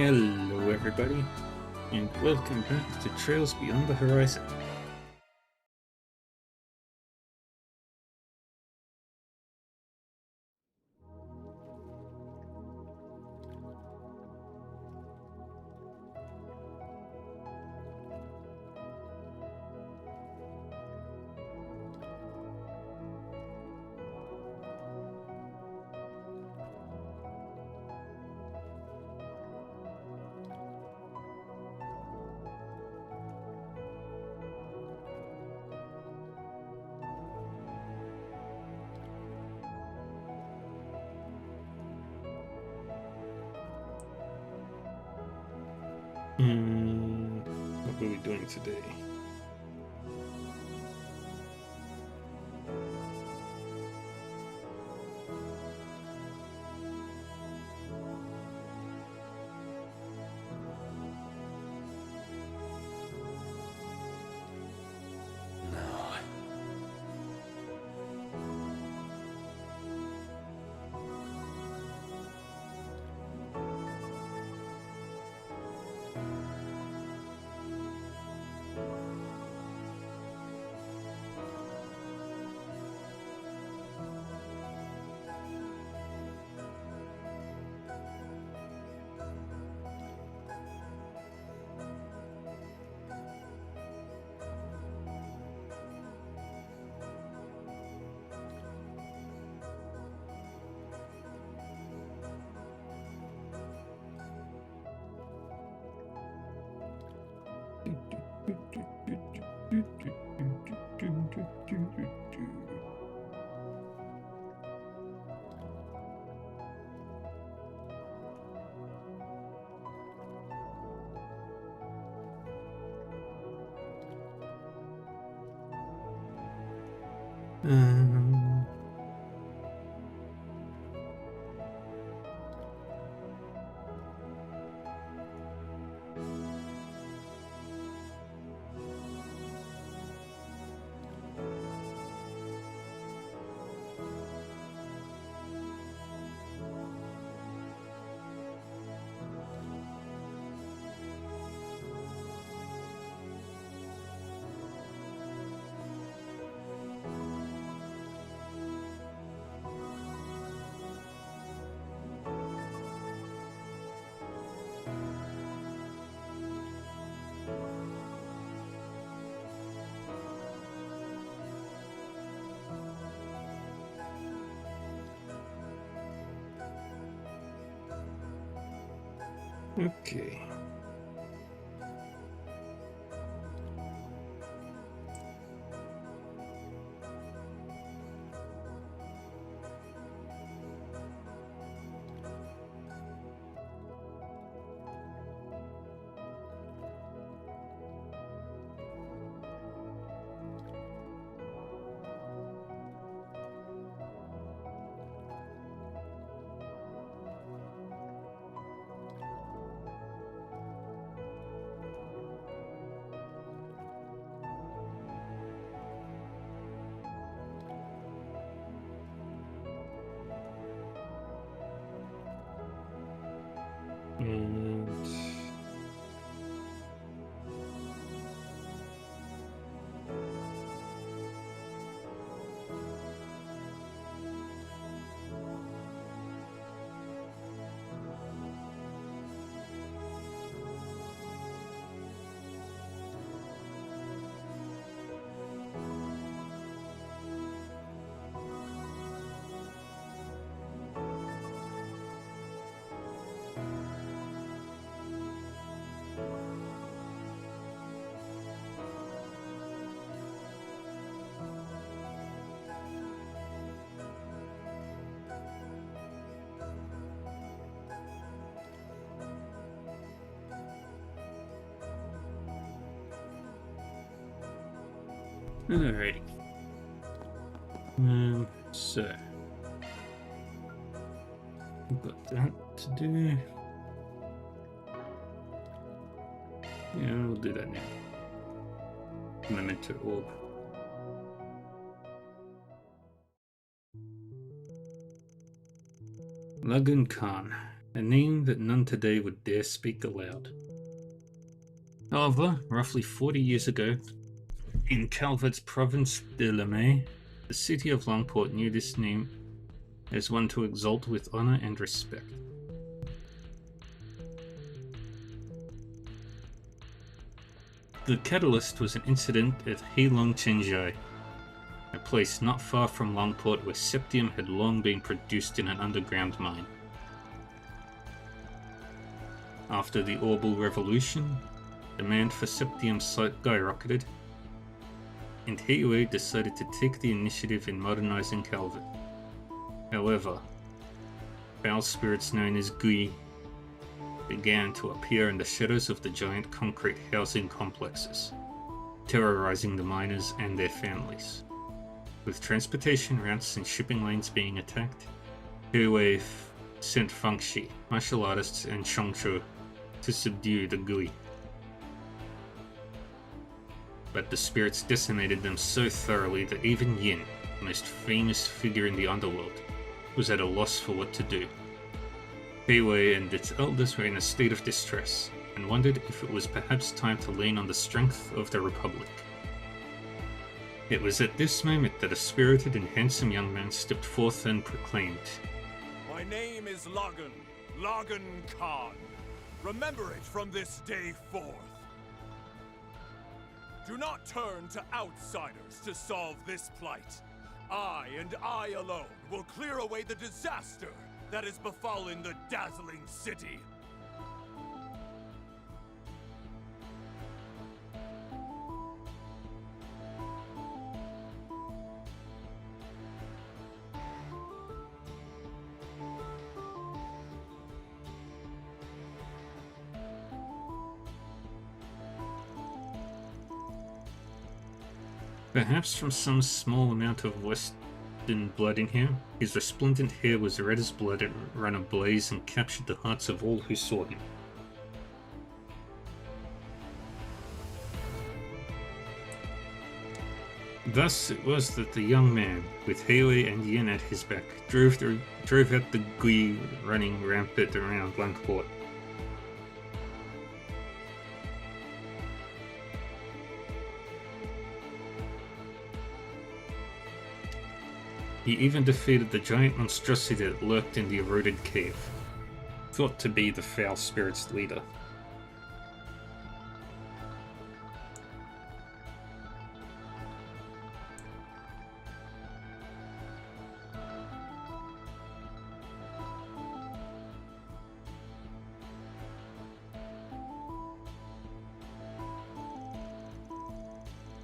Hello, everybody, and welcome back to Trails Beyond the Horizon. What are we doing today? No. Um, okay. And alrighty. So we've got that to do. Yeah, we'll do that now. Memento orb. Lagoon Khan. a name that none today would dare speak aloud. However, roughly 40 years ago, in Calvert's province de Lemay, the city of Longport knew this name as one to exalt with honor and respect. The catalyst was an incident at Heilong Chenjai, a place not far from Longport where septium had long been produced in an underground mine. After the Orbal Revolution, demand for septium skyrocketed, and Heiwei decided to take the initiative in modernizing Calvert. However, foul spirits known as Gui began to appear in the shadows of the giant concrete housing complexes, terrorizing the miners and their families. With transportation routes and shipping lanes being attacked, Heiwei sent Fangxi, martial artists, and Shongshu to subdue the Gui. But the spirits decimated them so thoroughly that even Yin, the most famous figure in the underworld, was at a loss for what to do. Heiwei and its elders were in a state of distress, and wondered if it was perhaps time to lean on the strength of the Republic. It was at this moment that a spirited and handsome young man stepped forth and proclaimed, "My name is Lagan, Lagan Khan. Remember it from this day forth. Do not turn to outsiders to solve this plight. I and I alone will clear away the disaster that has befallen the dazzling city." perhaps from some small amount of Western blood in him, his resplendent hair was red as blood and ran ablaze and captured the hearts of all who saw him. Thus it was that the young man, with Heiwei and Yin at his back, drove out the Gui running rampant around Longport. He even defeated the giant monstrosity that lurked in the eroded cave, thought to be the foul spirit's leader.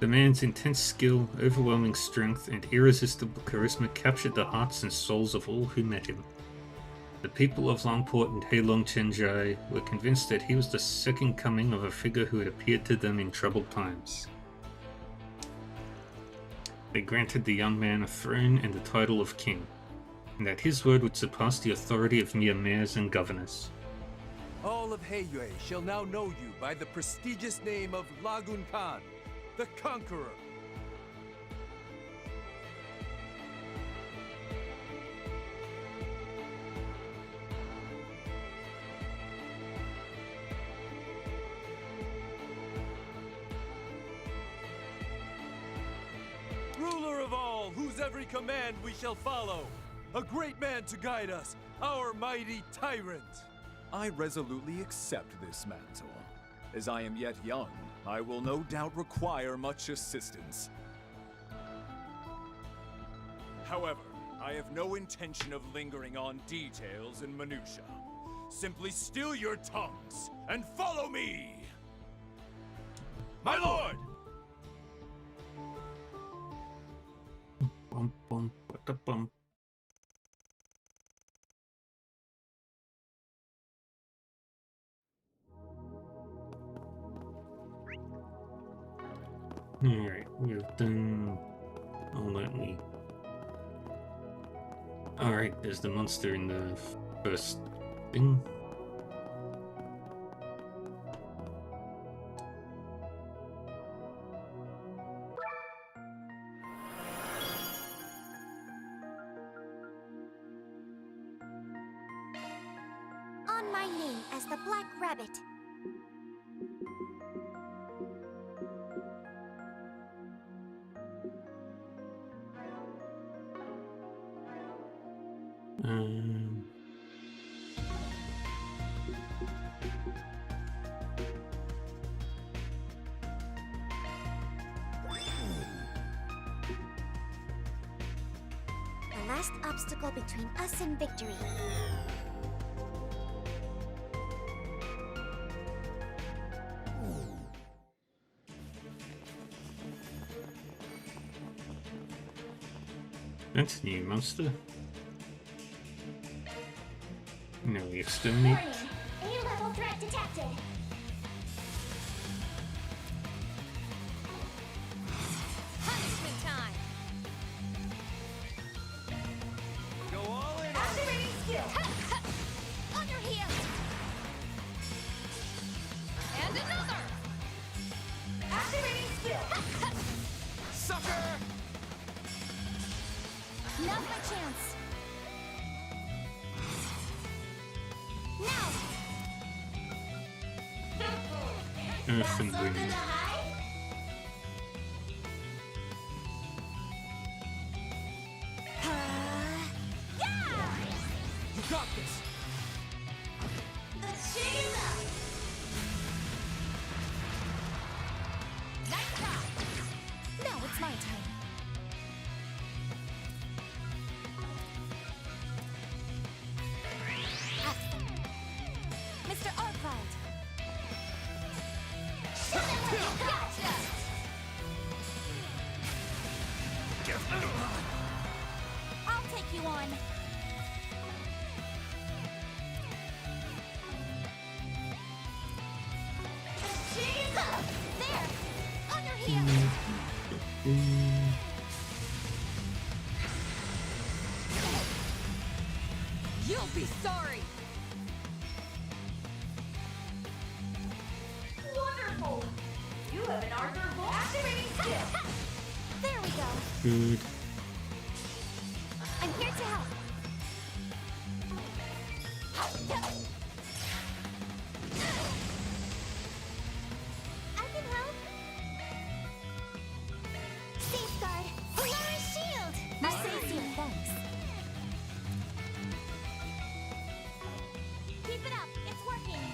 The man's intense skill, overwhelming strength, and irresistible charisma captured the hearts and souls of all who met him. The people of Longport and Heilong Chenjai were convinced that he was the second coming of a figure who had appeared to them in troubled times. They granted the young man a throne and the title of king, and that his word would surpass the authority of mere mayors and governors. All of Heiwei shall now know you by the prestigious name of Lagun Khan, the Conqueror. Ruler of all, whose every command we shall follow. A great man to guide us, our mighty tyrant. I resolutely accept this mantle. As I am yet young, I will no doubt require much assistance. However, I have no intention of lingering on details and minutiae. Simply still your tongues and follow me! My lord! Bum, bum, ba-da-bum. Alright, we've done all that we... Alright, there's the monster in the first thing. learn my name as the Black Rabbit. The last obstacle between us and victory. That's a new monster. No, you're still neat. Warning! A-level threat detected. Punishment time. Go all in. Activating skill. On your heels. And another. Activating skill. Sucker! Now's my chance. Now. Earth and wind. You got this! Now it's my turn. Mr. Arclight. Gotcha! I'll take you on. There! On your heels! You'll be sorry! Wonderful! You have an Arthur Volt activating skill! There we go! Good. I'm here to help! I can help! Safeguard! Polaris Shield! Mercedes, thanks. Keep it up! It's working!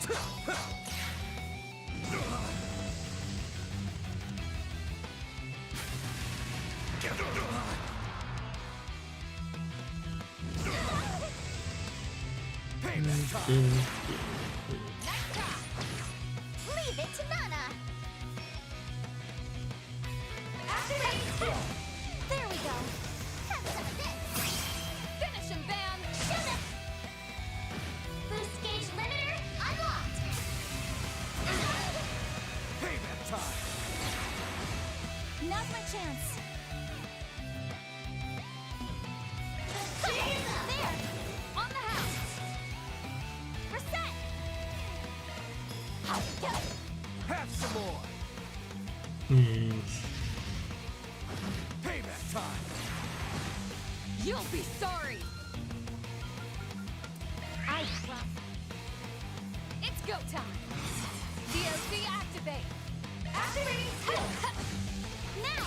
Payback time! Nice try! Leave it to Nana! Activating skill! There we go! Have some of this! Finish him, Bam! Shoot him! Boost gauge limiter unlocked! Payback time! Now's my chance! There! On the house! We're set! Have some more! Payback time! You'll be sorry! I trust. It's go time! DOC activate! Activating skill! Now!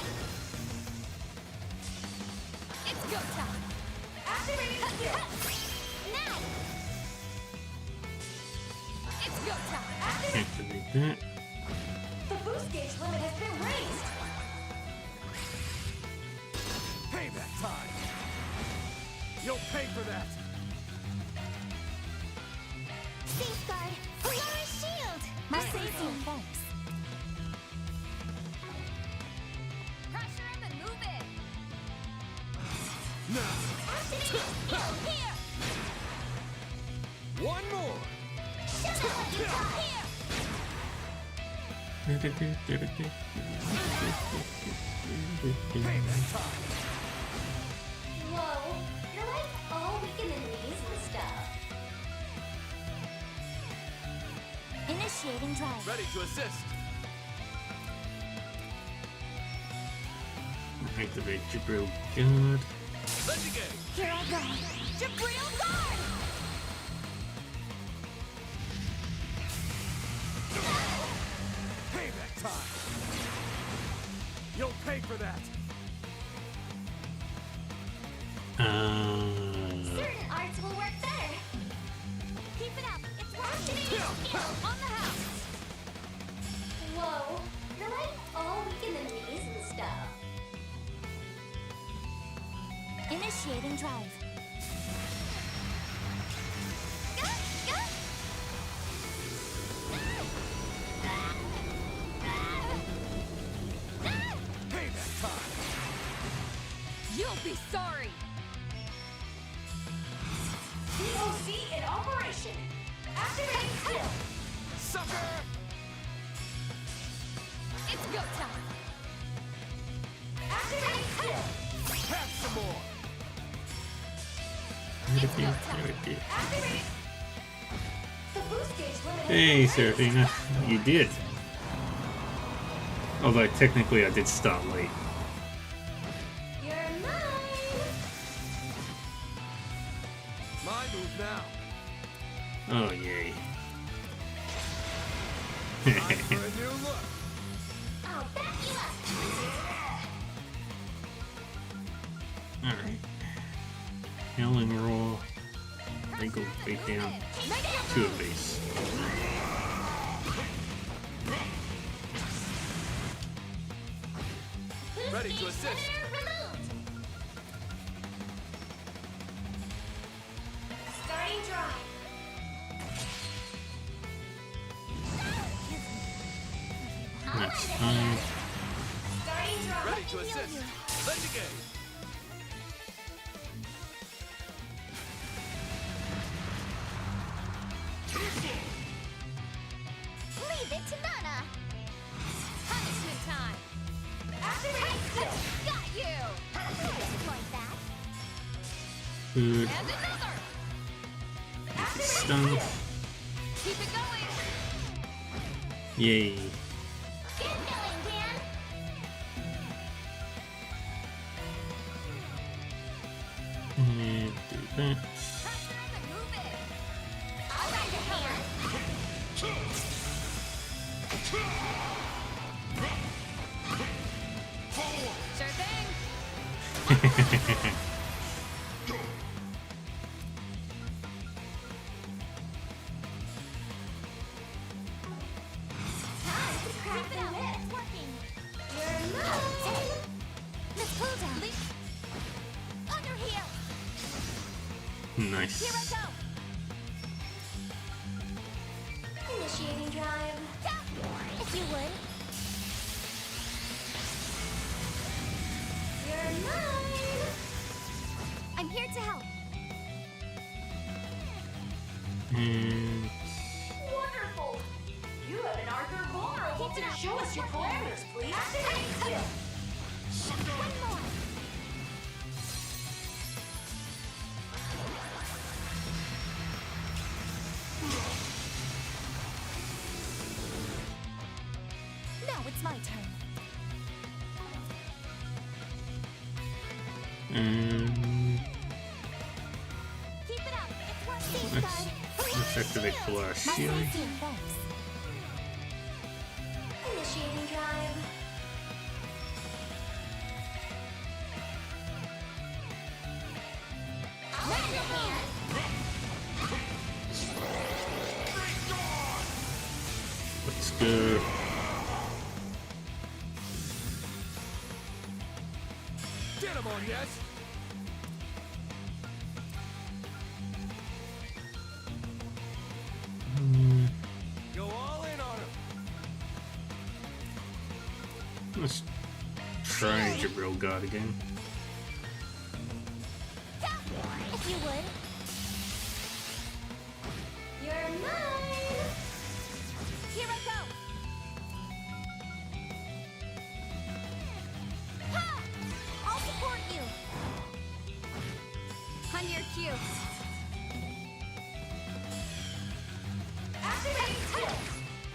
It's go time! Activating skill! Now! It's go time! Activate! Activate that. The boost gauge limit has been raised! Payback time! You'll pay for that! Safeguard! Polaris Shield! Mercedes, thanks. Pressure him and move in! Now! Activating skill here! One more! Show them what you got here! Payback time! Whoa, you're like all weak in the knees and stuff. Initiating drive. Ready to assist! Activate Jabril Guard. Let's go! Here I go. Jabril Guard! time. You'll pay for that. Certain arts will work better. Keep it up. It's working. Skill on the house. Whoa. They're like all weak in the knees and stuff. Initiating drive. Payback time. You'll be sorry. POC in operation. Activate skill. Sucker! It's go time. Activate skill. Have some more. Activate. The boost gauge limit. Hey, Seraphina, you did. Although technically I did start late. You're mine. My move now. Oh yay. Time for a new look. I'll back you up. Alright. Howling Roar. Wrinkle Fade Down. 2 of these. Ready to assist. Starting drive. That's 5. Starting drive. Ready to assist. Let's engage. Leave it to Nana. Punishment time. Activate skill. Got you. Like that. Good. And another. Activate Stun. skill. Keep it going. Yay. Keep going, Dan. And do that. Pressure and move it. I'll lend a hand. Sure thing. Time to crack the whip. It's working. You're mine. Let's pull down. Under here. Nice. Here I go. Initiating drive. If you would. You're mine. I'm here to help. And Wonderful. You have an Arthur vulnerable to show us your parameters, please. Activate skill. One more. Now it's my turn. Keep it up. It's working. let's activate Polaris Shield. Initiating drive. Lend a hand. Let's go. Get him on, yes? Go all in on him. Let's try Jabril God again. If you would. You're mine. Here I go. Ha! I'll support you. On your cue. Activate skill.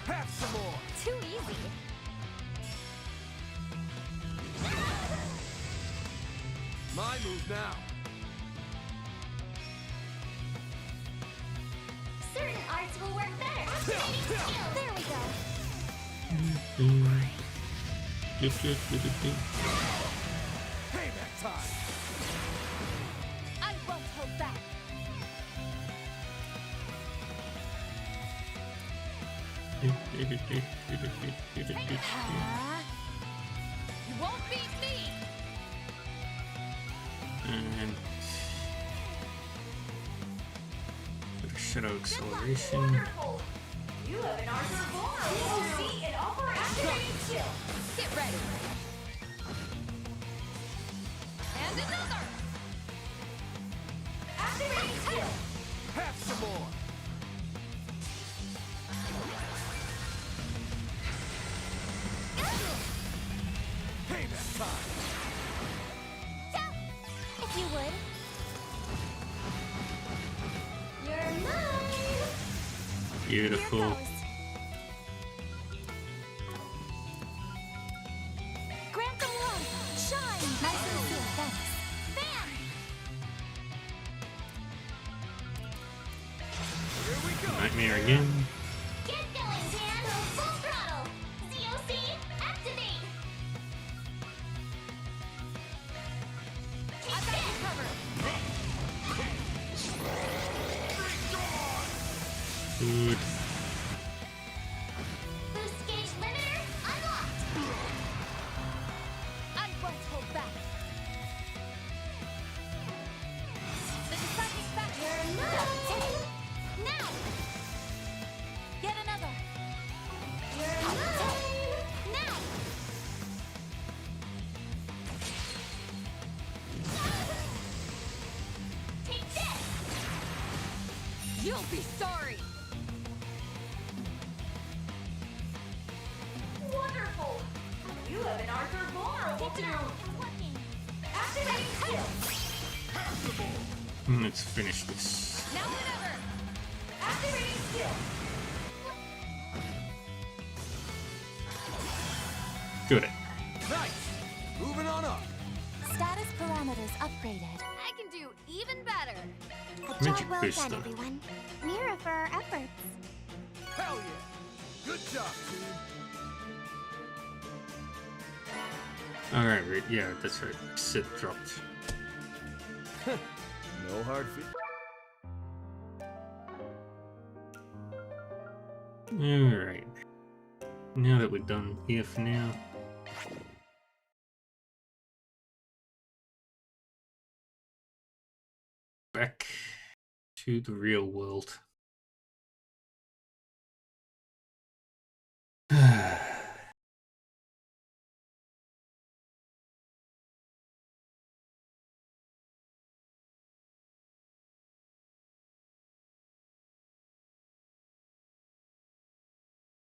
Have some more. Too easy. My move now. Certain arts will work better. Activating skill. There we go. Payback time! I won't hold back. You won't beat me. And bit of shadow acceleration. You have an Arthur vulnerable. See it activating chill. Get ready. And another. Activating chill. Have some more! Payback time! If you would. You're mine. Beautiful. Here goes. Grantham One, shine. Nice and cool, thanks. Bam! Here we go! Nightmare again. Get going, Dan. Full throttle. COC, activate. I've got you covered. Good. Boost gauge limiter unlocked. I won't hold back. The deciding factor. Now. Get another. You're now. Take this. You'll be sorry. Wonderful. You have an Arthur vulnerable. Get down. Activate skill. Let's finish this. Now or never. Activating skill. Good. Nice! Moving on up! Status parameters upgraded. I can do even better. A Magic job well booster. done, everyone. Mira for our efforts. Hell yeah! Good job, team! Alright, right, yeah, that's right. Sid dropped. No hard feet. Alright. Now that we're done here for now. Back to the real world.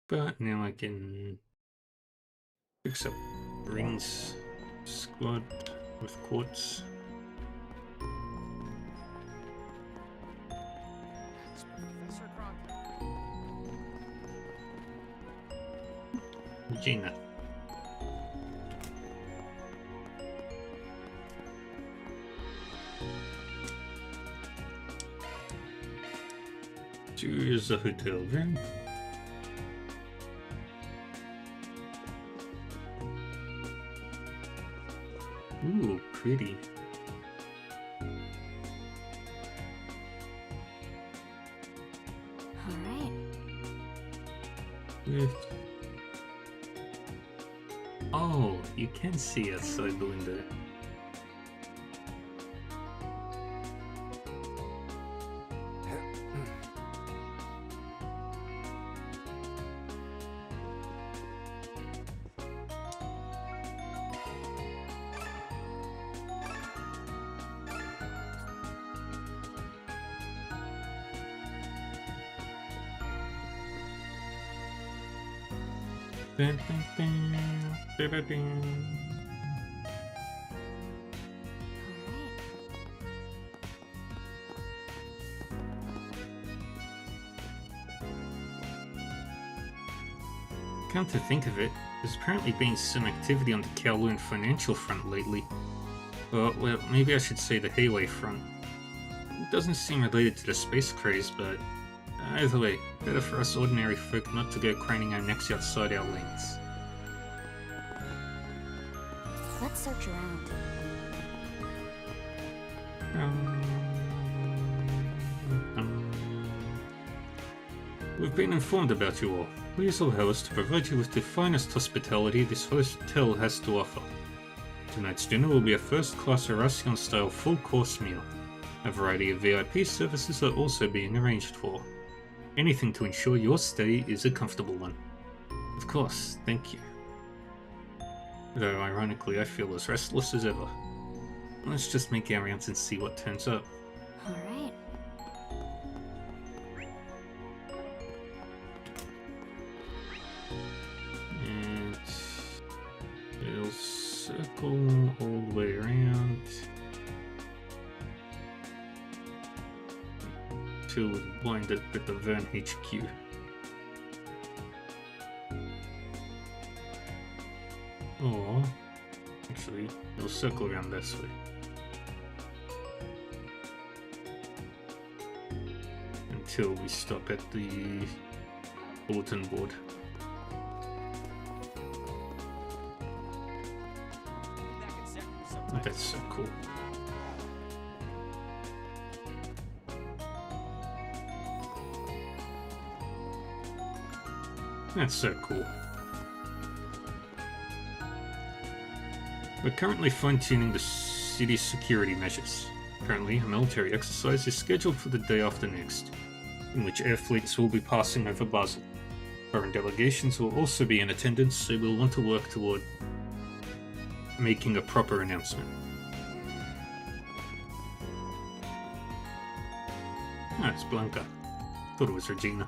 But now I can fix up Ring's squad with quartz. It's Professor Cronkite. Regina. Here's the hotel room. Ooh, pretty. All right. With... Oh, you can see outside the window. Dun, dun, dun, dun, dun, dun. Come to think of it, there's apparently been some activity on the Kowloon financial front lately. Well, maybe I should say the Hayway front. It doesn't seem related to the space craze, but Either way, better for us ordinary folk not to go craning our necks outside our lanes. Let's search around. We've been informed about you all. Please allow us to provide you with the finest hospitality this hotel has to offer. Tonight's dinner will be a first-class Eurasian-style full-course meal. A variety of VIP services are also being arranged for. Anything to ensure your stay is a comfortable one. Of course, thank you. Though ironically I feel as restless as ever. Let's just make our rounds and see what turns up. Alright. And we'll circle all the way around till we wind up at the Vern HQ. Or actually, we'll circle around this way. Until we stop at the bulletin board. That's so cool. That's so cool. We're currently fine-tuning the city's security measures. Currently, a military exercise is scheduled for the day after next, in which air fleets will be passing over Basel. Foreign delegations will also be in attendance, so we'll want to work toward making a proper announcement. Ah, it's Blanca. Thought it was Regina.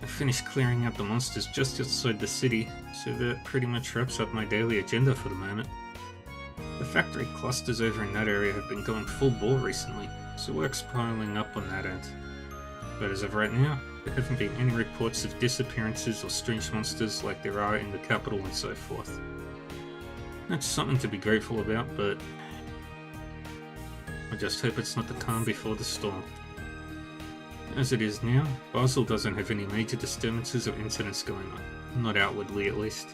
I finished clearing out the monsters just outside the city, so that pretty much wraps up my daily agenda for the moment. The factory clusters over in that area have been going full bore recently, so work's piling up on that end. But as of right now, there haven't been any reports of disappearances or strange monsters like there are in the capital and so forth. That's something to be grateful about, but I just hope it's not the calm before the storm. As it is now, Basel doesn't have any major disturbances or incidents going on, not outwardly at least.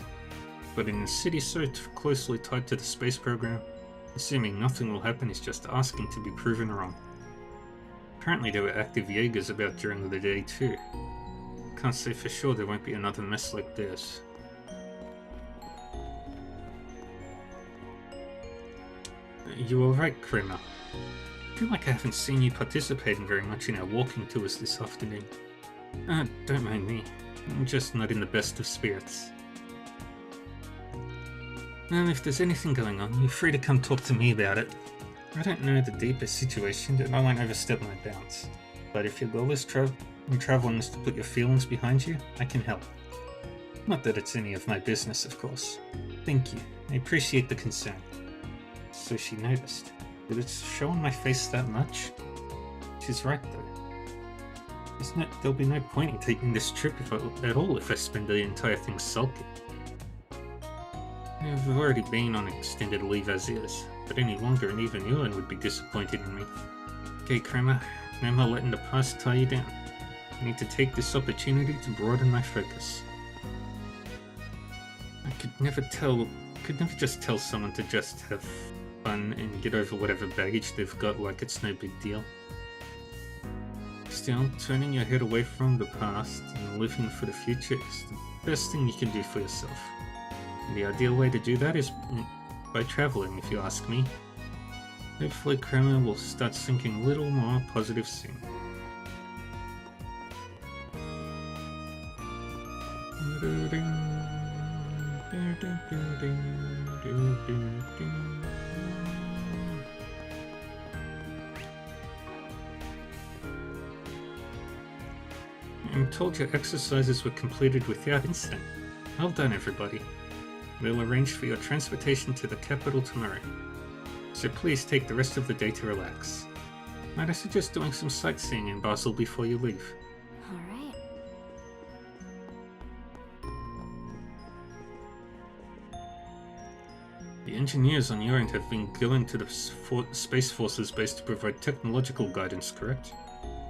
But in a city so closely tied to the space program, assuming nothing will happen is just asking to be proven wrong. Apparently there were active Jaegers about during the day too. Can't say for sure there won't be another mess like theirs. You alright, Kramer? I feel like I haven't seen you participating very much in our walking tours this afternoon. Don't mind me. I'm just not in the best of spirits. And if there's anything going on, you're free to come talk to me about it. I don't know the deepest situation, and I won't overstep my bounds. But if your goal is traveling is to put your feelings behind you, I can help. Not that it's any of my business, of course. Thank you. I appreciate the concern. So she noticed. Did it show on my face that much? She's right though. There'll be no point in taking this trip at all if I spend the entire thing sulking. I've already been on extended leave as is, but any longer and even Ewan would be disappointed in me. Okay, Kramer, no more letting the past tie you down. I need to take this opportunity to broaden my focus. I could never just tell someone to just have fun and get over whatever baggage they've got like it's no big deal. Still, turning your head away from the past and living for the future is the best thing you can do for yourself. And the ideal way to do that is by traveling, if you ask me. Hopefully Kramer will start thinking a little more positive soon. I'm told your exercises were completed without incident. Well done, everybody. We'll arrange for your transportation to the capital tomorrow. So please take the rest of the day to relax. Might I suggest doing some sightseeing in Basel before you leave? Alright. The engineers on your end have been going to the Space Forces base to provide technological guidance, correct?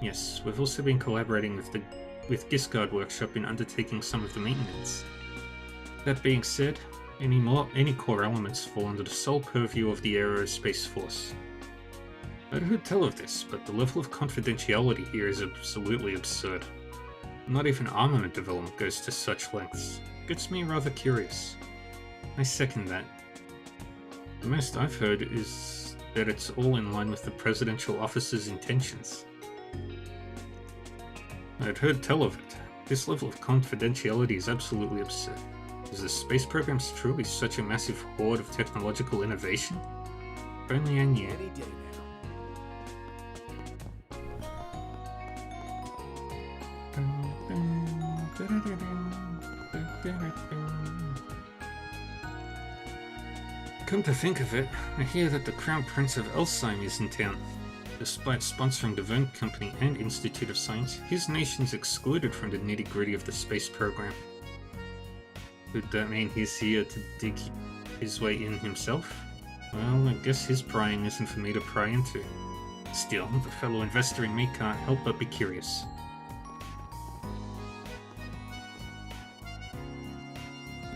Yes, we've also been collaborating with Giscard Workshop in undertaking some of the maintenance. That being said, any core elements fall under the sole purview of the Aerospace Force. I'd heard tell of this, but the level of confidentiality here is absolutely absurd. Not even armament development goes to such lengths. Gets me rather curious. I second that. The most I've heard is that it's all in line with the presidential office's intentions. I'd heard tell of it. This level of confidentiality is absolutely absurd. Is the space program truly such a massive hoard of technological innovation? If only I knew. Any day Come to think of it, I hear that the Crown Prince of Elsheim is in town. Despite sponsoring the Verne Company and Institute of Science, his nation's excluded from the nitty-gritty of the space program. Would that mean he's here to dig his way in himself? Well, I guess his prying isn't for me to pry into. Still, the fellow investor in me can't help but be curious.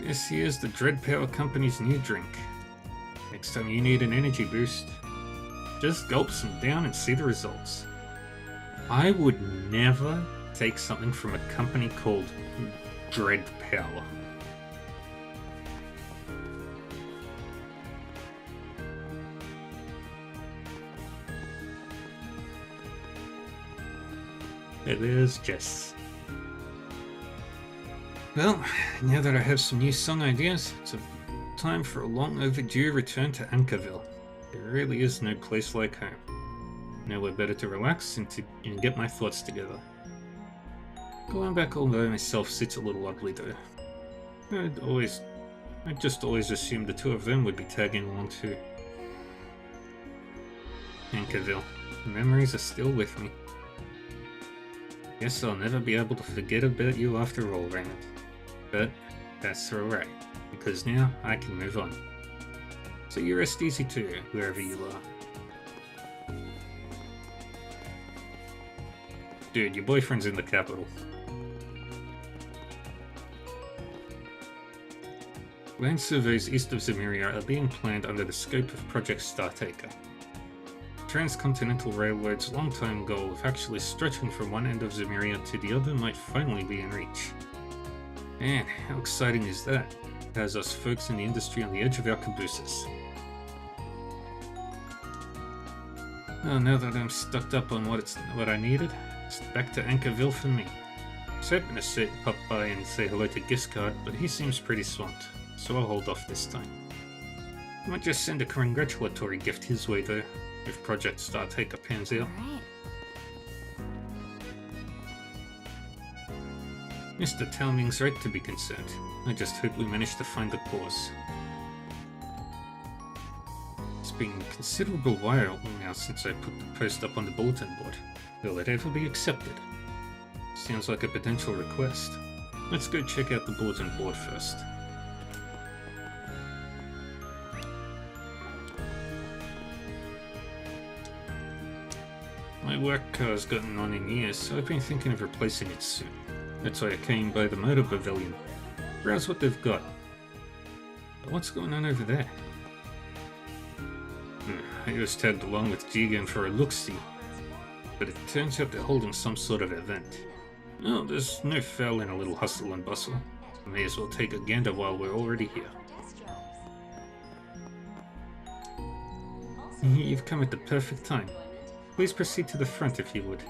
This here's the Dread Power Company's new drink. Next time you need an energy boost, just gulp some down and see the results. I would never take something from a company called Dread Power. It is Jess. Well, now that I have some new song ideas, it's time for a long overdue return to Ankerville. There really is no place like home. Nowhere better to relax and get my thoughts together. Going back all by myself sits a little ugly though. I just always assumed the two of them would be tagging along too. Ankerville. The memories are still with me. Guess I'll never be able to forget about you after all, Raymond. But that's alright, because now I can move on. So you rest easy too, wherever you are. Dude, your boyfriend's in the capital. Land surveys east of Zemuria are being planned under the scope of Project Startaker. Transcontinental Railroad's long-time goal of actually stretching from one end of Zemuria to the other might finally be in reach. Man, how exciting is that? It has us folks in the industry on the edge of our cabooses. Well, now that I'm stocked up on what I needed, it's back to Ankerville for me. I was hoping to pop by and say hello to Giscard, but he seems pretty swamped, so I'll hold off this time. I might just send a congratulatory gift his way though, if Project Startaker pans out. Alright. Mr. Talming's right to be concerned. I just hope we manage to find the cause. It's been a considerable while now since I put the post up on the bulletin board. Will it ever be accepted? Sounds like a potential request. Let's go check out the bulletin board first. My work car's gotten on in years, so I've been thinking of replacing it soon. That's why I came by the Motor Pavilion. Browse what they've got. But what's going on over there? I was tagged along with Jigen for a look-see, but it turns out they're holding some sort of event. No, there's no foul in a little hustle and bustle. May as well take a gander while we're already here. You've come at the perfect time. Please proceed to the front if you would.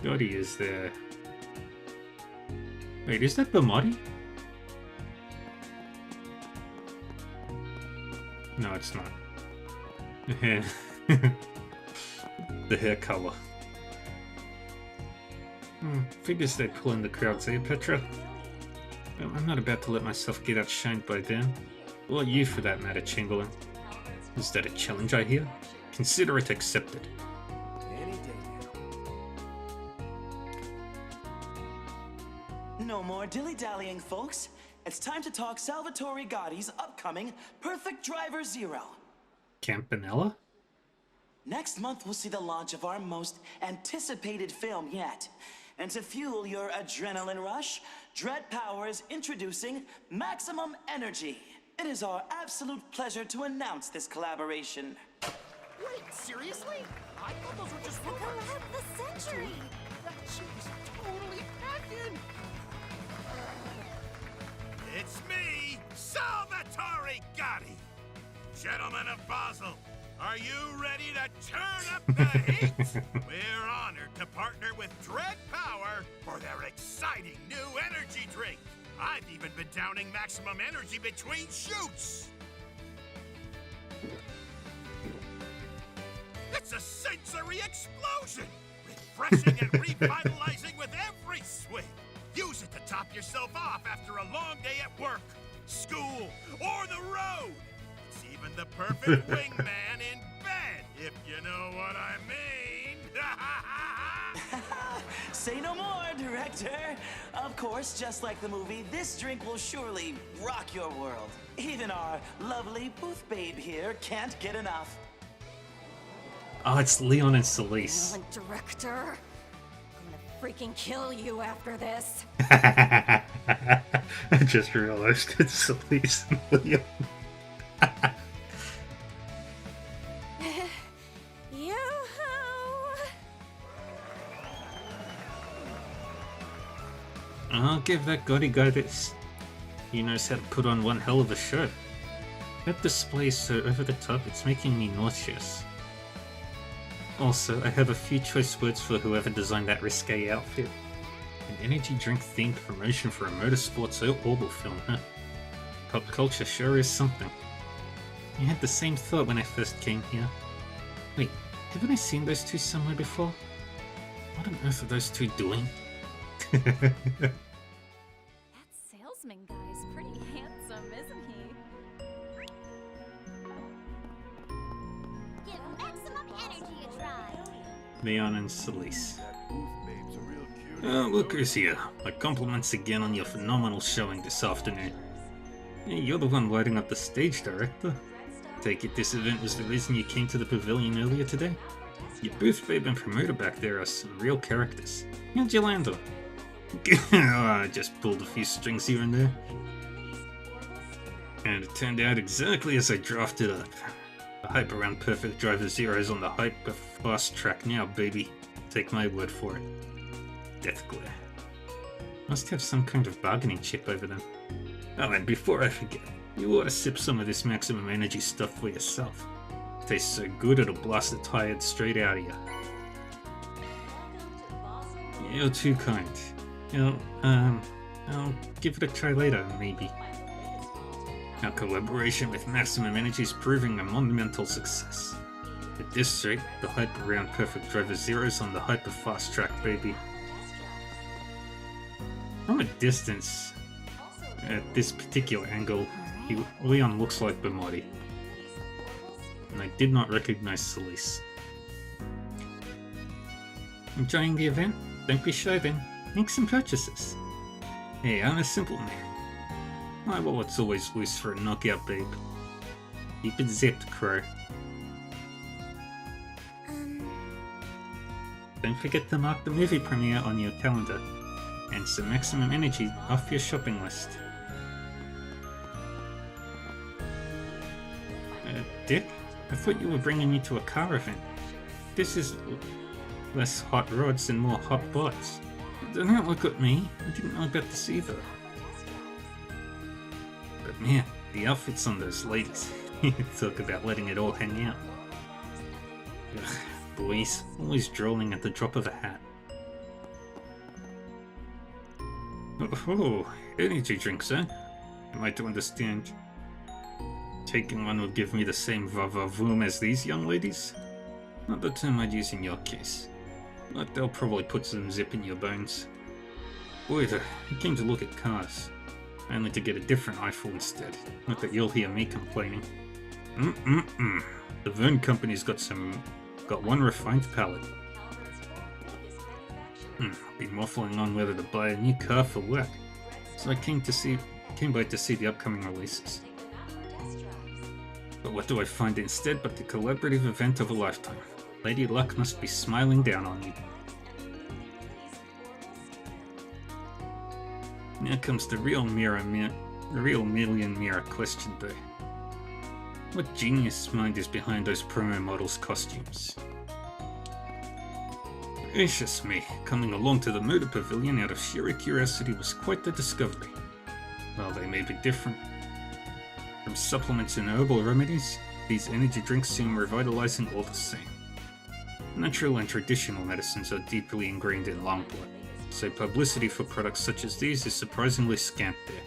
God, he is there. Wait, is that Bamati? No, it's not. The hair. The hair color. Figures they pull in the crowds, eh, Petra? Well, I'm not about to let myself get outshined by them. Or you, for that matter, Chamberlain. Is that a challenge, I hear? Consider it accepted. Any day now. No more dilly-dallying, folks. It's time to talk Salvatore Gotti's upcoming Perfect Driver Zero. Campanella? Next month, we'll see the launch of our most anticipated film yet. And to fuel your adrenaline rush, Dread Power is introducing Maximum Energy. It is our absolute pleasure to announce this collaboration. Wait, seriously? I thought those were just The rumors. collab of the century! That shit was totally hacking. It's me, Salvatore Gotti! Gentlemen of Basel, are you ready to turn up the heat? We're honored to partner with Dread Power for their exciting new energy drink. I've even been downing maximum energy between shoots. It's a sensory explosion! Refreshing and revitalizing with every swing! Use it to top yourself off after a long day at work, school, or the road! It's even the perfect wingman in bed, if you know what I mean! Say no more, director. Of course, just like the movie, this drink will surely rock your world. Even our lovely booth babe here can't get enough. Oh, it's Leon and Celise. Violent director. I'm gonna freaking kill you after this. I just realized it's Celise and Leon. Yoo-hoo! I'll give that Gotti guy this. He knows how to put on one hell of a show. That display is so over the top, it's making me nauseous. Also, I have a few choice words for whoever designed that risque outfit. An energy drink themed promotion for a motorsports Orbital film, huh? Pop culture sure is something. I had the same thought when I first came here. Wait, haven't I seen those two somewhere before? What on earth are those two doing? That salesman guy's pretty handsome, isn't he? Give maximum energy a try. Leon and Celise. Look who's here. My compliments again on your phenomenal showing this afternoon. Hey, you're the one lighting up the stage, director. Take it this event was the reason you came to the pavilion earlier today? Your booth babe and promoter back there are some real characters. How'd you land them? I just pulled a few strings here and there. And it turned out exactly as I drafted up. The hype around Perfect Driver Zero's on the hyper fast track now, baby. Take my word for it. Death glare. Must have some kind of bargaining chip over them. Oh, and before I forget, you ought to sip some of this maximum energy stuff for yourself. Tastes so good it'll blast the tired straight out of you. You're too kind. I'll give it a try later, maybe. Our collaboration with Maximum Energy is proving a monumental success. At this rate, the hype around Perfect Driver Zero's on the hyper fast track, baby. From a distance, at this particular angle, Leon looks like Bamati. And I did not recognize Celise. Enjoying the event? Don't be shy then. Make some purchases. Hey, I'm a simple man. My wallet's always loose for a knockout, babe. Keep it zipped, Crow. Don't forget to mark the movie premiere on your calendar. And some maximum energy off your shopping list. Dick? I thought you were bringing me to a car event. This is less hot rods and more hot bots. Don't look at me. I didn't know about this either. But man, the outfits on those ladies. Talk about letting it all hang out. Ugh, boys, always drooling at the drop of a hat. Oh, energy drinks, eh? Am I to understand? Taking one will give me the same va-va-voom as these young ladies? Not the term I'd use in your case. But they'll probably put some zip in your bones. Boy, I came to look at cars. Only to get a different eyeful instead. Not that you'll hear me complaining. The Verne Company's got one refined palate. Been waffling on whether to buy a new car for work. So I came to see came by to see the upcoming releases. But what do I find instead but the collaborative event of a lifetime? Lady Luck must be smiling down on me. Now comes the real million mirror question though. What genius mind is behind those promo models' costumes? Gracious me, coming along to the Motor Pavilion out of sheer curiosity was quite the discovery. While they may be different from supplements and herbal remedies, these energy drinks seem revitalizing all the same. Natural and traditional medicines are deeply ingrained in Longblood, so publicity for products such as these is surprisingly scant there.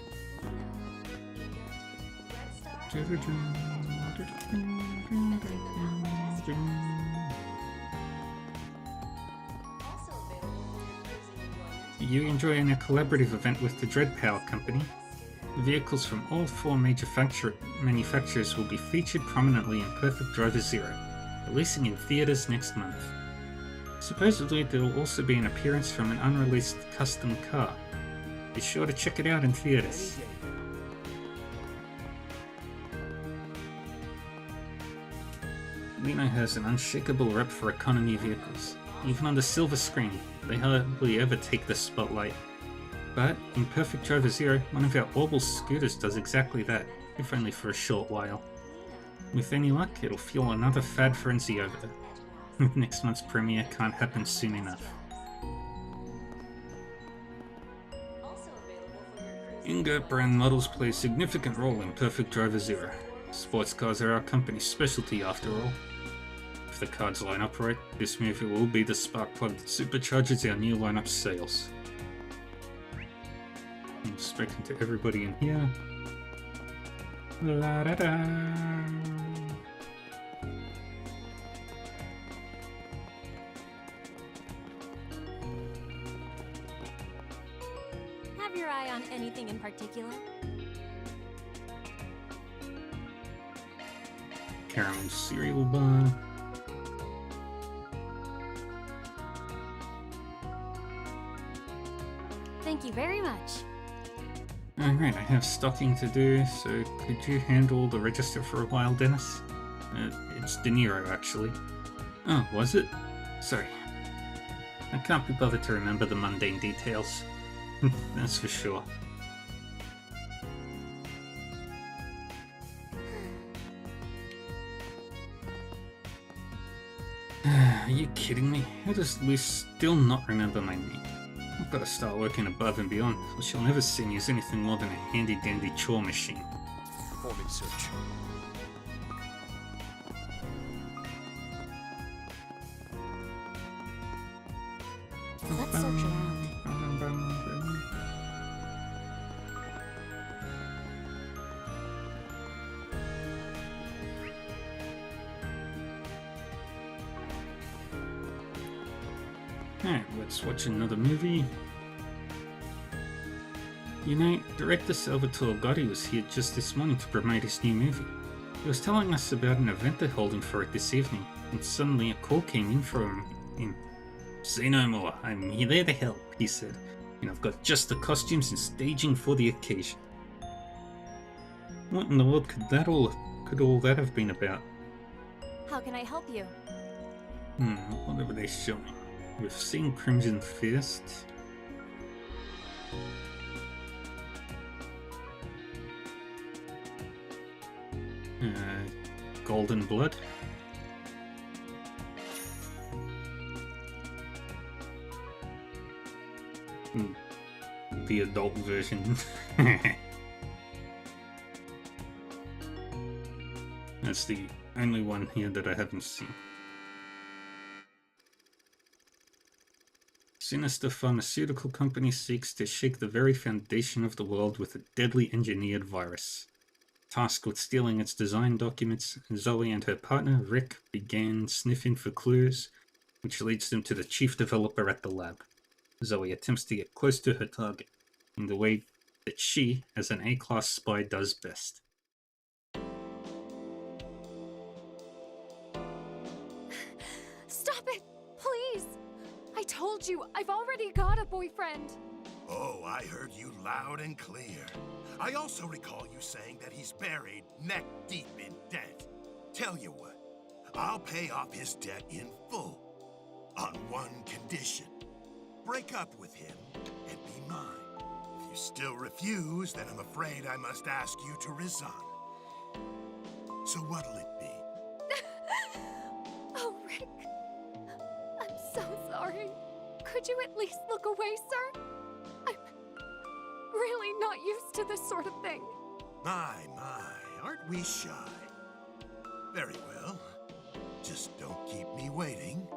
You enjoying a collaborative event with the Dread Power Company? Vehicles from all 4 major manufacturers will be featured prominently in Perfect Driver Zero, releasing in theaters next month. Supposedly there will also be an appearance from an unreleased custom car. Be sure to check it out in theaters. Lino has an unshakable rep for economy vehicles. Even on the silver screen, they hardly ever take the spotlight. But in Perfect Driver Zero, one of our Orbital scooters does exactly that, if only for a short while. With any luck, it'll fuel another fad frenzy over there. Next month's premiere can't happen soon enough. Ingert brand models play a significant role in Perfect Driver Zero. Sports cars are our company's specialty after all. If the cards line up right, this movie will be the spark plug that supercharges our new lineup sales. I'm speaking to everybody in here. La da da. Have your eye on anything in particular? Caramel cereal bar. Thank you very much. Alright, I have stocking to do, so could you handle the register for a while, Dennis? It's De Niro, actually. Oh, was it? Sorry. I can't be bothered to remember the mundane details. That's for sure. Are you kidding me? How does Luce still not remember my name? I've got to start working above and beyond, or she'll never see me as anything more than a handy-dandy chore machine. Performing search. Let's search around. Alright, let's watch another movie. You know, director Salvatore Gotti was here just this morning to promote his new movie. He was telling us about an event they're holding for it this evening, and suddenly a call came in from him. Say no more, I'm here there to help, he said, and I've got just the costumes and staging for the occasion. What in the world could all that have been about? How can I help you? What are they showing? We've seen Crimson Fist. Golden Blood. The adult version. That's the only one here that I haven't seen. Sinister pharmaceutical company seeks to shake the very foundation of the world with a deadly engineered virus. Tasked with stealing its design documents, Zoe and her partner, Rick, began sniffing for clues, which leads them to the chief developer at the lab. Zoe attempts to get close to her target, in the way that she, as an A-class spy, does best. Stop it! Please! I told you, I've already got a boyfriend! Oh, I heard you loud and clear. I also recall you saying that he's buried neck deep in debt. Tell you what, I'll pay off his debt in full. On one condition. Break up with him and be mine. If you still refuse, then I'm afraid I must ask you to resign. So what'll it be? Oh, Rick. I'm so sorry. Could you at least look away, sir? I'm really not used to this sort of thing. My, aren't we shy? Very well. Just don't keep me waiting.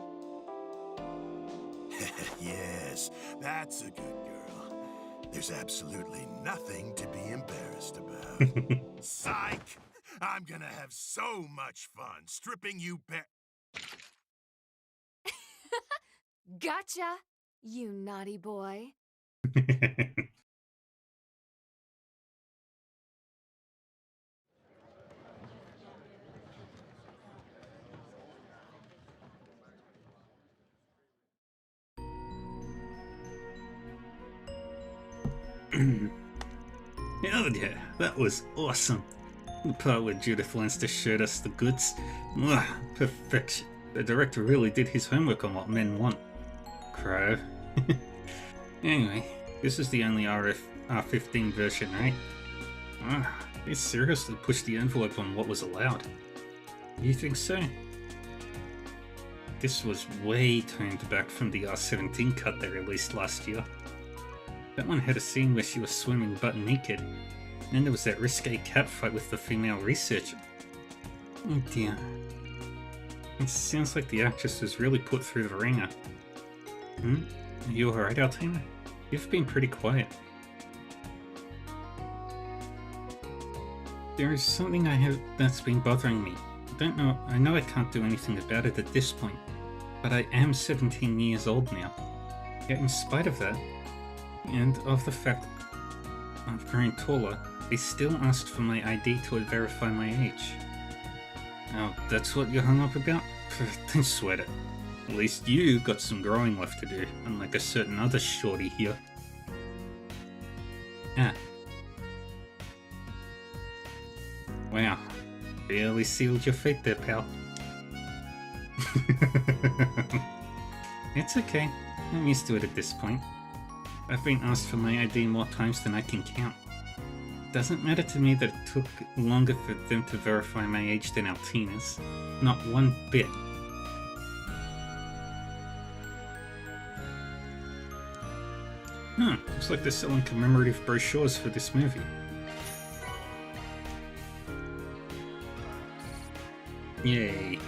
Yes, that's a good girl. There's absolutely nothing to be embarrassed about. Psych! I'm gonna have so much fun stripping you bare. Gotcha, you naughty boy. Oh yeah, that was awesome. The part where Judith Leinster showed us the goods. Mwah, perfection. The director really did his homework on what men want. Crow. Anyway, this is the only R15 version, right? They seriously pushed the envelope on what was allowed. You think so? This was way toned back from the R17 cut they released last year. That one had a scene where she was swimming butt naked, and then there was that risque catfight with the female researcher. Oh dear. It sounds like the actress was really put through the ringer. Are you alright, Altina? You've been pretty quiet. There is something that's been bothering me. I know I can't do anything about it at this point, but I am 17 years old now. Yet in spite of that, and of the fact I've grown taller, they still asked for my ID to verify my age. Oh, that's what you're hung up about? Don't sweat it. At least you got some growing left to do, unlike a certain other shorty here. Ah. Wow. Really sealed your fate there, pal. It's okay. I'm used to it at this point. I've been asked for my ID more times than I can count. Doesn't matter to me that it took longer for them to verify my age than Altina's. Not one bit. Looks like they're selling commemorative brochures for this movie. Yay.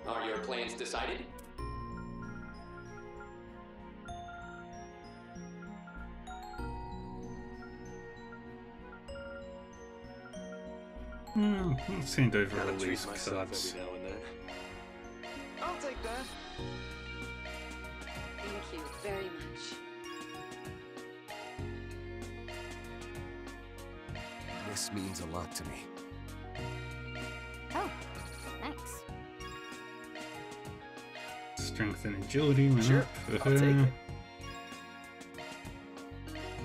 Are your plans decided? I'll send over Gotta all treat these myself cards. every now and then. I'll take that. Thank you very much. This means a lot to me. Oh, thanks. Strength and agility went Sure, up for I'll take her. it.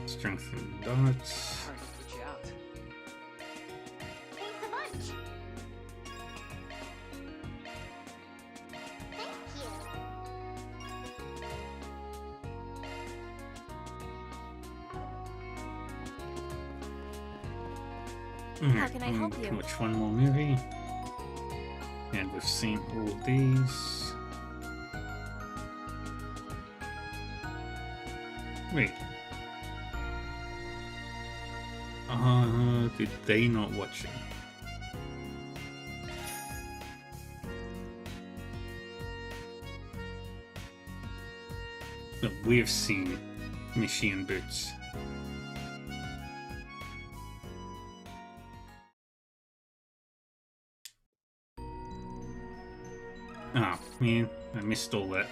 Strength and dots. Sorry to put you out. Thanks a bunch. Thank you. How can I help you? Watch one more movie. And we've seen all these. Wait. Did they not watch it? But we've seen Machine Boots. Oh man, I missed all that.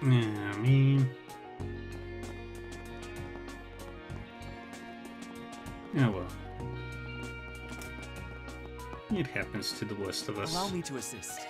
Yeah, I mean... Oh well. It happens to the worst of us. Allow me to assist.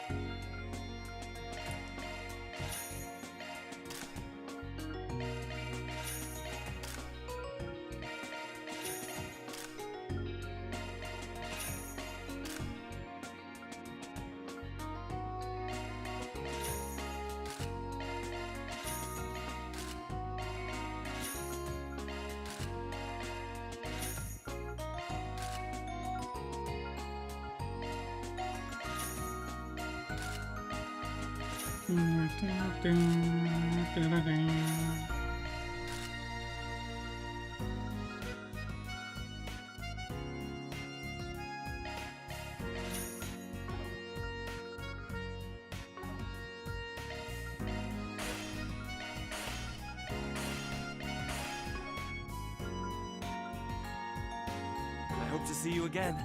I hope to see you again.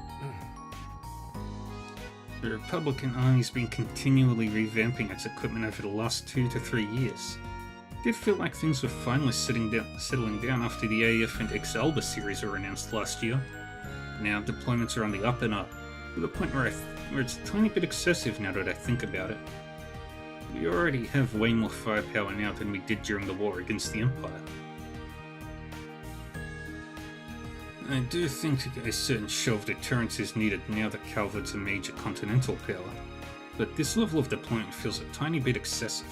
The Republican Army's been continually revamping its equipment over the last 2 to 3 years. It did feel like things were finally settling down after the AF and Excalibur series were announced last year. Now deployments are on the up and up, to the point where it's a tiny bit excessive now that I think about it. We already have way more firepower now than we did during the war against the Empire. I do think a certain show of deterrence is needed now that Calvert's a major continental power, but this level of deployment feels a tiny bit excessive.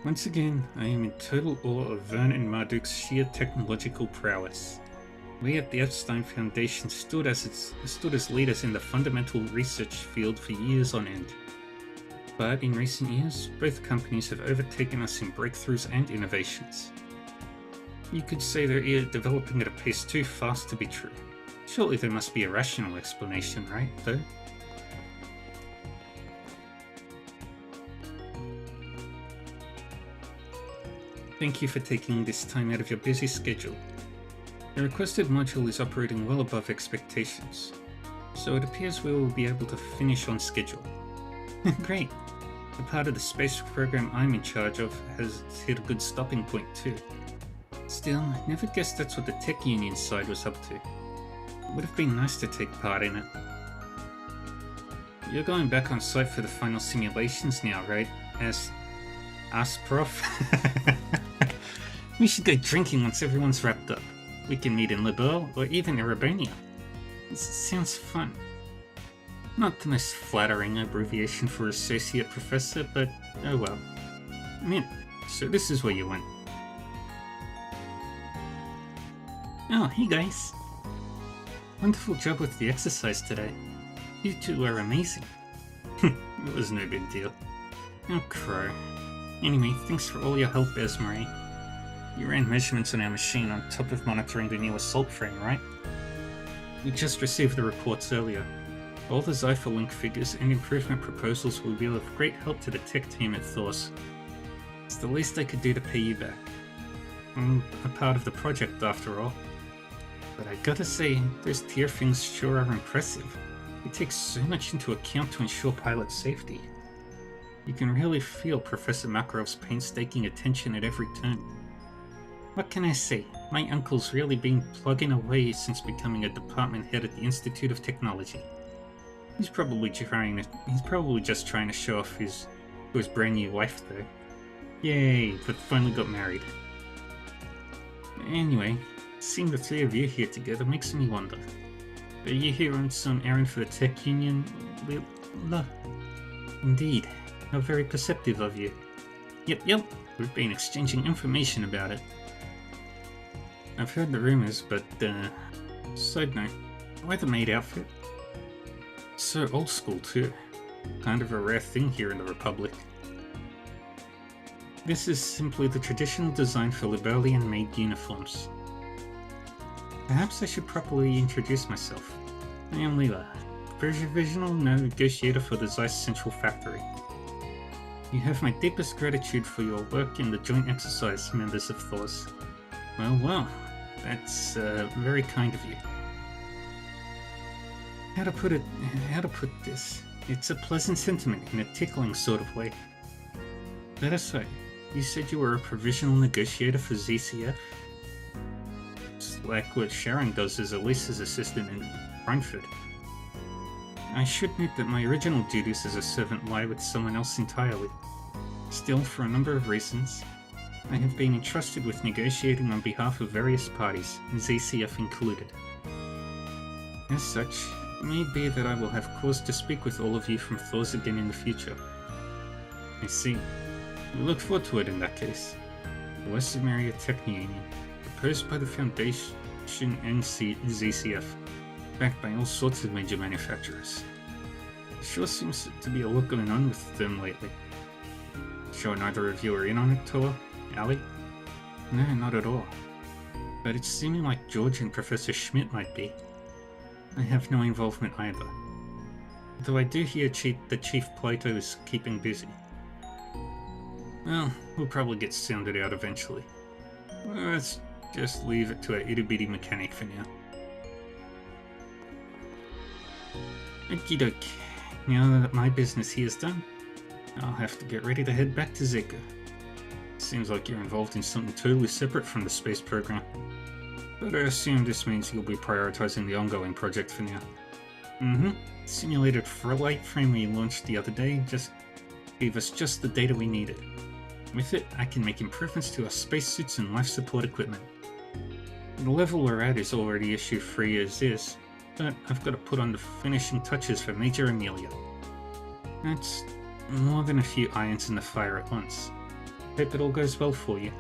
Once again, I am in total awe of Vern and Marduk's sheer technological prowess. We at the Epstein Foundation stood as leaders in the fundamental research field for years on end. But in recent years, both companies have overtaken us in breakthroughs and innovations. You could say they're either developing at a pace too fast to be true. Surely there must be a rational explanation, right, though? Thank you for taking this time out of your busy schedule. The requested module is operating well above expectations, so it appears we will be able to finish on schedule. Great! The part of the space program I'm in charge of has hit a good stopping point too. Still, I never guessed that's what the Tech Union side was up to. It would have been nice to take part in it. You're going back on site for the final simulations now, right? As Prof? We should go drinking once everyone's wrapped up. We can meet in Liberl or even Erebania. This sounds fun. Not the most flattering abbreviation for associate professor, but oh well. Mint, so this is where you went. Oh, hey guys. Wonderful job with the exercise today. You two are amazing. It was no big deal. Oh, Crow. Anyway, thanks for all your help, Esmeralda. You ran measurements on our machine on top of monitoring the new assault frame, right? We just received the reports earlier. All the Zypher Link figures and improvement proposals will be of great help to the tech team at Thors. It's the least I could do to pay you back. I'm a part of the project after all. But I gotta say, those tier things sure are impressive. It takes so much into account to ensure pilot safety. You can really feel Professor Makarov's painstaking attention at every turn. What can I say? My uncle's really been plugging away since becoming a department head at the Institute of Technology. He's probably just trying to show off his brand new wife though. Yay, but finally got married. Anyway, seeing the three of you here together makes me wonder. Are you here on some errand for the Tech Union? Indeed. How very perceptive of you. Yep, we've been exchanging information about it. I've heard the rumors, but, side note, why the maid outfit? So old school too. Kind of a rare thing here in the Republic. This is simply the traditional design for Liberlian maid uniforms. Perhaps I should properly introduce myself. I am Leela, provisional negotiator for the Zeiss Central Factory. You have my deepest gratitude for your work in the joint exercise, members of Thors. Well, That's very kind of you. How to put this? It's a pleasant sentiment in a tickling sort of way. Let us say, you said you were a provisional negotiator for ZCF? It's like what Sharon does as Elisa's assistant in Brentford. I should admit that my original duties as a servant lie with someone else entirely. Still, for a number of reasons, I have been entrusted with negotiating on behalf of various parties, ZCF included. As such, it may be that I will have cause to speak with all of you from Thors again in the future. I see. We look forward to it in that case. The Westermaria Technianium, proposed by the Foundation and ZCF, backed by all sorts of major manufacturers. There sure seems to be a lot going on with them lately. Sure neither of you are in on it, Toa? Ali? No, not at all. But it's seeming like George and Professor Schmidt might be. I have no involvement either. Though I do hear that Chief Plato is keeping busy. Well, we'll probably get sounded out eventually. Let's just leave it to our itty-bitty mechanic for now. Okie doke. Now that my business here is done, I'll have to get ready to head back to Zeka. Seems like you're involved in something totally separate from the space program. But I assume this means you'll be prioritizing the ongoing project for now. Simulated flight frame we launched the other day just gave us just the data we needed. With it, I can make improvements to our spacesuits and life support equipment. The level we're at is already issue-free as is, but I've got to put on the finishing touches for Major Amelia. That's more than a few irons in the fire at once. Hope it all goes well for you.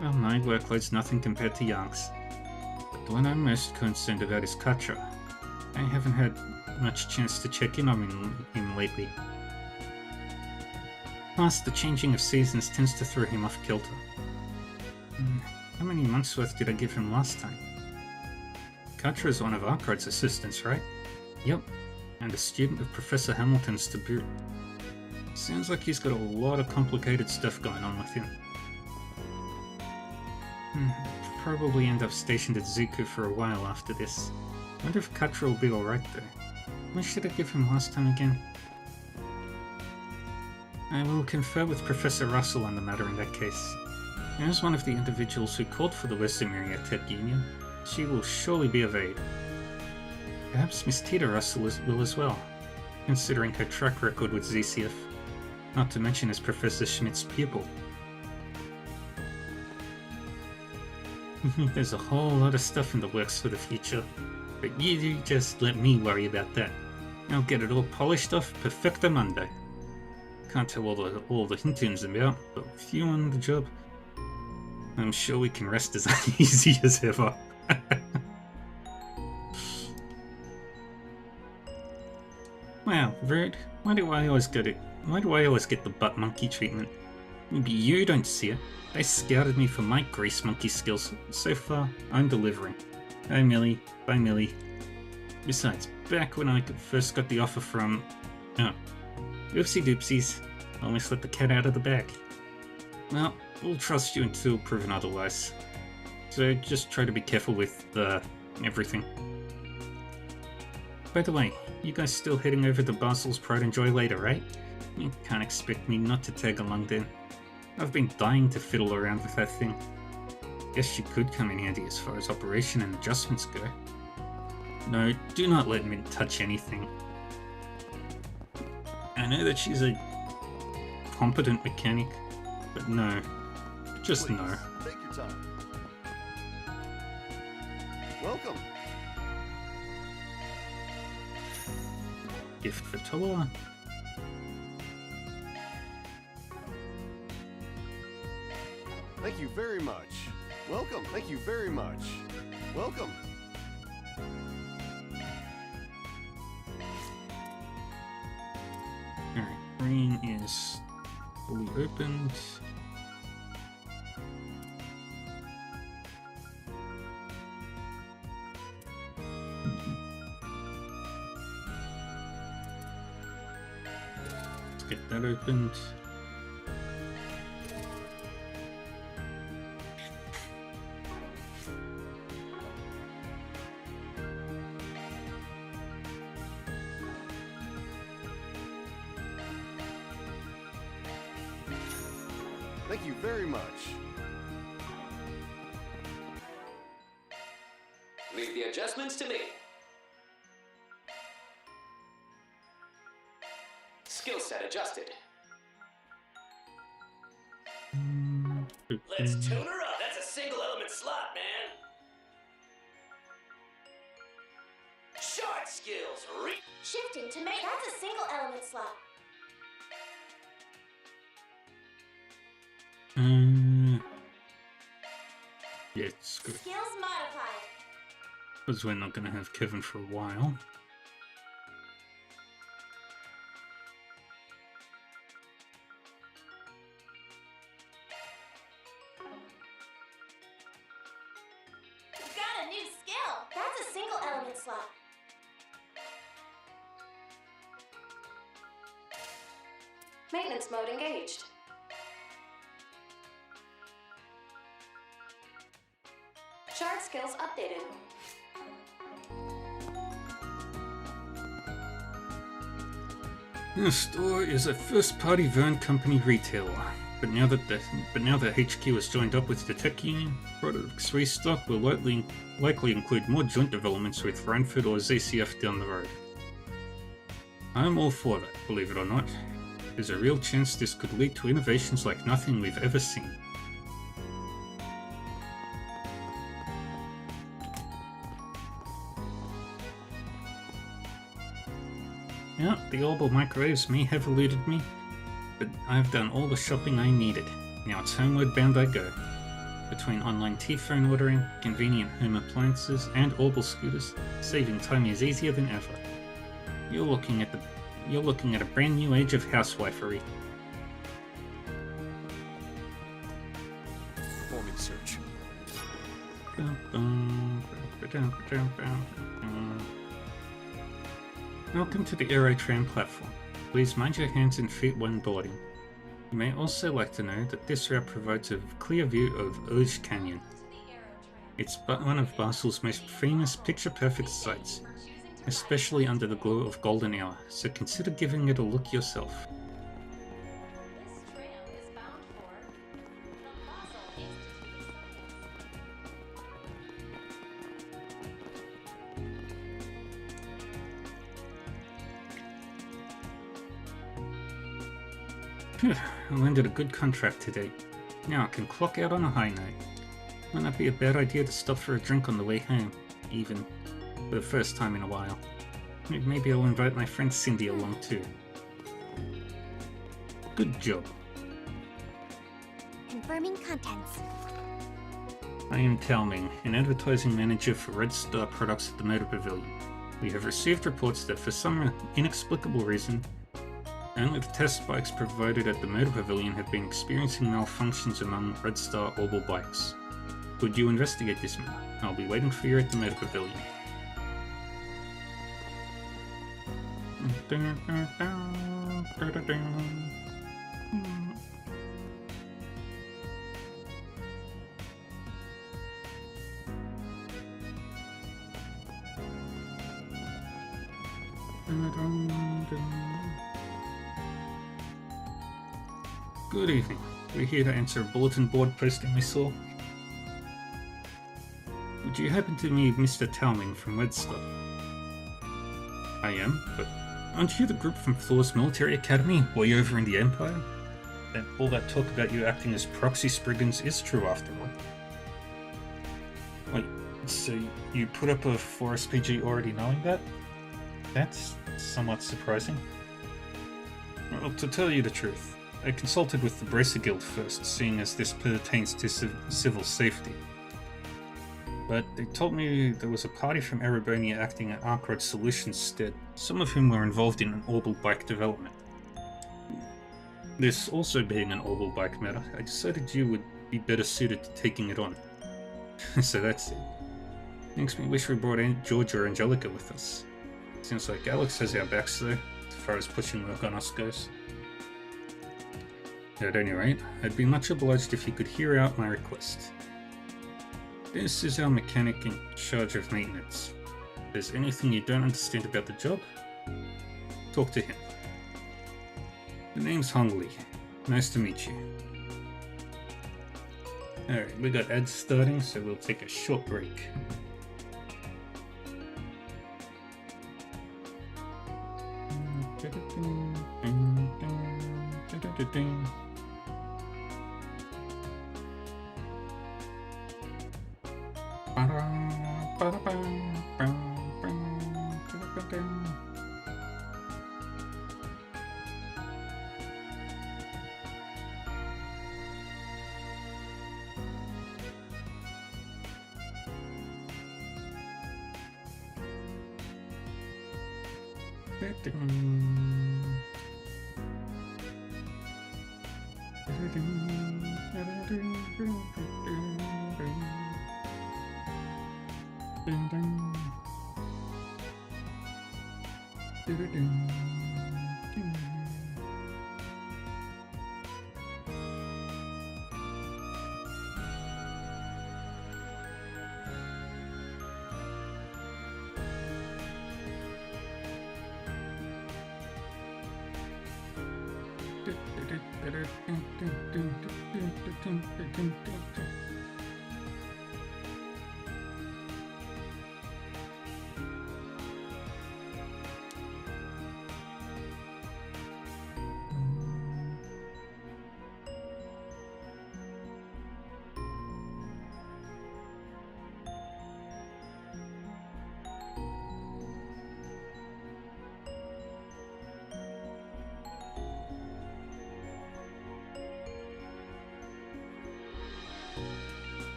Well, my workload's nothing compared to Yang's. But the one I'm most concerned about is Katra. I haven't had much chance to check in on him lately. Plus, the changing of seasons tends to throw him off kilter. How many months worth did I give him last time? Katra is one of Arkwright's assistants, right? Yep, and a student of Professor Hamilton's to boot. Sounds like he's got a lot of complicated stuff going on with him. Probably end up stationed at Zuku for a while after this. Wonder if Katra will be alright though. What should I give him last time again? I will confer with Professor Russell on the matter in that case. As one of the individuals who called for the Westermaria Tech Union, she will surely be of aid. Perhaps Miss Tita Russell will as well, considering her track record with ZCF, not to mention as Professor Schmidt's pupil. There's a whole lot of stuff in the works for the future, but you just let me worry about that. I'll get it all polished off perfectamundo. Can't tell all the hint-ins about, but with you on the job, I'm sure we can rest as easy as ever. Wow, Vert, why do I always get the butt monkey treatment? Maybe you don't see it. They scouted me for my grease monkey skills. So far, I'm delivering. Hi Millie, bye Millie. Besides, back when I first got the offer from... Oh, oopsie doopsies. Almost let the cat out of the bag. Well, we'll trust you until proven otherwise. So just try to be careful with everything. By the way, you guys still heading over to Basil's Pride and Joy later, right? You can't expect me not to tag along then. I've been dying to fiddle around with that thing. Guess you could come in handy as far as operation and adjustments go. No, do not let Mint touch anything. I know that she's a competent mechanic, but no. Just Please, no. Take your time. Welcome. Gift for Toa. Thank you very much. Welcome. Thank you very much. Welcome. Alright, green is fully opened. Let's get that opened. Thank you very much. Leave the adjustments to me. Skill set adjusted. Let's tune her up. That's a single element slot, man. Short skills. Shifting to make. That's a single element slot. Yeah, it's good. Skills modified. Because we're not going to have Kevin for a while. Got a new skill. That's a single element slot. Maintenance mode engaged. Shard skills updated. The store is a first-party Verne Company retailer, but now that HQ has joined up with the Tech Union, products restock will likely include more joint developments with Ranford or ZCF down the road. I'm all for that, believe it or not. There's a real chance this could lead to innovations like nothing we've ever seen. Yeah, the orbital microwaves may have eluded me, but I've done all the shopping I needed. Now it's homeward bound I go. Between online T-phone ordering, convenient home appliances, and orbital scooters, saving time is easier than ever. You're looking at a brand new age of housewifery. Forming search. Welcome to the Aerotram platform. Please mind your hands and feet when boarding. You may also like to know that this route provides a clear view of Auge Canyon. It's but one of Basel's most famous picture-perfect sights, especially under the glow of golden hour, so consider giving it a look yourself. Phew, I landed a good contract today. Now I can clock out on a high note. Might not be a bad idea to stop for a drink on the way home, even for the first time in a while. Maybe I'll invite my friend Cindy along too. Good job. Confirming contents. I am Tao Ming, an advertising manager for Red Star Products at the Motor Pavilion. We have received reports that for some inexplicable reason, only the test bikes provided at the Motor Pavilion have been experiencing malfunctions among Red Star Orbital bikes. Could you investigate this matter? I'll be waiting for you at the Motor Pavilion. Good evening. We're here to answer a bulletin board posting we saw. Would you happen to be Mr. Talming from Red Star? I am, but aren't you the group from Floor's Military Academy way over in the Empire? And all that talk about you acting as proxy Spriggans is true after all. Wait, so you put up a 4SPG already knowing that? That's somewhat surprising. Well, to tell you the truth, I consulted with the Bracer Guild first, seeing as this pertains to civil safety. But they told me there was a party from Erebania acting at Arkrod Solutions stead, some of whom were involved in an orbital bike development. This also being an orbital bike matter, I decided you would be better suited to taking it on. So that's it. Makes me wish we brought George or Angelica with us. Seems like Alex has our backs though, as far as pushing work on us goes. At any rate, I'd be much obliged if you could hear out my request. This is our mechanic in charge of maintenance. If there's anything you don't understand about the job, talk to him. The name's Hong Li. Nice to meet you. Alright, we got ads starting, so we'll take a short break.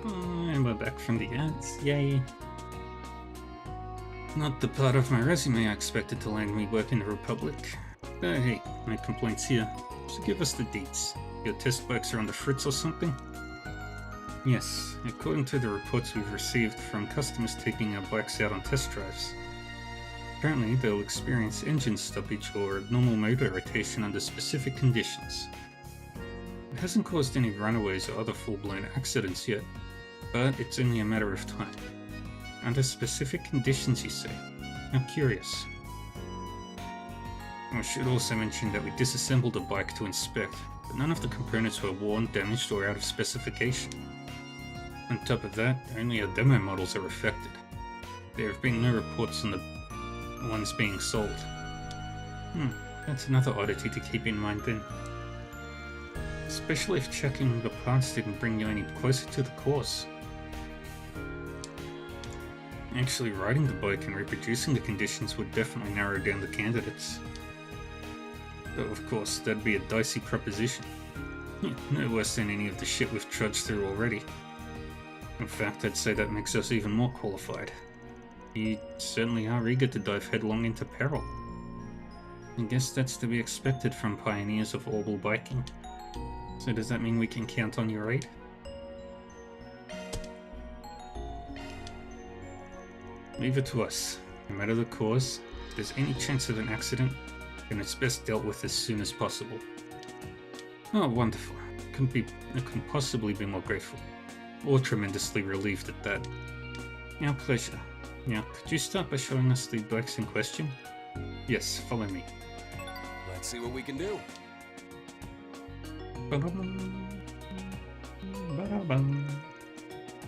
And we're back from the ads. Yay. Not the part of my resume I expected to land me work in the Republic. Hey, my complaint's here. So give us the dates. Your test bikes are on the fritz or something? Yes, according to the reports we've received from customers taking our bikes out on test drives. Apparently, they'll experience engine stoppage or abnormal motor rotation under specific conditions. It hasn't caused any runaways or other full-blown accidents yet, but it's only a matter of time. Under specific conditions, you say? How curious. I should also mention that we disassembled the bike to inspect, but none of the components were worn, damaged, or out of specification. On top of that, only our demo models are affected. There have been no reports on the ones being sold. That's another oddity to keep in mind then. Especially if checking the parts didn't bring you any closer to the cause. Actually riding the bike and reproducing the conditions would definitely narrow down the candidates. Though of course, that'd be a dicey proposition. No worse than any of the shit we've trudged through already. In fact, I'd say that makes us even more qualified. You certainly are eager to dive headlong into peril. I guess that's to be expected from pioneers of Orbital biking. So does that mean we can count on your aid? Leave it to us. No matter the cause, if there's any chance of an accident, then it's best dealt with as soon as possible. Oh, wonderful. I couldn't possibly be more grateful. Or tremendously relieved at that. Our pleasure. Now, could you start by showing us the bikes in question? Yes, follow me. Let's see what we can do.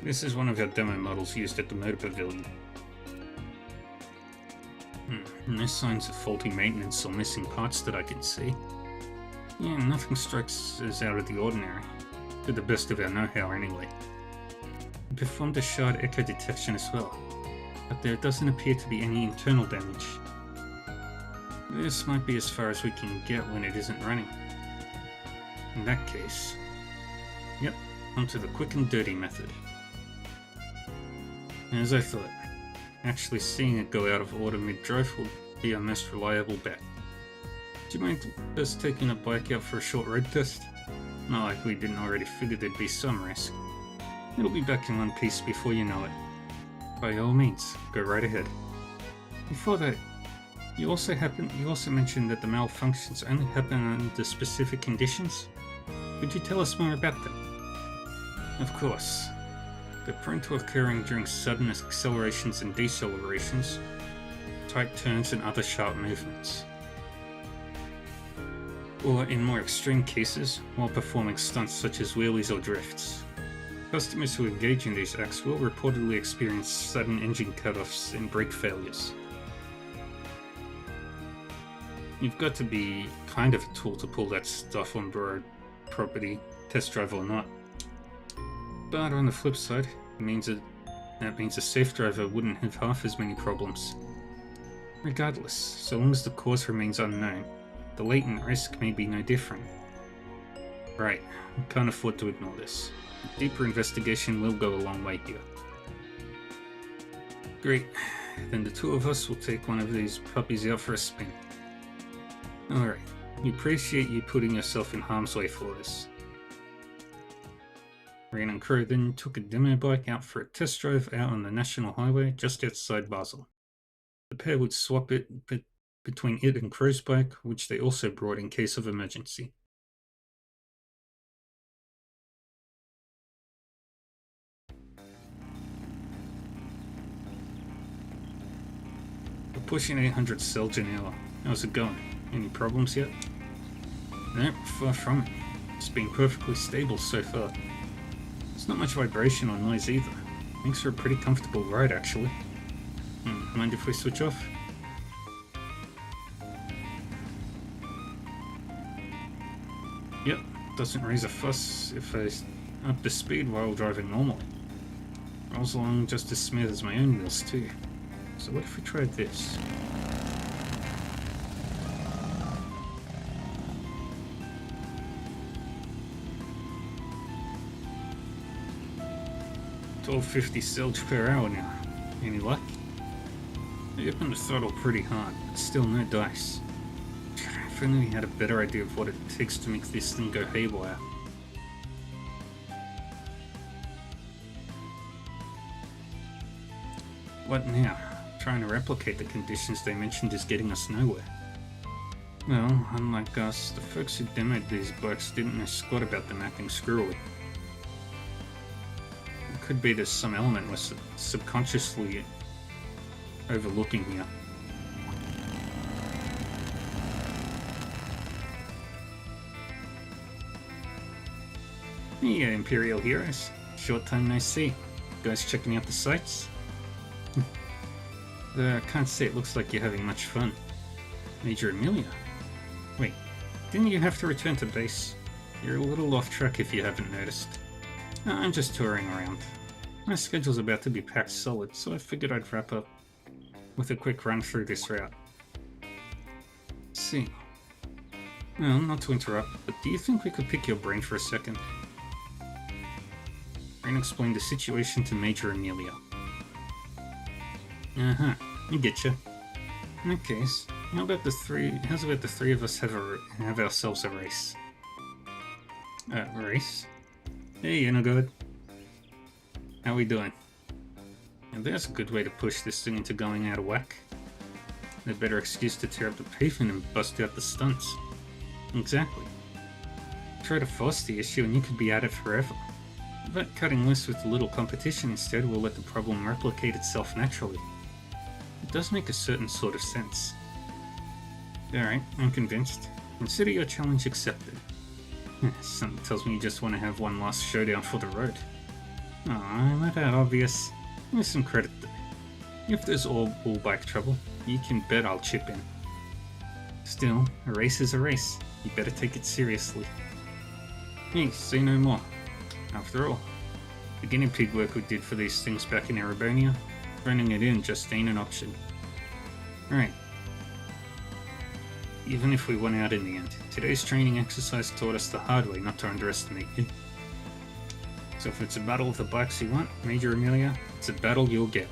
This is one of our demo models used at the Motor Pavilion. No signs of faulty maintenance or missing parts that I can see. Yeah, nothing strikes as out of the ordinary. To the best of our know-how anyway. We performed a shard echo detection as well, but there doesn't appear to be any internal damage. This might be as far as we can get when it isn't running. In that case... Yep, onto the quick and dirty method. As I thought, actually seeing it go out of order mid-drive will be our most reliable bet. Do you mind just taking a bike out for a short road test? Not like we didn't already figure there'd be some risk. It'll be back in one piece before you know it. By all means, go right ahead. Before that, you also mentioned that the malfunctions only happen under specific conditions? Could you tell us more about them? Of course. They're prone to occurring during sudden accelerations and decelerations, tight turns and other sharp movements. Or in more extreme cases, while performing stunts such as wheelies or drifts. Customers who engage in these acts will reportedly experience sudden engine cutoffs and brake failures. You've got to be kind of a tool to pull that stuff on borrowed property, test drive or not. But on the flip side, that means a safe driver wouldn't have half as many problems. Regardless, so long as the cause remains unknown, the latent risk may be no different. Right, we can't afford to ignore this. A deeper investigation will go a long way here. Great, then the two of us will take one of these puppies out for a spin. Alright, we appreciate you putting yourself in harm's way for this. Ryan and crew then took a demo bike out for a test drive out on the National Highway just outside Basel. The pair would swap it between it and Crow's bike, which they also brought in case of emergency. We're pushing 800 Selge an hour. How's it going? Any problems yet? Nope, far from it. It's been perfectly stable so far. There's not much vibration or noise either. Makes for a pretty comfortable ride actually. Mind if we switch off? Yep, doesn't raise a fuss if I up the speed while driving normally. Rolls along just as smooth as my own wheels too. So what if we tried this? $12.50 Selge per hour now. Any luck? I opened the throttle pretty hard, but still no dice. If only we had a better idea of what it takes to make this thing go haywire. What now? Trying to replicate the conditions they mentioned is getting us nowhere. Well, unlike us, the folks who demoed these bikes didn't know squat about them acting screwy. It could be there's some element we're subconsciously overlooking here. Hey, Imperial Heroes. Short time no see. Guys checking out the sights? I can't say it looks like you're having much fun. Major Amelia? Wait, didn't you have to return to base? You're a little off track if you haven't noticed. I'm just touring around. My schedule's about to be packed solid, so I figured I'd wrap up with a quick run through this route. Let's see. Well, not to interrupt, but do you think we could pick your brain for a second? And explain the situation to Major Amelia. Uh-huh, I get you. In that case, how's about the three of us have ourselves a race? Race? Hey, you know good. How we doing? And there's a good way to push this thing into going out of whack. A better excuse to tear up the pavement and bust out the stunts. Exactly. Try to force the issue and you could be at it forever. But cutting loose with a little competition instead will let the problem replicate itself naturally. It does make a certain sort of sense. Alright, I'm convinced. Consider your challenge accepted. Something tells me you just want to have one last showdown for the road. Aw, not that obvious. Give some credit though. If there's all bike trouble, you can bet I'll chip in. Still, a race is a race. You better take it seriously. Hey, say no more. After all, the guinea pig work we did for these things back in Erebonia, running it in just ain't an option. Right. Even if we won out in the end, today's training exercise taught us the hard way not to underestimate you. So if it's a battle with the bikes you want, Major Amelia, it's a battle you'll get.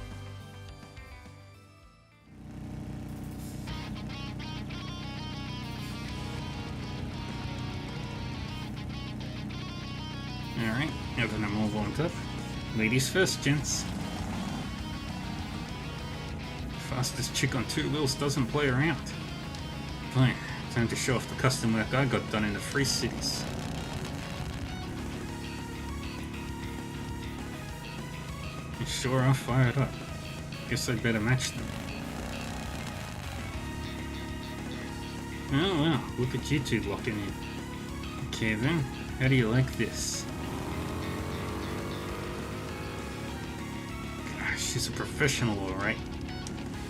Alright, having them all warmed up. Ladies first, gents. Fastest chick on two wheels doesn't play around. Fine, time to show off the custom work I got done in the Free Cities. You sure are fired up. Guess I'd better match them. Oh well, look at you two locking in. Okay then, how do you like this? Gosh, she's a professional alright.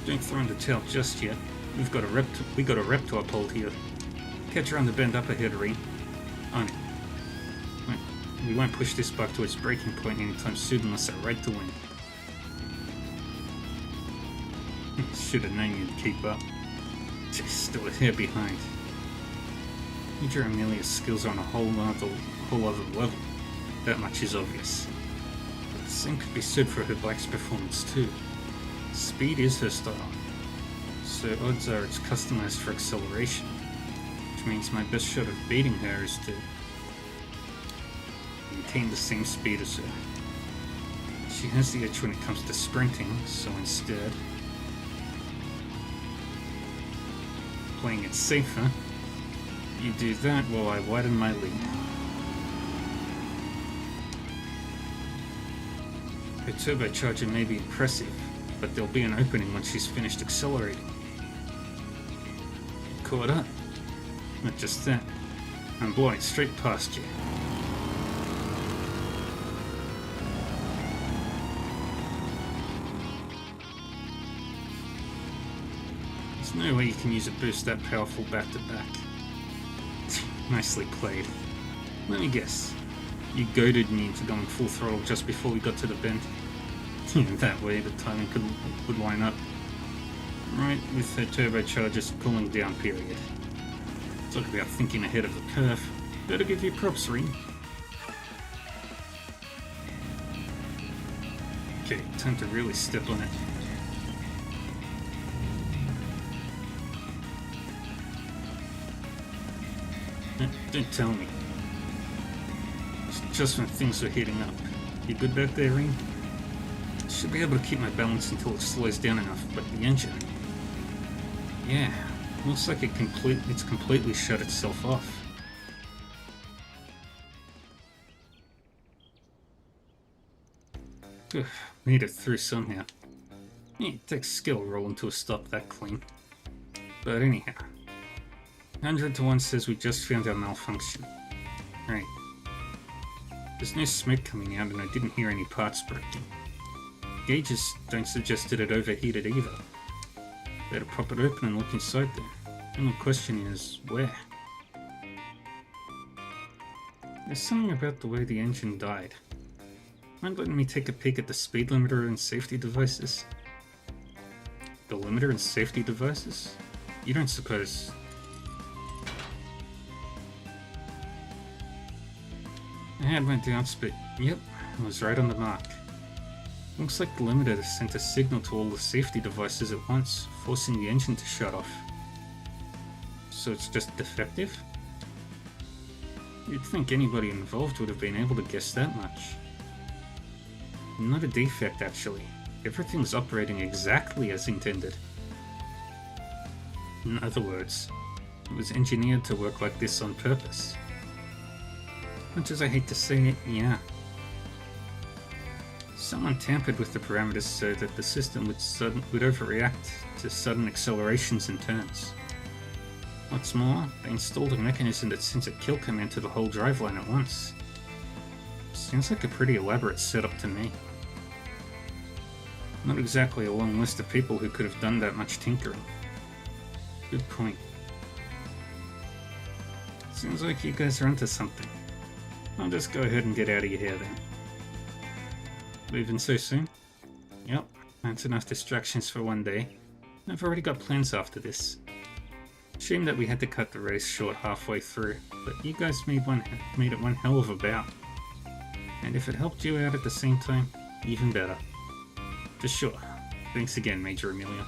Don't throw in the towel just yet. We got a rep to uphold here. Catch her on the bend up ahead, Reed. On it. Wait, we won't push this bike to its breaking point anytime soon unless I ride to win. Should have known you'd keep up. Just still a hair behind. Major Amelia's skills are on a whole other level. That much is obvious. But the same could be said for her bike's performance too. Speed is her style. So odds are it's customized for acceleration, which means my best shot of beating her is to maintain the same speed as her. She has the edge when it comes to sprinting, so instead, playing it safer, you do that while I widen my lead. Her turbocharger may be impressive, but there'll be an opening once she's finished accelerating. Caught up. Not just that, I'm blowing straight past you. There's no way you can use a boost that powerful back to back. Nicely played. Let me guess. You goaded me into going full throttle just before we got to the bend. That way the timing would line up. Right with her turbocharger's cooling down period. Talk about thinking ahead of the curve. Better give you props, Reed. Okay, time to really step on it. Don't tell me. It's just when things are heating up. You good back there, Reed? Should be able to keep my balance until it slows down enough, but the engine... Yeah, looks like it's completely shut itself off. Made it through somehow. Yeah, it takes skill rolling to a stop that clean. But anyhow, 100 to 1 says we just found our malfunction. Right. There's no smoke coming out and I didn't hear any parts breaking. Gauges don't suggest that it overheated either. Better pop it open and look inside there. The only question is, where? There's something about the way the engine died. Mind letting me take a peek at the speed limiter and safety devices? The limiter and safety devices? You don't suppose... I had my doubts, but yep, I was right on the mark. Looks like the limiter sent a signal to all the safety devices at once, forcing the engine to shut off. So it's just defective? You'd think anybody involved would have been able to guess that much. Not a defect, actually. Everything's operating exactly as intended. In other words, it was engineered to work like this on purpose. Much as I hate to say it, yeah. Someone tampered with the parameters so that the system would overreact to sudden accelerations and turns. What's more, they installed a mechanism that sends a kill command to the whole driveline at once. Seems like a pretty elaborate setup to me. Not exactly a long list of people who could have done that much tinkering. Good point. Seems like you guys are onto something. I'll just go ahead and get out of your hair then. Leaving so soon? Yep, that's enough distractions for one day. I've already got plans after this. Shame that we had to cut the race short halfway through, but you guys made it one hell of a bout. And if it helped you out at the same time, even better. For sure. Thanks again, Major Amelia.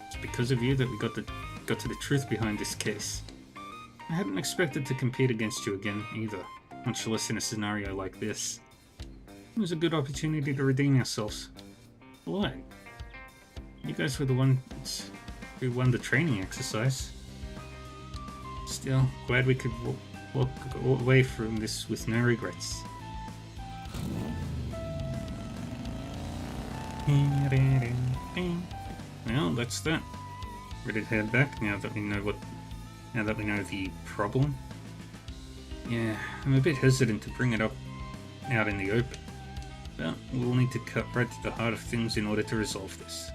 It's because of you that we got to the truth behind this case. I hadn't expected to compete against you again, either, much less in a scenario like this. It was a good opportunity to redeem ourselves. What? You guys were the ones who won the training exercise. Still, glad we could walk away from this with no regrets. Well, that's that. Ready to head back now that we know the problem. Yeah, I'm a bit hesitant to bring it up out in the open, but we'll need to cut right to the heart of things in order to resolve this.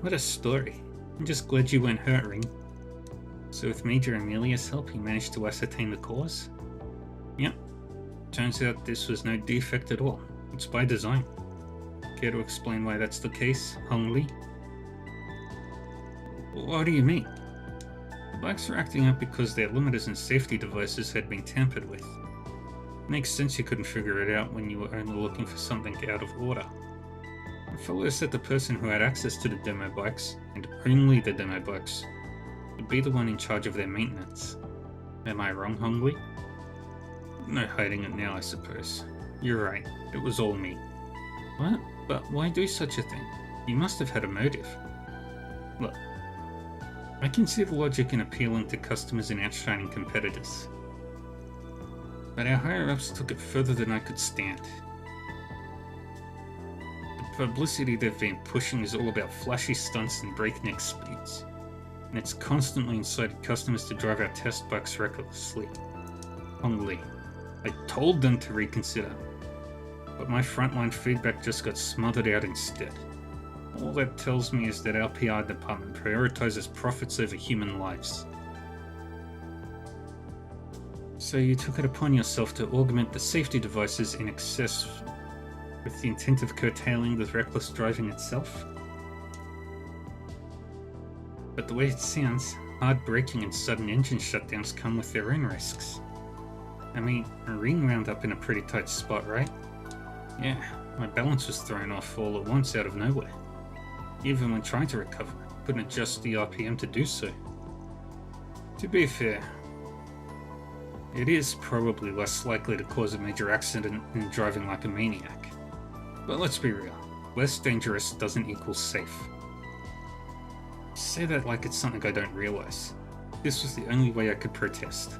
What a story. I'm just glad you weren't hurt, Ring. So with Major Amelia's help, you managed to ascertain the cause? Yep. Turns out this was no defect at all. It's by design. Care to explain why that's the case, Hong Li? What do you mean? The bikes were acting up because their limiters and safety devices had been tampered with. Makes sense you couldn't figure it out when you were only looking for something out of order. It follows that the person who had access to the demo bikes, and only the demo bikes, would be the one in charge of their maintenance. Am I wrong, Hong Li? No hiding it now, I suppose. You're right, it was all me. What? But why do such a thing? You must have had a motive. Look, I can see the logic in appealing to customers and outshining competitors. But our higher-ups took it further than I could stand. The publicity they've been pushing is all about flashy stunts and breakneck speeds. And it's constantly incited customers to drive our test bikes recklessly. Hong Li, I told them to reconsider, but my frontline feedback just got smothered out instead. All that tells me is that our PR department prioritizes profits over human lives. So you took it upon yourself to augment the safety devices in excess with the intent of curtailing the reckless driving itself? But the way it sounds, hard braking and sudden engine shutdowns come with their own risks. I mean, Ring wound up in a pretty tight spot, right? Yeah, my balance was thrown off all at once out of nowhere. Even when trying to recover, couldn't adjust the RPM to do so. To be fair, it is probably less likely to cause a major accident than driving like a maniac. But let's be real, less dangerous doesn't equal safe. Say that like it's something I don't realize. This was the only way I could protest.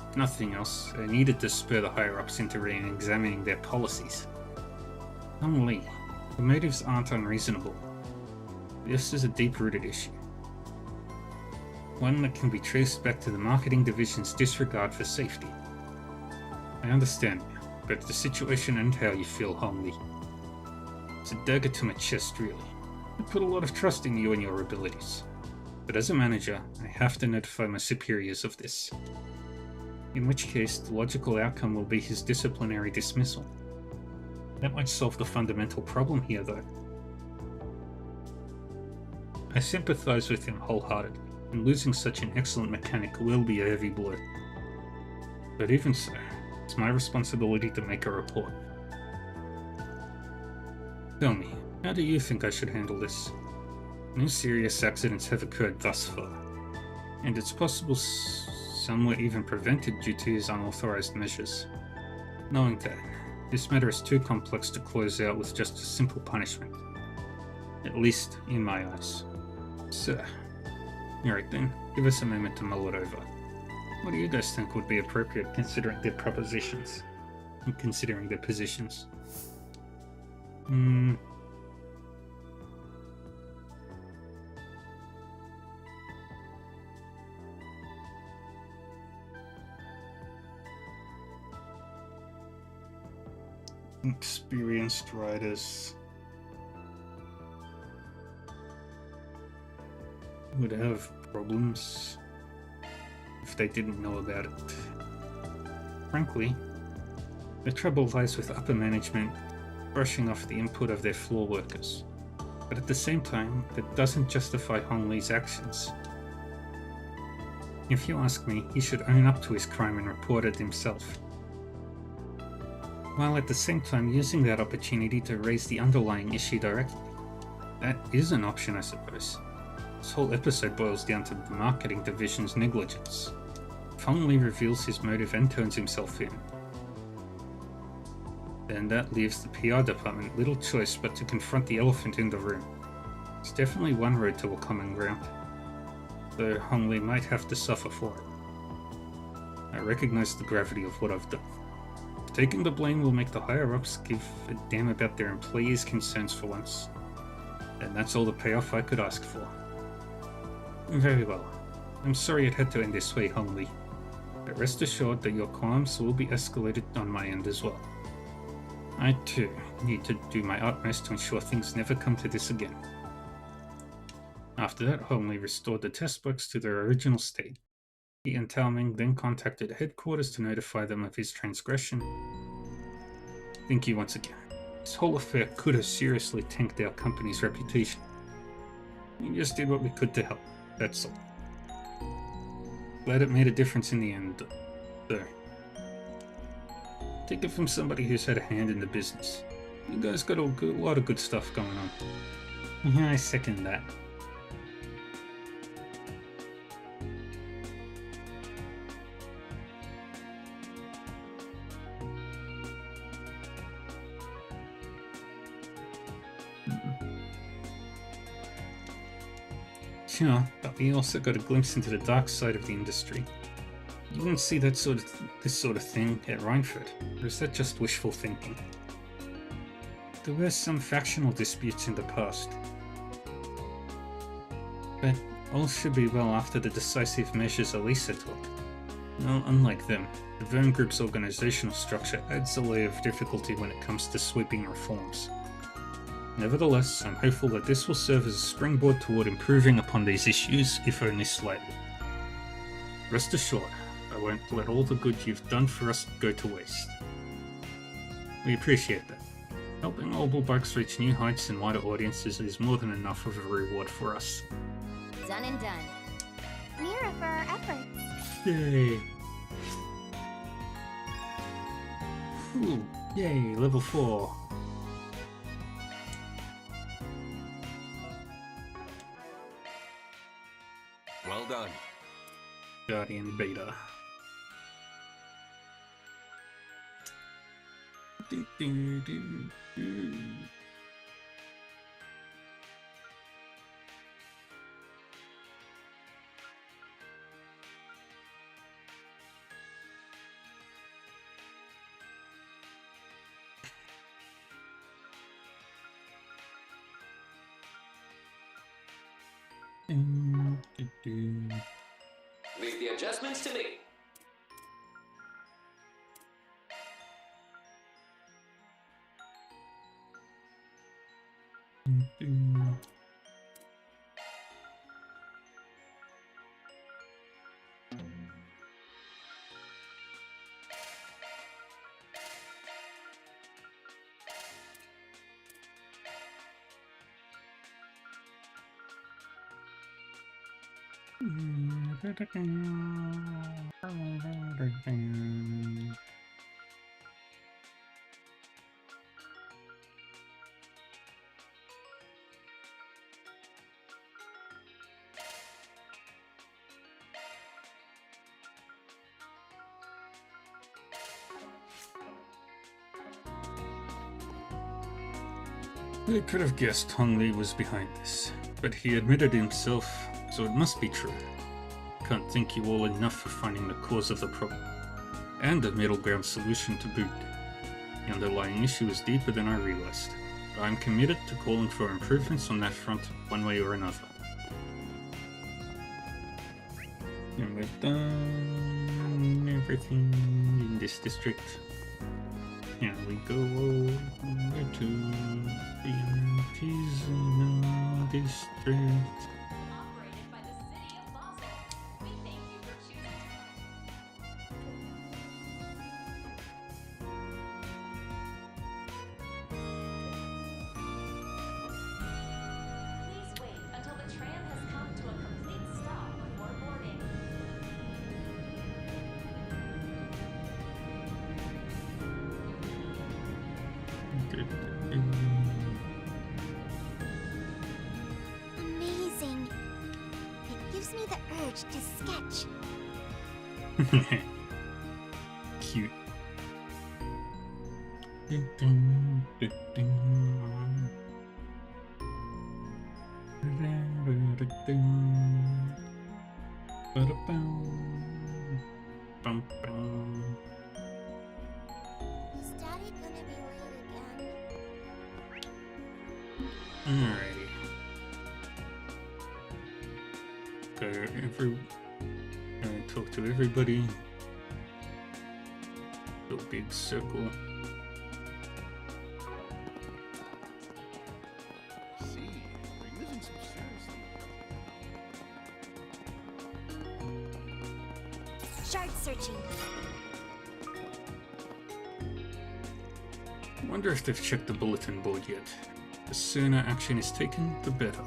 If nothing else, I needed to spur the higher-ups into re-examining their policies. Hong Li, the motives aren't unreasonable. This is a deep-rooted issue. One that can be traced back to the marketing division's disregard for safety. I understand, but the situation and how you feel, Hong Li. It's a dagger to my chest, really. I put a lot of trust in you and your abilities. But as a manager, I have to notify my superiors of this. In which case, the logical outcome will be his disciplinary dismissal. That might solve the fundamental problem here, though. I sympathize with him wholeheartedly, and losing such an excellent mechanic will be a heavy blow. But even so, it's my responsibility to make a report. Tell me, how do you think I should handle this? No serious accidents have occurred thus far, and it's possible some were even prevented due to his unauthorized measures. Knowing that, this matter is too complex to close out with just a simple punishment. At least, in my eyes. So, alright then, give us a moment to mull it over. What do you guys think would be appropriate considering their propositions? And considering their positions? Experienced riders would have problems if they didn't know about it. Frankly, the trouble lies with upper management brushing off the input of their floor workers. But at the same time, that doesn't justify Hong Li's actions. If you ask me, he should own up to his crime and report it himself. While at the same time using that opportunity to raise the underlying issue directly. That is an option, I suppose. This whole episode boils down to the marketing division's negligence. If Hong Li reveals his motive and turns himself in, then that leaves the PR department little choice but to confront the elephant in the room. It's definitely one road to a common ground, though Hong Li might have to suffer for it. I recognize the gravity of what I've done. Taking the blame will make the higher-ups give a damn about their employees' concerns for once. And that's all the payoff I could ask for. Very well. I'm sorry it had to end this way, Hong Li. But rest assured that your qualms will be escalated on my end as well. I, too, need to do my utmost to ensure things never come to this again. After that, Hong Li restored the test books to their original state. He and Tao Ming then contacted headquarters to notify them of his transgression. Thank you once again. This whole affair could have seriously tanked our company's reputation. We just did what we could to help, that's all. Glad it made a difference in the end, though. Take it from somebody who's had a hand in the business. You guys got a lot of good stuff going on. Yeah, I second that. Sure, but we also got a glimpse into the dark side of the industry. You wouldn't see this sort of thing at Reinford, or is that just wishful thinking? There were some factional disputes in the past, but all should be well after the decisive measures Elisa took. Well, unlike them, the Verne Group's organizational structure adds a layer of difficulty when it comes to sweeping reforms. Nevertheless, I'm hopeful that this will serve as a springboard toward improving upon these issues, if only slightly. Rest assured, I won't let all the good you've done for us go to waste. We appreciate that. Helping Orbital Bikes reach new heights and wider audiences is more than enough of a reward for us. Done and done. Mira for our efforts. Yay! Ooh, yay, level 4. Well done. Guardian Beta. Do, do, do, do. Leave the adjustments to me. I could have guessed Hong Li was behind this, but he admitted himself, so it must be true. Can't thank you all enough for finding the cause of the problem, and a middle ground solution to boot. The underlying issue is deeper than I realized. I'm committed to calling for improvements on that front, one way or another. And we've done everything in this district. Here we go over to the artisanal district. Operated by the City of Basel. We thank you for choosing Please wait until the tram has come to a complete stop before boarding. Amazing. It gives me the urge to sketch. Cute. Is Daddy gonna be late again? Alrighty. Talk to everybody. Little big circle. See, are you using some seriously? Shard searching. Wonder if they've checked the bulletin board yet. The sooner action is taken, the better.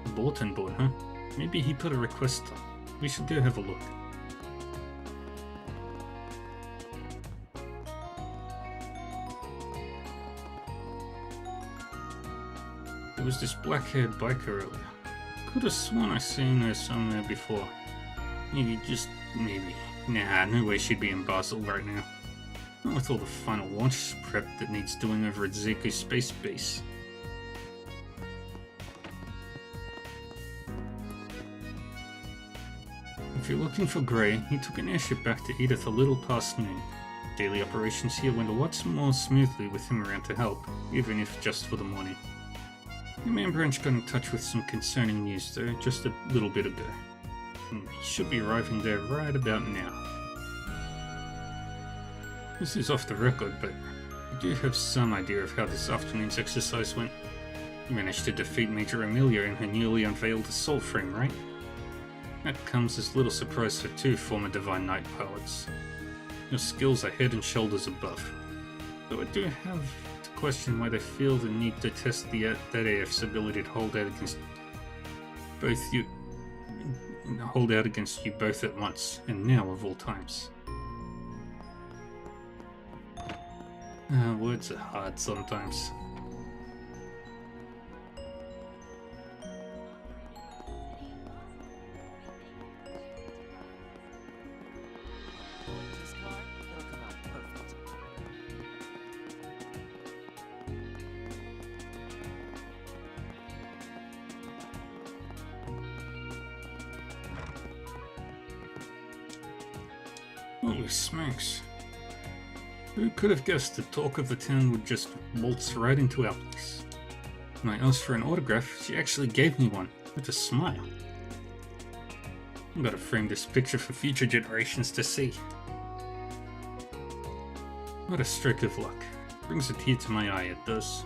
The bulletin board, huh? Maybe he put a request up. We should go have a look. There was this black-haired biker earlier. Could have sworn I seen her somewhere before. Maybe, just maybe. Nah, no way she'd be in Basel right now. Not with all the final launch prep that needs doing over at Zeku Space Base. If you're looking for Gray, he took an airship back to Edith a little past noon. Daily operations here went a lot more smoothly with him around to help, even if just for the morning. The main branch got in touch with some concerning news though, just a little bit ago. He should be arriving there right about now. This is off the record, but I do have some idea of how this afternoon's exercise went. You managed to defeat Major Amelia in her newly unveiled assault frame, right? That comes as little surprise for two former Divine Knight pilots. Your skills are head and shoulders above. Though I do have to question why they feel the need to test that AF's ability to hold out against you both at once, and now of all times. Words are hard sometimes. This car, it'll come out perfect. Holy smokes. Who could have guessed the talk of the town would just waltz right into our place? When I asked for an autograph, she actually gave me one. with a smile. I've got to frame this picture for future generations to see. What a stroke of luck. Brings a tear to my eye, it does.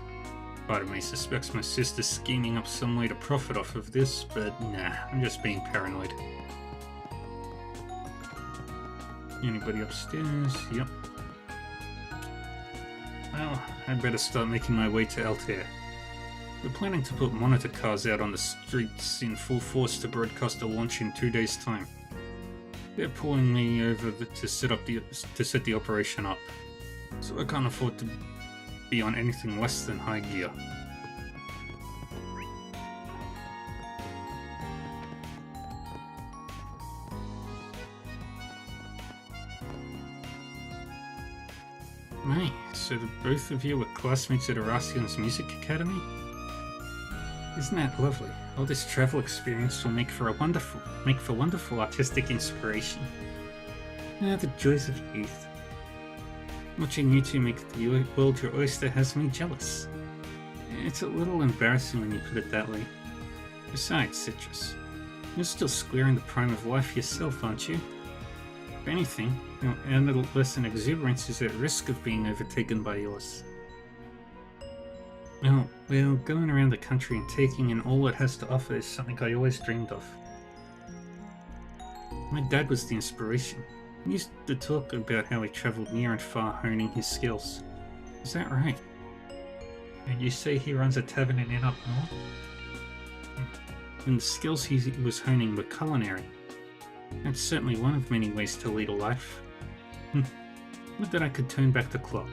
Part of me suspects my sister's scheming up some way to profit off of this, but nah, I'm just being paranoid. Anybody upstairs? Yep. Well, I'd better start making my way to Altair. We're planning to put monitor cars out on the streets in full force to broadcast a launch in 2 days' time. They're pulling me over to set the operation up, so I can't afford to be on anything less than high gear. May, so the both of you were classmates at Erasion's Music Academy? Isn't that lovely? All this travel experience will make for wonderful artistic inspiration. Ah, the joys of youth. Watching you two make the world your oyster has me jealous. It's a little embarrassing when you put it that way. Besides, Citrus, you're still square in the prime of life yourself, aren't you? If anything, your adolescent exuberance is at risk of being overtaken by yours. Well, going around the country and taking in all it has to offer is something I always dreamed of. My dad was the inspiration. He used to talk about how he travelled near and far honing his skills. Is that right? And you say he runs a tavern in up north? And the skills he was honing were culinary. That's certainly one of many ways to lead a life. Would that I could turn back the clock.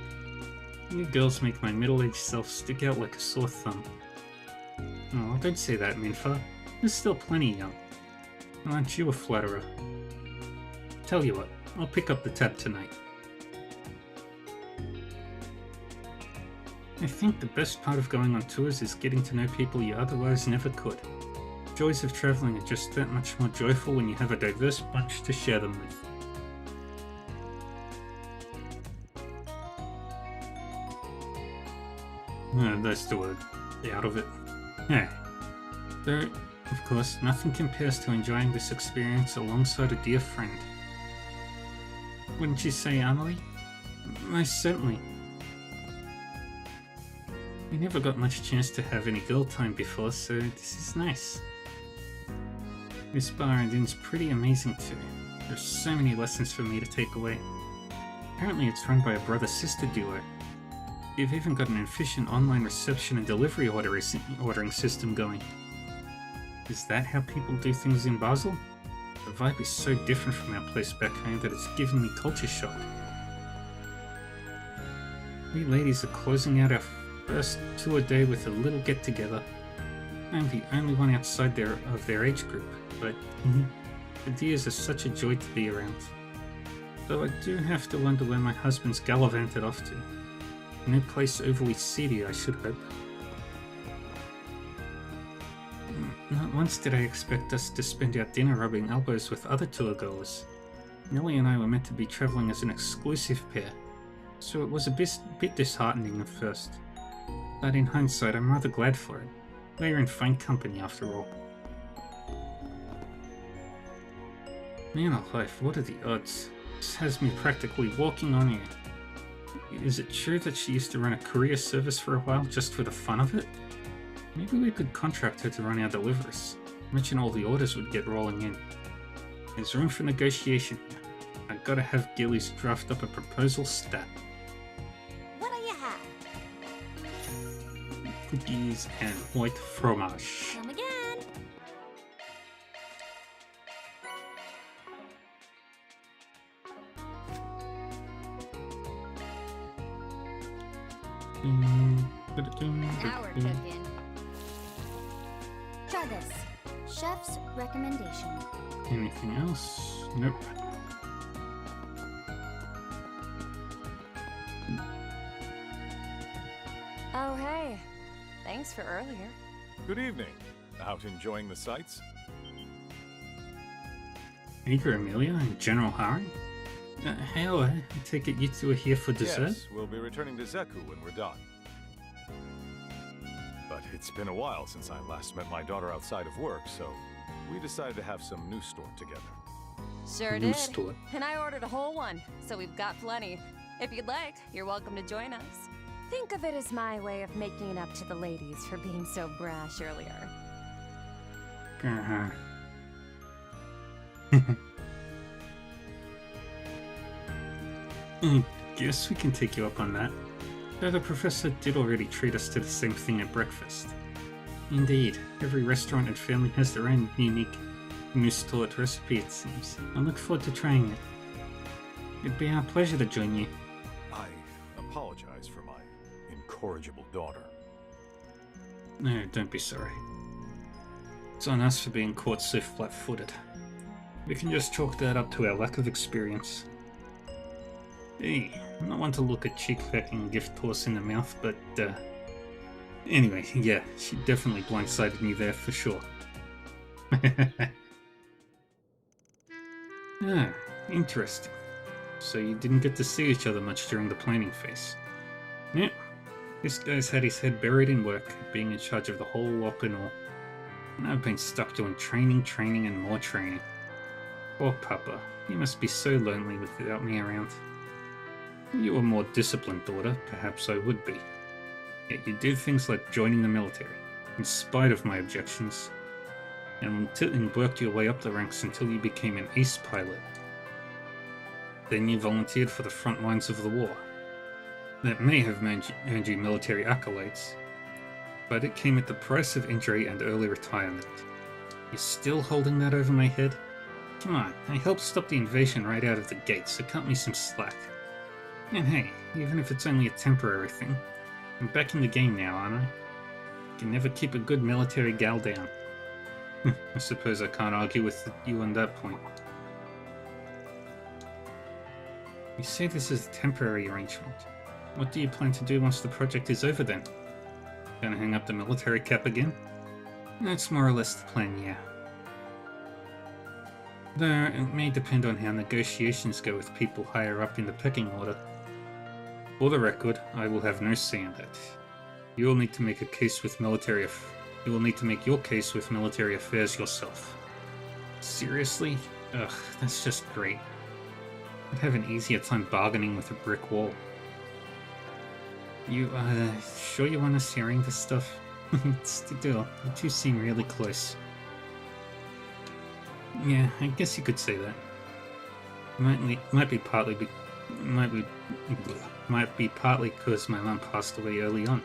You girls make my middle-aged self stick out like a sore thumb. Oh, don't say that, Minfa. You're still plenty young. Aren't you a flatterer? Tell you what, I'll pick up the tab tonight. I think the best part of going on tours is getting to know people you otherwise never could. Joys of travelling are just that much more joyful when you have a diverse bunch to share them with. Those two are out of it. Yeah. Though, of course, nothing compares to enjoying this experience alongside a dear friend. Wouldn't you say, Amelie? Most certainly. We never got much chance to have any girl time before, so this is nice. This bar and inn's pretty amazing too. There's so many lessons for me to take away. Apparently it's run by a brother-sister duo. You've even got an efficient online reception and delivery ordering system going. Is that how people do things in Basel? The vibe is so different from our place back home that it's given me culture shock. We ladies are closing out our first tour day with a little get-together. I'm the only one outside of their age group, but the dears are such a joy to be around. Though I do have to wonder where my husband's gallivanted off to. No place overly seedy, I should hope. Not once did I expect us to spend our dinner rubbing elbows with other tour goers. Nellie and I were meant to be travelling as an exclusive pair, so it was a bit disheartening at first. But in hindsight, I'm rather glad for it. We're in fine company after all. Man alive, what are the odds? This has me practically walking on air. Is it true that she used to run a courier service for a while just for the fun of it? Maybe we could contract her to run our deliveries. Imagine all the orders would get rolling in. There's room for negotiation here. I gotta have Gillies draft up a proposal stat. What do you have? Cookies and white fromage. Come again. Now we're cooking. Try this. Chef's recommendation. Anything else? Nope. Oh, hey. Thanks for earlier. Good evening. Out enjoying the sights? Anchor Amelia and General Harry? Hell, I take it you two are here for dessert? Yes, we'll be returning to Zeku when we're done. But It's been a while since I last met my daughter outside of work, so we decided to have some new store together. Sure New did. store. And I ordered a whole one, so we've got plenty. If you'd like, you're welcome to join us. Think of it as my way of making it up to the ladies for being so brash earlier. Uh-huh. I guess we can take you up on that. Though the professor did already treat us to the same thing at breakfast. Indeed, every restaurant and family has their own unique moose-tort recipe, it seems. I look forward to trying it. It'd be our pleasure to join you. I apologize for my incorrigible daughter. No, don't be sorry. It's on us for being caught so flat-footed. We can just chalk that up to our lack of experience. Hey, I'm not one to look at cheek-pecking and gift toss in the mouth, but, anyway, yeah, she definitely blindsided me there for sure. Ah, interesting. So you didn't get to see each other much during the planning phase. Yeah, this guy's had his head buried in work, being in charge of the whole op and all. And I've been stuck doing training, and more training. Poor Papa, he must be so lonely without me around. If you were a more disciplined daughter, perhaps I would be. Yet you did things like joining the military, in spite of my objections, and worked your way up the ranks until you became an ace pilot. Then you volunteered for the front lines of the war. That may have earned you military accolades, but it came at the price of injury and early retirement. You're still holding that over my head? Come on, I helped stop the invasion right out of the gate, so cut me some slack. And hey, even if it's only a temporary thing, I'm back in the game now, aren't I? Can never keep a good military gal down. I suppose I can't argue with you on that point. You say this is a temporary arrangement. What do you plan to do once the project is over then? Gonna hang up the military cap again? That's more or less the plan, yeah. Though it may depend on how negotiations go with people higher up in the pecking order. For the record, I will have no say in that. You will need to make a case with You will need to make your case with military affairs yourself. Seriously? Ugh, that's just great. I'd have an easier time bargaining with a brick wall. You, sure you want us hearing this stuff? Still, you two seem really close. Yeah, I guess you could say that. Might be partly because my mum passed away early on.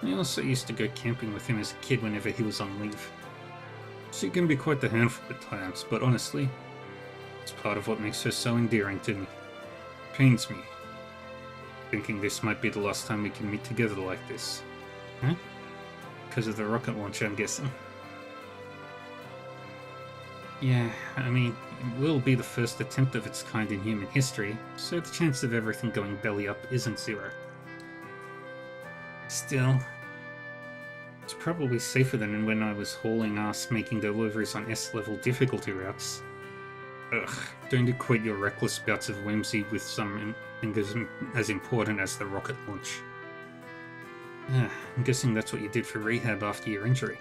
I also used to go camping with him as a kid whenever he was on leave. She can be quite the handful at times, but honestly, it's part of what makes her so endearing to me. Pains me, thinking this might be the last time we can meet together like this. Huh? Because of the rocket launch, I'm guessing. Yeah, I mean, it will be the first attempt of its kind in human history, so the chance of everything going belly up isn't zero. Still, it's probably safer than when I was hauling ass making deliveries on S-level difficulty routes. Ugh, don't equate your reckless bouts of whimsy with something as important as the rocket launch. I'm guessing that's what you did for rehab after your injury.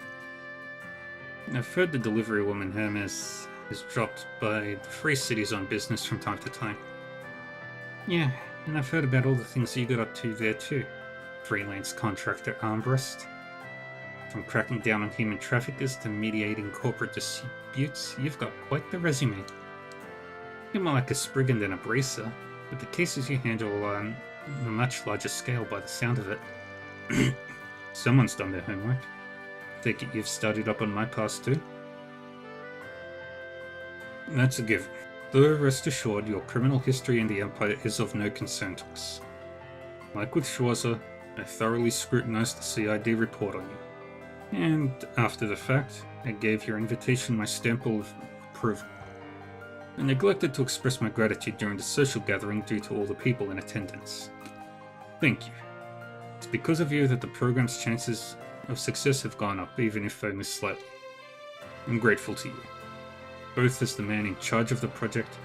I've heard the delivery woman Hermes is dropped by the Free Cities on business from time to time. Yeah, and I've heard about all the things you got up to there too. Freelance contractor Armbrust. From cracking down on human traffickers to mediating corporate disputes, you've got quite the resume. You're more like a Spriggan than a Bracer, but the cases you handle are on a much larger scale by the sound of it. Someone's done their homework. Take it you've studied up on my past too? That's a given. Though rest assured, your criminal history in the Empire is of no concern to us. Like with Schwarzer, I thoroughly scrutinized the CID report on you. And after the fact, I gave your invitation my stamp of approval. I neglected to express my gratitude during the social gathering due to all the people in attendance. Thank you. It's because of you that the program's chances of success have gone up, even if only slightly. I'm grateful to you, both as the man in charge of the project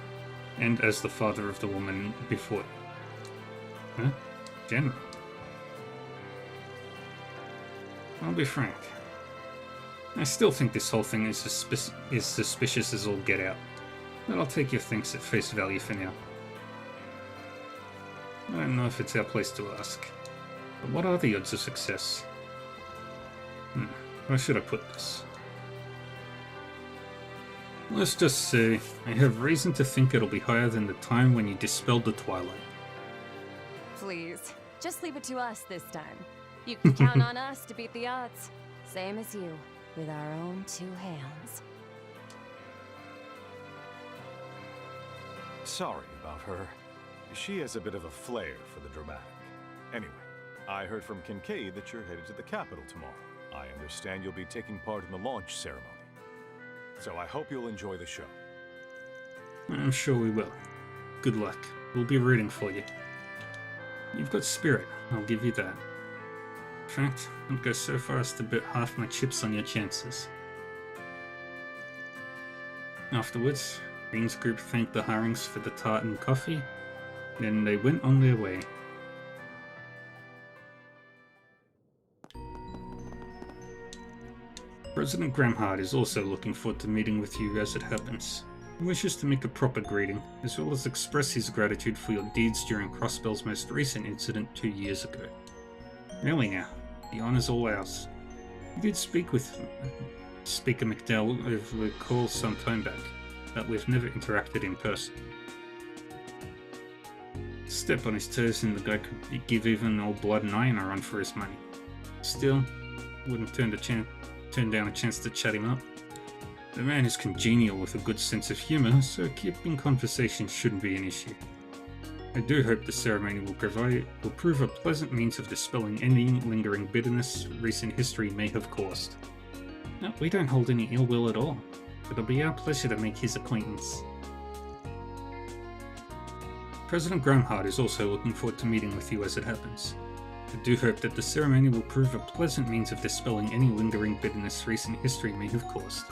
and as the father of the woman before you. Huh? General? I'll be frank. I still think this whole thing is suspicious as all get out, but I'll take your thanks at face value for now. I don't know if it's our place to ask, but what are the odds of success? How should I put this? Let's just say I have reason to think it'll be higher than the time when you dispelled the Twilight. Please, just leave it to us this time. You can count on us to beat the odds. Same as you, with our own 2 hands. Sorry about her. She has a bit of a flair for the dramatic. Anyway, I heard from Kincaid that you're headed to the capital tomorrow. I understand you'll be taking part in the launch ceremony. So I hope you'll enjoy the show. I'm sure we will. Good luck. We'll be rooting for you. You've got spirit, I'll give you that. In fact, I'd go so far as to bet half my chips on your chances. Afterwards, Green's group thanked the Harings for the tart and coffee, then they went on their way. President Gramhard is also looking forward to meeting with you as it happens. He wishes to make a proper greeting, as well as express his gratitude for your deeds during Crossbell's most recent incident 2 years ago. Really now, the honor's all ours. We did speak with Speaker McDowell over the call some time back, but we've never interacted in person. Step on his toes and the guy could give even old Blood and Iron a run for his money. Still, wouldn't turn down a chance to chat him up. The man is congenial with a good sense of humour, so keeping conversation shouldn't be an issue. I do hope the ceremony will prove a pleasant means of dispelling any lingering bitterness recent history may have caused. No, we don't hold any ill will at all. It'll be our pleasure to make his acquaintance. President Gramhard is also looking forward to meeting with you as it happens. I do hope that the ceremony will prove a pleasant means of dispelling any lingering bitterness recent history may have caused.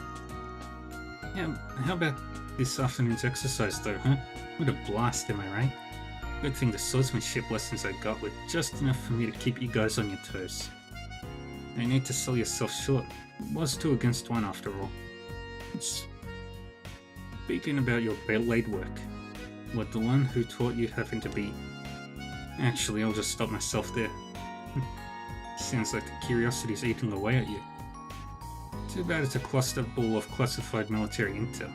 Yeah, how about this afternoon's exercise though, huh? What a blast, am I right? Good thing the swordsmanship lessons I got were just enough for me to keep you guys on your toes. No need to sell yourself short. It was 2 against 1 after all. Speaking about your blade work, what the one who taught you happen to be? Actually, I'll just stop myself there. Sounds like the curiosity's eating away at you. Too bad it's a cluster ball of classified military intel.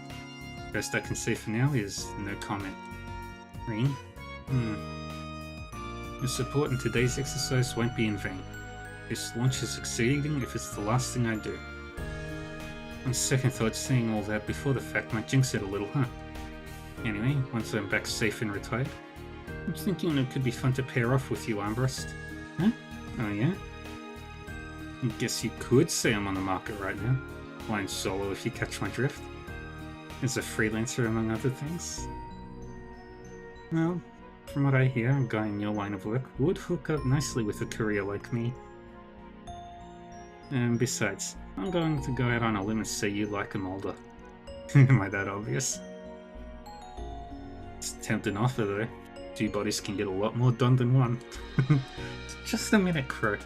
Best I can say for now is no comment. Green? Your support in today's exercise won't be in vain. This launch is succeeding if it's the last thing I do. On second thought, saying all that before the fact might jinx it a little, huh? Anyway, once I'm back safe and retired, I'm thinking it could be fun to pair off with you, Armbrust. Huh? Oh yeah? I guess you could say I'm on the market right now. Flying solo if you catch my drift. As a freelancer among other things. Well, from what I hear, a guy in your line of work would hook up nicely with a courier like me. And besides, I'm going to go out on a limb and say you like him older. Am I that obvious? It's a tempting offer though. 2 bodies can get a lot more done than 1. Just a minute, Crow.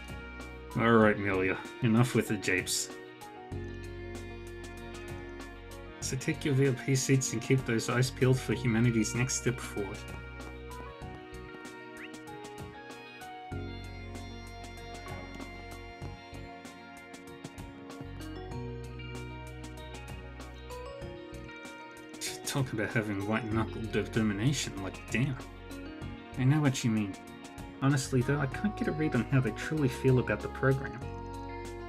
Alright, Melia, enough with the japes. So take your VIP seats and keep those eyes peeled for humanity's next step forward. Talk about having white-knuckled determination, like damn. I know what you mean. Honestly though, I can't get a read on how they truly feel about the program.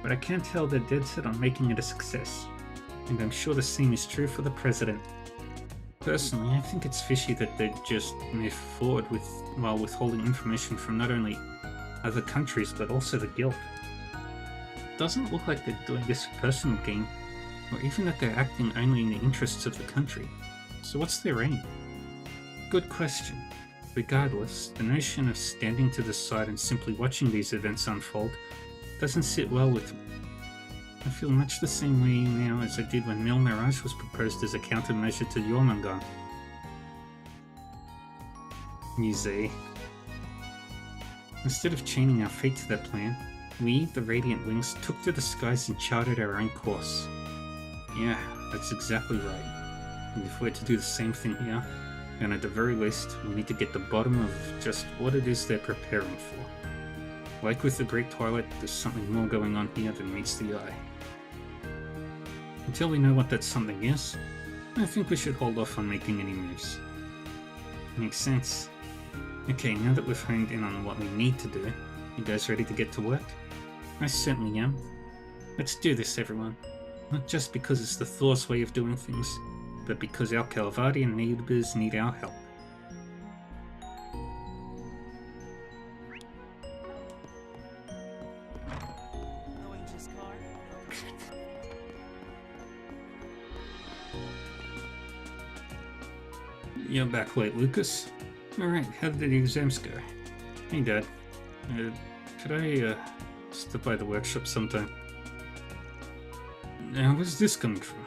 But I can tell they're dead set on making it a success. And I'm sure the same is true for the President. Personally, I think it's fishy that they just move forward while withholding information from not only other countries but also the Guild. It doesn't look like they're doing this for personal gain, or even that they're acting only in the interests of the country. So what's their aim? Good question. Regardless, the notion of standing to the side and simply watching these events unfold doesn't sit well with me. I feel much the same way now as I did when Mil Mirage was proposed as a countermeasure to Jormungand. Musée. Instead of chaining our fate to that plan, We, the Radiant Wings, took to the skies and charted our own course. Yeah, that's exactly right. And if we're to do the same thing here, then at the very least, we need to get to the bottom of just what it is they're preparing for. Like with the Great Twilight, there's something more going on here than meets the eye. Until we know what that something is, I think we should hold off on making any moves. Makes sense. Okay, now that we've honed in on what we need to do, you guys ready to get to work? I certainly am. Let's do this, everyone. Not just because it's the Thor's way of doing things, but because our Calvardian neighbors need our help. You're back late, Lucas. Alright, how did the exams go? Hey, Dad. Could I, stop by the workshop sometime? Now, where's this coming from?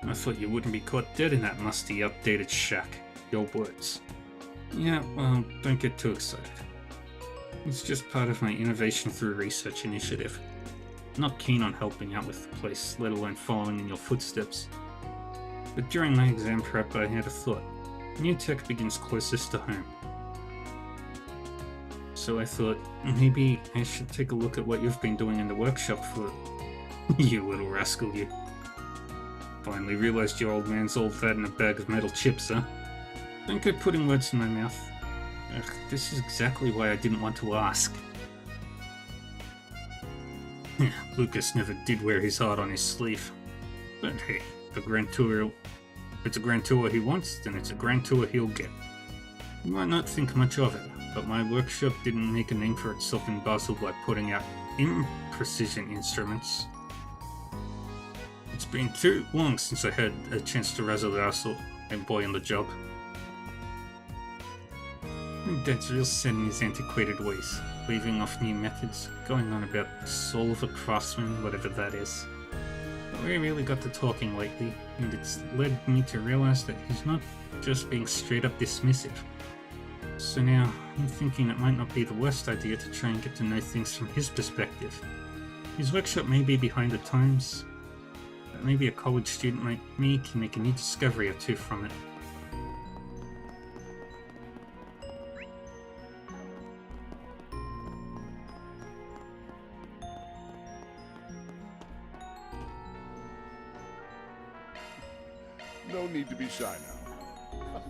I thought you wouldn't be caught dead in that musty, outdated shack. Your words. Yeah, well, don't get too excited. It's just part of my innovation through research initiative. Not keen on helping out with the place, let alone following in your footsteps. But during my exam prep, I had a thought. New tech begins closest to home. So I thought, maybe I should take a look at what you've been doing in the workshop for... You little rascal, you. Finally realized your old man's all that in a bag of metal chips, huh? Don't go putting words in my mouth. Ugh, this is exactly why I didn't want to ask. Lucas never did wear his heart on his sleeve. But hey, the Grand Tour... If it's a Grand Tour he wants, then it's a Grand Tour he'll get. You might not think much of it, but my workshop didn't make a name for itself in Basel by putting out imprecision instruments. It's been too long since I had a chance to razzle dazzle and boy on the job. Dad's real set in his antiquated ways, waving off new methods, going on about soul of a craftsman, whatever that is. But we really got to talking lately, and it's led me to realize that he's not just being straight up dismissive. So now, I'm thinking it might not be the worst idea to try and get to know things from his perspective. His workshop may be behind the times, but maybe a college student like me can make a new discovery or two from it. No need to be shy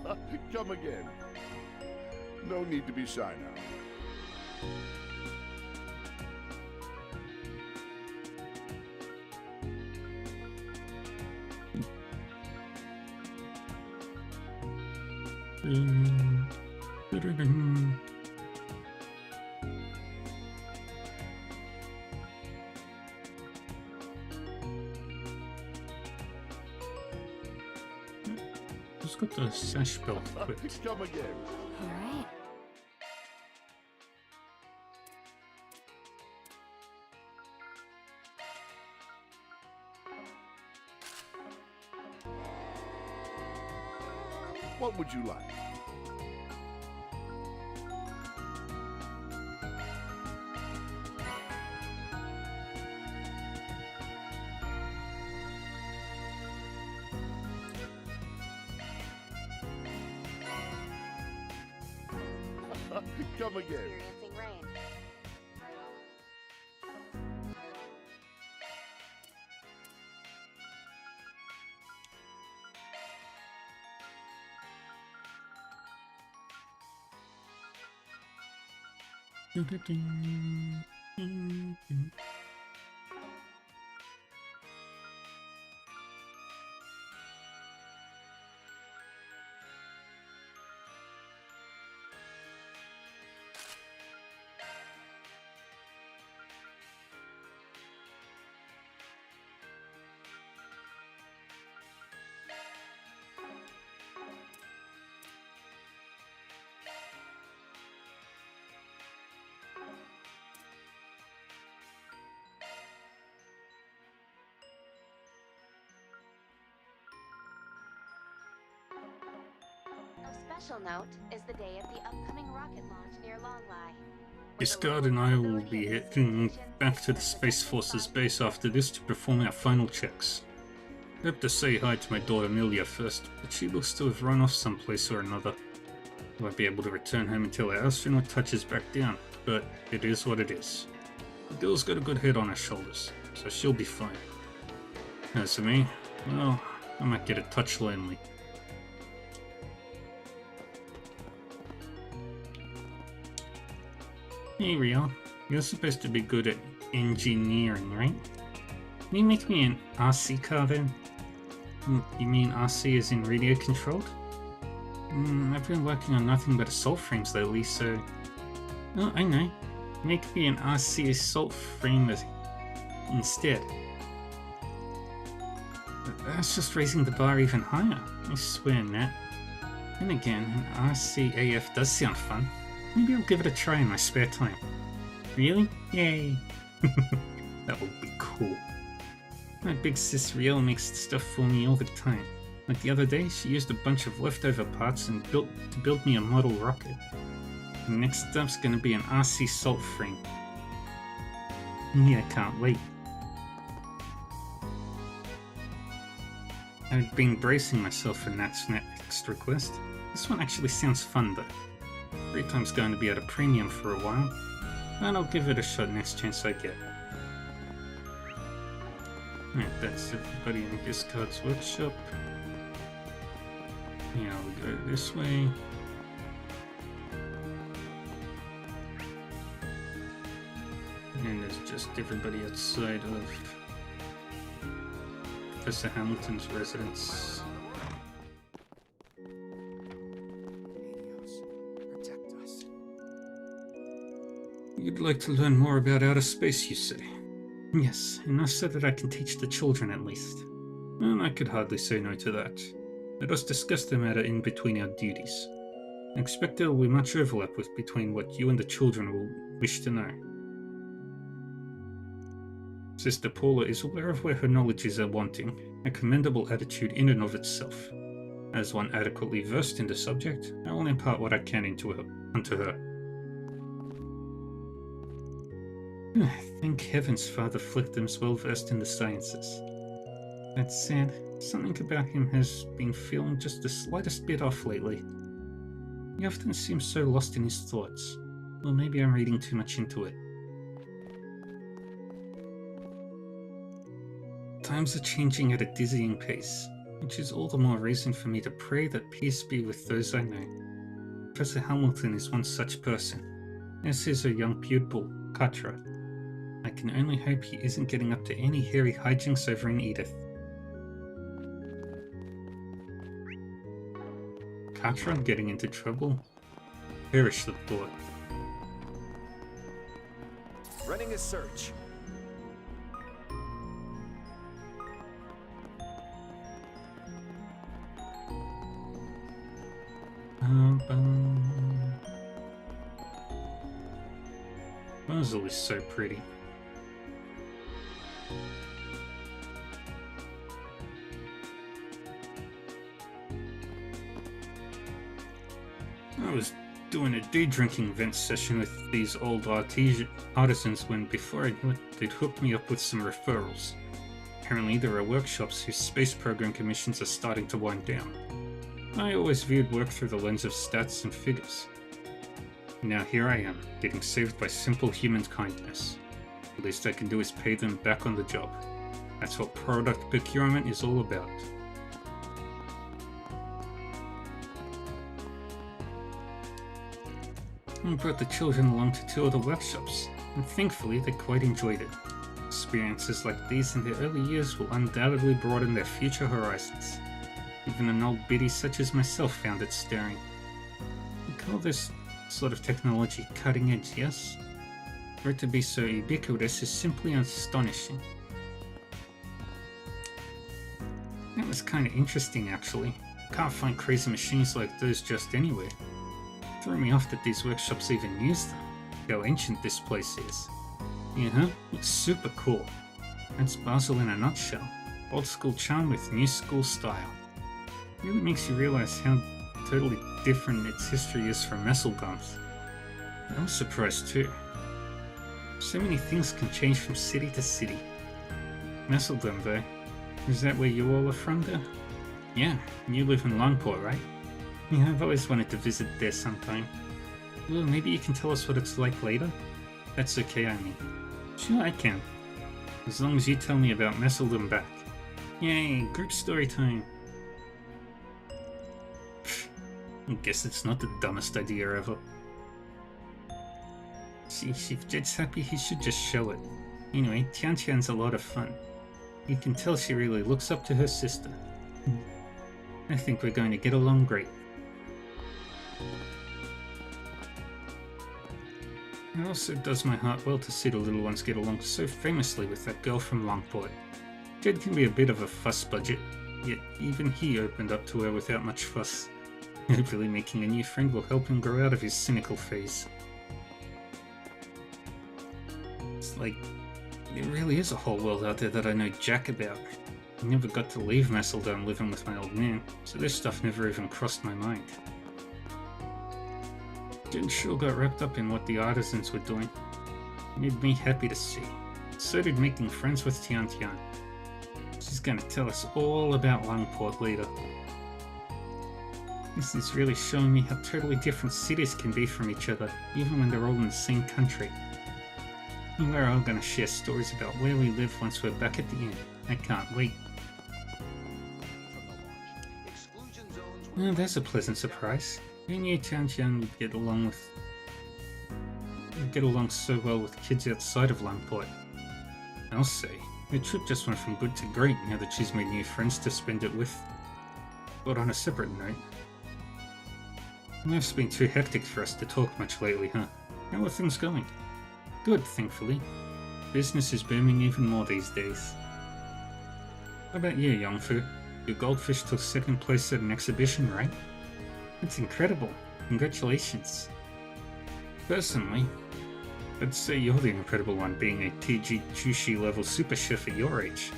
now. Come again. No need to be shy now. Just got the sash belt equipped. Come again. Alright. What would you like? Come again. Experiencing rain. Of special note is the day of the upcoming rocket launch near Longlai. Iscard and I will be heading back to the Space Forces base after this to perform our final checks. I hope to say hi to my daughter Amelia first, but she looks to have run off someplace or another. I won't be able to return home until our astronaut touches back down, but it is what it is. The girl's got a good head on her shoulders, so she'll be fine. As for me, well, I might get a touch lonely. Hey Riel, you're supposed to be good at engineering, right? Can you make me an RC car then? You mean RC as in radio controlled? I've been working on nothing but assault frames lately, so... Oh, I know. Make me an RC assault frame instead. That's just raising the bar even higher, I swear, Nat. Then again, an RCAF does sound fun. Maybe I'll give it a try in my spare time. Really? Yay! That would be cool. My big sis Riel makes stuff for me all the time. Like the other day, she used a bunch of leftover parts and to build me a model rocket. The next step's gonna be an RC salt frame. Yeah, I can't wait. I've been bracing myself for Nat's next request. This one actually sounds fun though. Free time's going to be at a premium for a while, and I'll give it a shot next chance I get. Right, that's everybody in Iscard's workshop. Yeah, we'll go this way. And there's just everybody outside of Professor Hamilton's residence. Protect us. You'd like to learn more about outer space, you say? Yes, enough so that I can teach the children at least. And I could hardly say no to that. Let us discuss the matter in between our duties. I expect there will be much overlap between what you and the children will wish to know. Sister Paula is aware of where her knowledge is wanting, a commendable attitude in and of itself. As one adequately versed in the subject, I will impart what I can unto her. Thank heavens Father Flickham's well versed in the sciences. That said, something about him has been feeling just the slightest bit off lately. He often seems so lost in his thoughts. Or maybe I'm reading too much into it. Times are changing at a dizzying pace, which is all the more reason for me to pray that peace be with those I know. Professor Hamilton is one such person, as is her young pupil, Katra. I can only hope he isn't getting up to any hairy hijinks over in Edith. Katra getting into trouble? Perish the thought. Running a search. Basil is so pretty. I was doing a day drinking vent session with these old artisans when before I knew it, they'd hooked me up with some referrals. Apparently there are workshops whose space program commissions are starting to wind down. I always viewed work through the lens of stats and figures. Now here I am, getting saved by simple human kindness. The least I can do is pay them back on the job. That's what product procurement is all about. I brought the children along to two of the workshops, and thankfully they quite enjoyed it. Experiences like these in their early years will undoubtedly broaden their future horizons. Even an old biddy such as myself found it stirring. We call this sort of technology cutting edge, yes? For it to be so ubiquitous is simply astonishing. That was kinda interesting actually. Can't find crazy machines like those just anywhere. It threw me off that these workshops even use them. How ancient this place is. Yeah, looks super cool. That's Basel in a nutshell. Old school charm with new school style. Really makes you realize how totally different its history is from Messelgum's. I was surprised too. So many things can change from city to city. Messeldom, though. Is that where you all are from, though? Yeah, you live in Longport, right? Yeah, I've always wanted to visit there sometime. Well, maybe you can tell us what it's like later? That's okay, I mean. Sure, I can. As long as you tell me about Messeldom back. Yay, group story time. I guess it's not the dumbest idea ever. See, if Jed's happy, he should just show it. Anyway, Tian Tian's a lot of fun. You can tell she really looks up to her sister. I think we're going to get along great. It also does my heart well to see the little ones get along so famously with that girl from Longport. Jed can be a bit of a fuss budget, yet even he opened up to her without much fuss. Hopefully making a new friend will help him grow out of his cynical phase. It's like, there really is a whole world out there that I know jack about. I never got to leave Messeldom living with my old man, so this stuff never even crossed my mind. Jen sure got wrapped up in what the artisans were doing. It made me happy to see. So did making friends with Tian Tian. She's gonna tell us all about Longport later. This is really showing me how totally different cities can be from each other, even when they're all in the same country. And we're all gonna share stories about where we live once we're back at the inn. I can't wait. Oh, there's a pleasant surprise. Who knew Tian Tian would get along so well with kids outside of Longport? I'll say, her trip just went from good to great now that she's made new friends to spend it with. But on a separate note, life's been too hectic for us to talk much lately, huh? How are things going? Good, thankfully. Business is booming even more these days. How about you, Yongfu? Your goldfish took second place at an exhibition, right? That's incredible. Congratulations. Personally, I'd say you're the incredible one, being a TG Chushi level super chef at your age.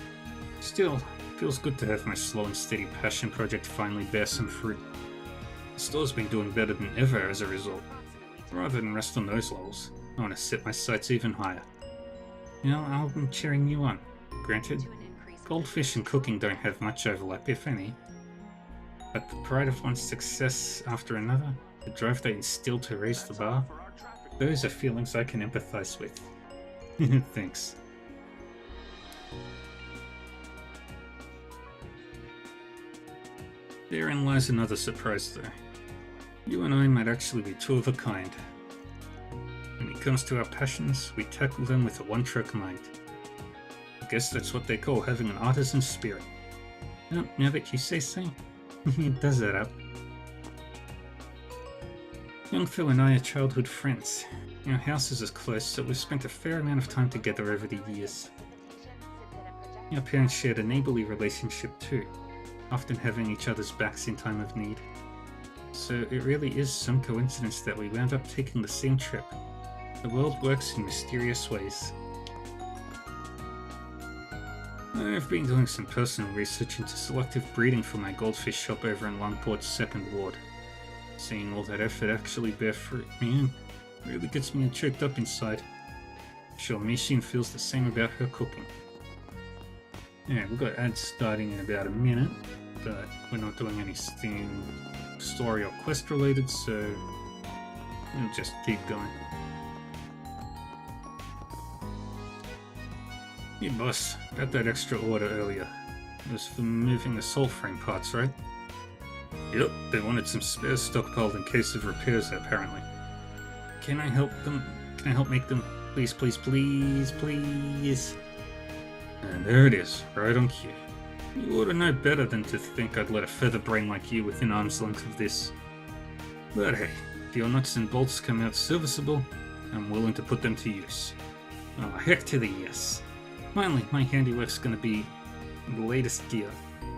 Still, it feels good to have my slow and steady passion project finally bear some fruit. The store's been doing better than ever as a result. Rather than rest on those laurels, I want to set my sights even higher. You know, I'm cheering you on. Granted, goldfish and cooking don't have much overlap, if any. But the pride of one's success after another, the drive they instill to raise the bar, those are feelings I can empathize with. Thanks. Therein lies another surprise though. You and I might actually be two of a kind. When it comes to our passions, we tackle them with a one-track mind. I guess that's what they call having an artisan spirit. Oh, now that you say so, it does add up. Yongfu and I are childhood friends. Our houses are close, so we've spent a fair amount of time together over the years. Our parents shared a neighborly relationship too, often having each other's backs in time of need. So it really is some coincidence that we wound up taking the same trip. The world works in mysterious ways. I've been doing some personal research into selective breeding for my goldfish shop over in Longport's 2nd Ward. Seeing all that effort actually bear fruit, man, really gets me choked up inside. I'm sure Michin feels the same about her cooking. Yeah, we've got ads starting in about a minute, but we're not doing anything story or quest related, so we'll just keep going. Hey boss, got that extra order earlier. It was for moving the soul frame parts, right? Yep, they wanted some spares stockpiled in case of repairs, apparently. Can I help them? Can I help make them? Please, please, please, please. And there it is, right on cue. You ought to know better than to think I'd let a feather brain like you within arm's length of this. But hey, if your nuts and bolts come out serviceable, I'm willing to put them to use. Oh, heck to the yes. Finally, my handiwork's gonna be in the latest gear.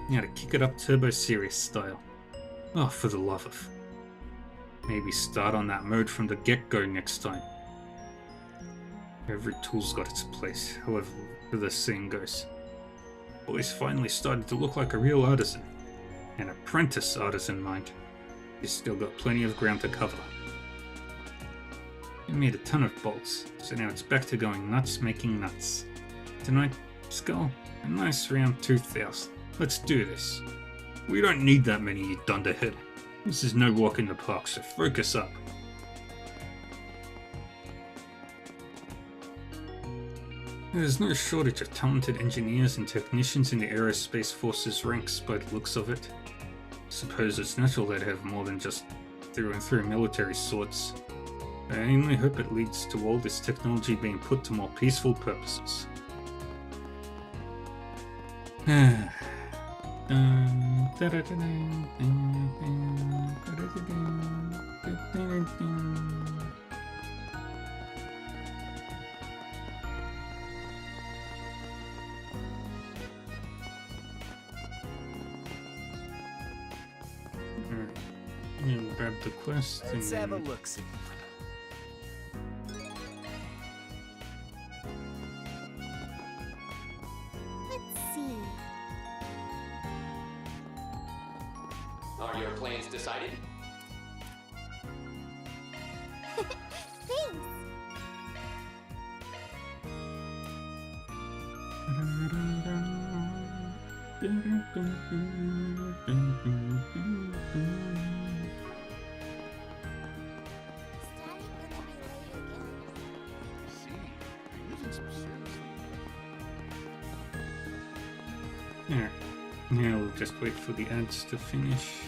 Now to kick it up Turbo Series style. Oh, for the love of. Maybe start on that mode from the get-go next time. Every tool's got its place, however the saying goes. Boy's finally started to look like a real artisan. An apprentice artisan, mind. He's still got plenty of ground to cover. It made a ton of bolts, so now it's back to going nuts making nuts. Tonight, Skull, a nice round 2,000. Let's do this. We don't need that many, you dunderhead. This is no walk in the park, so focus up. There's no shortage of talented engineers and technicians in the Aerospace Forces ranks by the looks of it. Suppose it's natural they'd have more than just through and through military sorts. I only hope it leads to all this technology being put to more peaceful purposes. Grab the quest. Let's have a look-see. Let's see. Are your plans decided? Thanks. Yeah. Now we'll just wait for the ads to finish.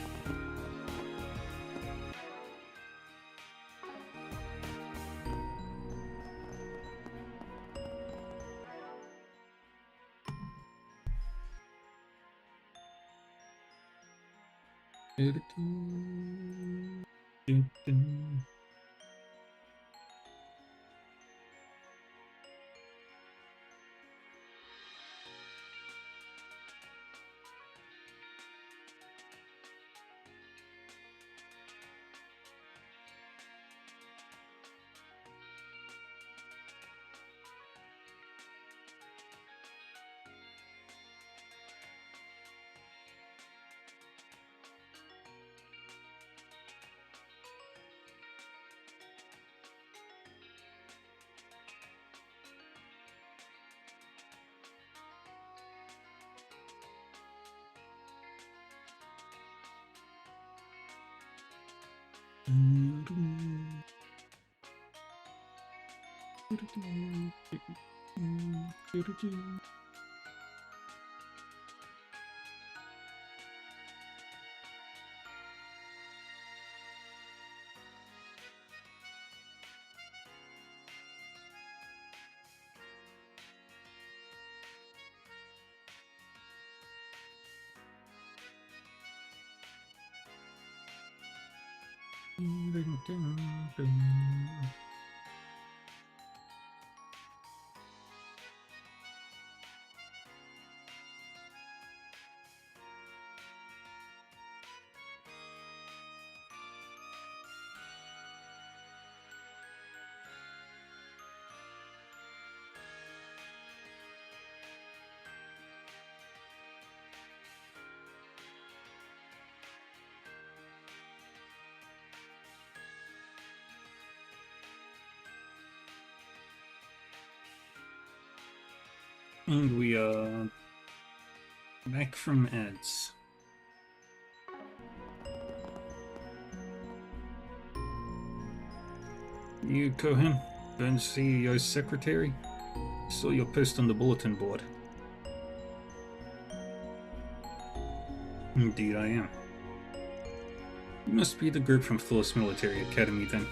And we are back from ads. You, Cohen, Burns CEO's secretary? Saw your post on the bulletin board. Indeed I am. You must be the group from Phyllis Military Academy then.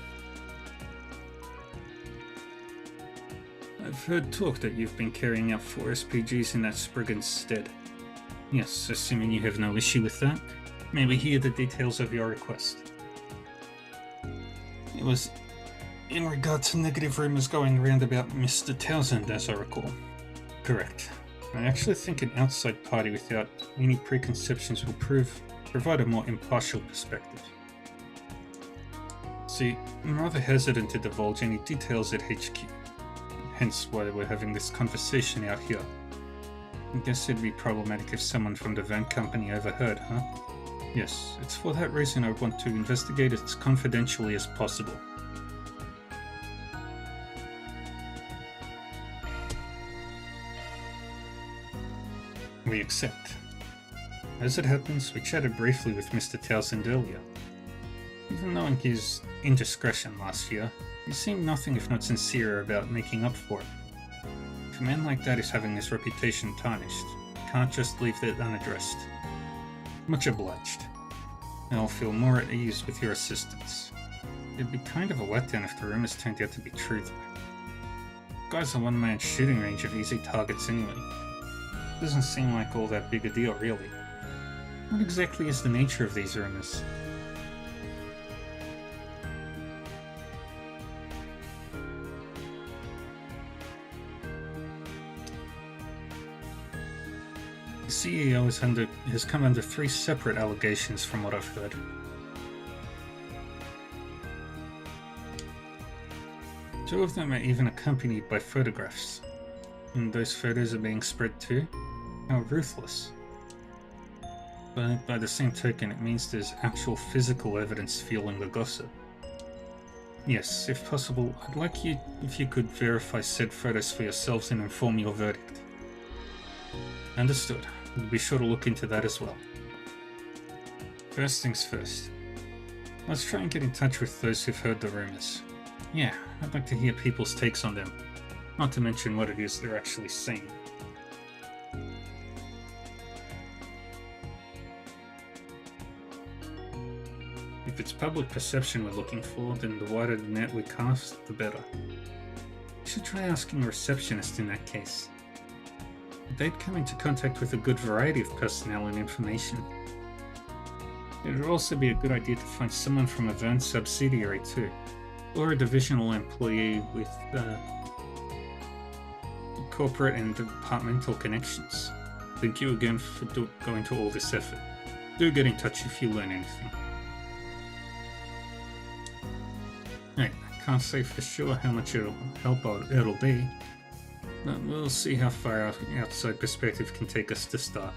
I've heard talk that you've been carrying out 4 SPGs in that Spriggan's stead. Yes, assuming you have no issue with that, may we hear the details of your request? It was in regard to negative rumors going around about Mr. Townsend, as I recall. Correct. I actually think an outside party without any preconceptions will provide a more impartial perspective. See, I'm rather hesitant to divulge any details at HQ. Hence why we're having this conversation out here. I guess it'd be problematic if someone from the Van Company overheard, huh? Yes, it's for that reason I want to investigate as confidentially as possible. We accept. As it happens, we chatted briefly with Mr. Townsend earlier. Even knowing his indiscretion last year, he seemed nothing if not sincere about making up for it. If a man like that is having his reputation tarnished, you can't just leave that unaddressed. Much obliged. I'll feel more at ease with your assistance. It'd be kind of a letdown if the rumors turned out to be true though. Guy's a one-man shooting range of easy targets anyway. Doesn't seem like all that big a deal really. What exactly is the nature of these rumors? The CEO has come under 3 separate allegations from what I've heard. Two of them are even accompanied by photographs. And those photos are being spread too? How ruthless. But by the same token, it means there's actual physical evidence fueling the gossip. Yes, if possible, I'd like you if you could verify said photos for yourselves and inform your verdict. Understood. We'll be sure to look into that as well. First things first. Let's try and get in touch with those who've heard the rumors. Yeah, I'd like to hear people's takes on them. Not to mention what it is they're actually saying. If it's public perception we're looking for, then the wider the net we cast, the better. We should try asking a receptionist in that case. They'd come into contact with a good variety of personnel and information. It would also be a good idea to find someone from a Verne subsidiary too, or a divisional employee with corporate and departmental connections. Thank you again for going to all this effort. Do get in touch if you learn anything. Right, I can't say for sure how much it'll be, but we'll see how far our outside perspective can take us to start.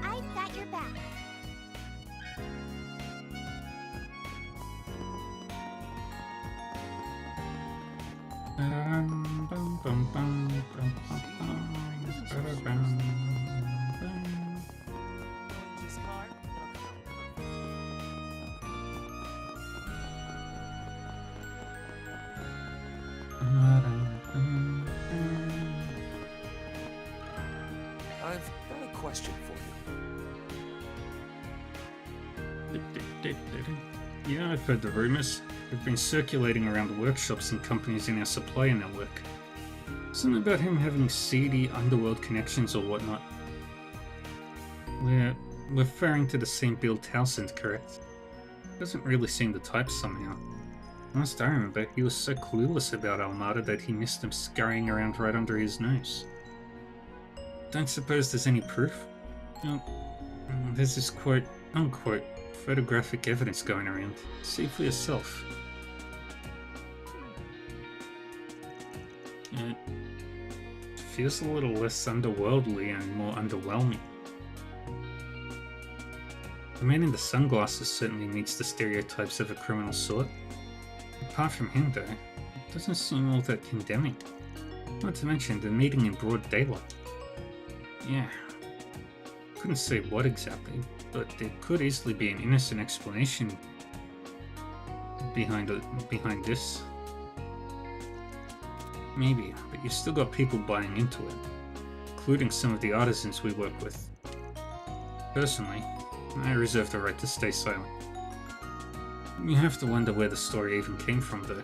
I've got your back. I've got a question for you. Yeah, I've heard the rumors. They've been circulating around the workshops and companies in our supplier network. Something about him having seedy underworld connections or whatnot. We're referring to the same Bill Townsend, correct? Doesn't really seem the type somehow. Last I remember, he was so clueless about Armada that he missed them scurrying around right under his nose. Don't suppose there's any proof? No. There's this quote-unquote photographic evidence going around. See for yourself. It feels a little less underworldly and more underwhelming. The man in the sunglasses certainly meets the stereotypes of a criminal sort. Apart from him, though, it doesn't seem all that condemning. Not to mention the meeting in broad daylight. Yeah, couldn't say what exactly, but there could easily be an innocent explanation behind this. Maybe, but you've still got people buying into it, including some of the artisans we work with. Personally, I reserve the right to stay silent. You have to wonder where the story even came from, though.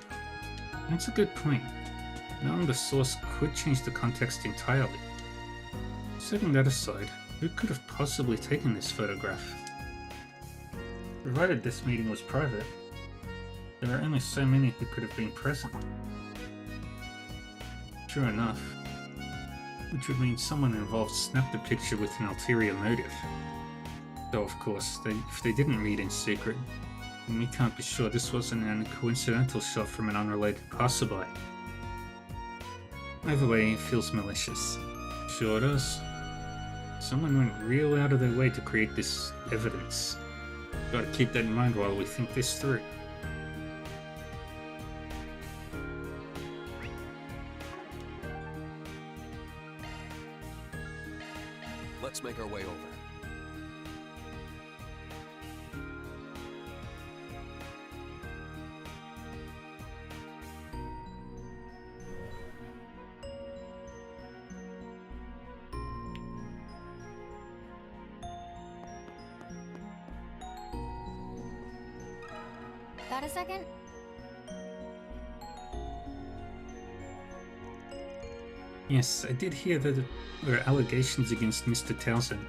That's a good point. Knowing the source could change the context entirely. Setting that aside, who could have possibly taken this photograph? Provided this meeting was private, there are only so many who could have been present. True enough. Which would mean someone involved snapped the picture with an ulterior motive. Though of course, if they didn't meet in secret, then we can't be sure this wasn't a coincidental shot from an unrelated passerby. Either way, it feels malicious. Sure does. Someone went real out of their way to create this evidence. Gotta keep that in mind while we think this through. make our way over. Got a second? Yes, I did hear that there are allegations against Mr. Townsend.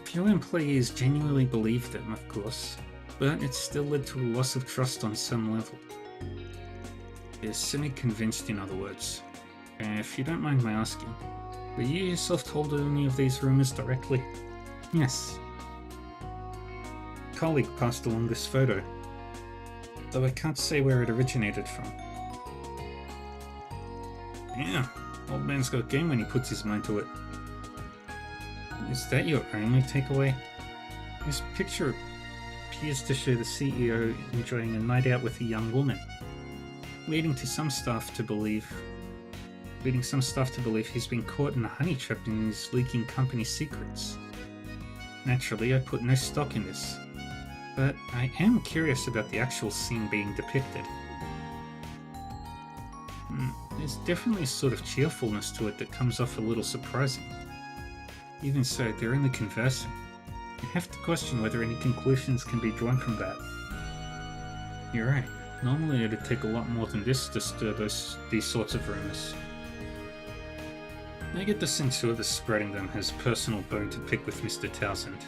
Few employees genuinely believed them, of course, but it still led to a loss of trust on some level. They're semi-convinced, in other words. If you don't mind my asking, were you yourself told any of these rumors directly? Yes. A colleague passed along this photo, though I can't say where it originated from. Yeah, old man's got game when he puts his mind to it. Is that your only takeaway? This picture appears to show the CEO enjoying a night out with a young woman, leading some staff to believe he's been caught in a honey trap in his leaking company secrets. Naturally, I put no stock in this, but I am curious about the actual scene being depicted. There's definitely a sort of cheerfulness to it that comes off a little surprising. Even so, they're only conversing. I have to question whether any conclusions can be drawn from that. You're right. Normally it'd take a lot more than this to stir these sorts of rumors. I get the sense whoever's spreading them has a personal bone to pick with Mr. Townsend.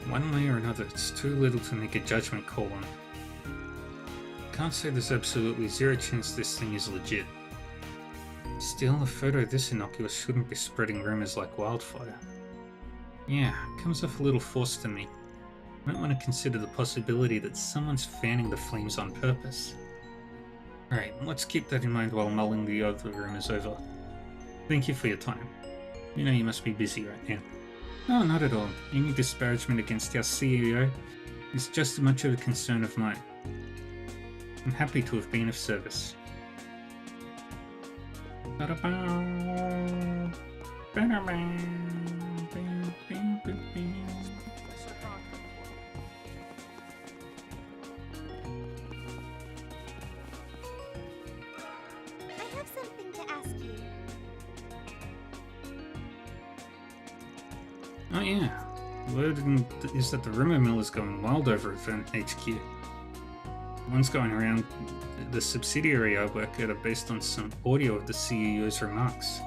One way or another, it's too little to make a judgment call on. Can't say there's absolutely zero chance this thing is legit. Still, a photo this innocuous shouldn't be spreading rumors like wildfire. Yeah, it comes off a little forced to me. Might want to consider the possibility that someone's fanning the flames on purpose. Alright, let's keep that in mind while mulling the other rumors over. Thank you for your time. You know you must be busy right now. No, not at all. Any disparagement against our CEO is just as much of a concern of mine. I'm happy to have been of service. Oh yeah, word is that the rumor mill is going wild over at Vern HQ. One's going around the subsidiary I work at are based on some audio of the CEO's remarks.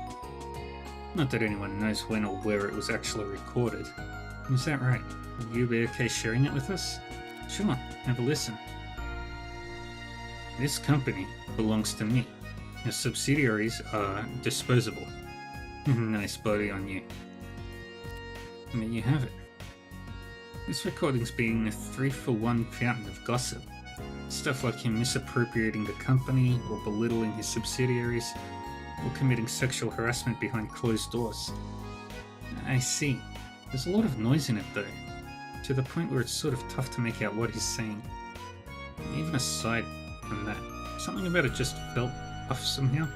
Not that anyone knows when or where it was actually recorded. Is that right? Will you be okay sharing it with us? Sure, have a listen. This company belongs to me. Your subsidiaries are disposable. Nice body on you. And there you have it. This recording's being a 3-for-1 fountain of gossip. Stuff like him misappropriating the company, or belittling his subsidiaries, or committing sexual harassment behind closed doors. I see. There's a lot of noise in it though, to the point where it's sort of tough to make out what he's saying. And even aside from that, something about it just felt off somehow.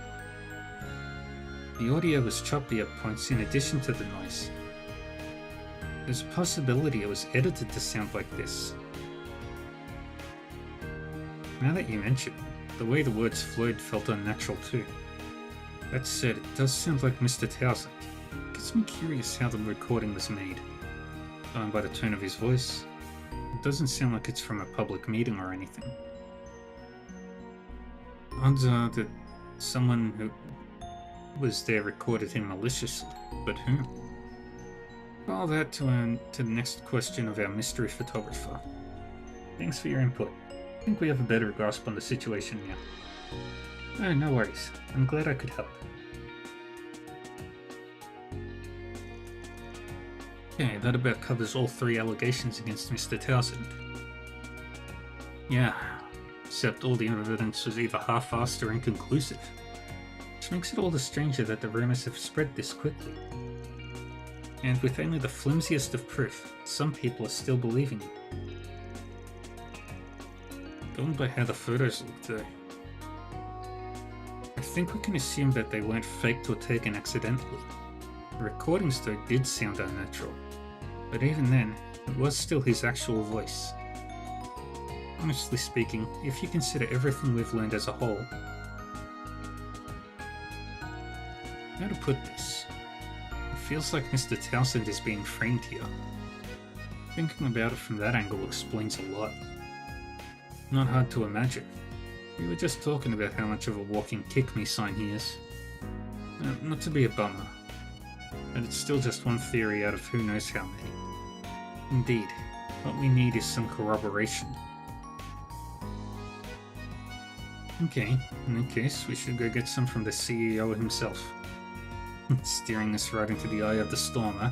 The audio was choppy at points in addition to the noise. There's a possibility it was edited to sound like this. Now that you mention it, the way the words flowed felt unnatural too. That said, it does sound like Mr. Townsend. It gets me curious how the recording was made. Going by the tone of his voice, it doesn't sound like it's from a public meeting or anything. Odds are that someone who was there recorded him maliciously, but who? All that to the next question of our mystery photographer. Thanks for your input. I think we have a better grasp on the situation now. Oh, no worries. I'm glad I could help. Okay, that about covers all 3 allegations against Mr. Townsend. Yeah, except all the evidence was either half-assed or inconclusive. which makes it all the stranger that the rumors have spread this quickly. And with only the flimsiest of proof, some people are still believing it. Going by how the photos look though, I think we can assume that they weren't faked or taken accidentally. The recordings though did sound unnatural, but even then, it was still his actual voice. Honestly speaking, if you consider everything we've learned as a whole, how to put this? It feels like Mr. Townsend is being framed here. Thinking about it from that angle explains a lot. Not hard to imagine. We were just talking about how much of a walking kick-me sign he is. Not to be a bummer, but it's still just one theory out of who knows how many. Indeed, what we need is some corroboration. Okay, in that case, we should go get some from the CEO himself. Steering us right into the eye of the storm, huh?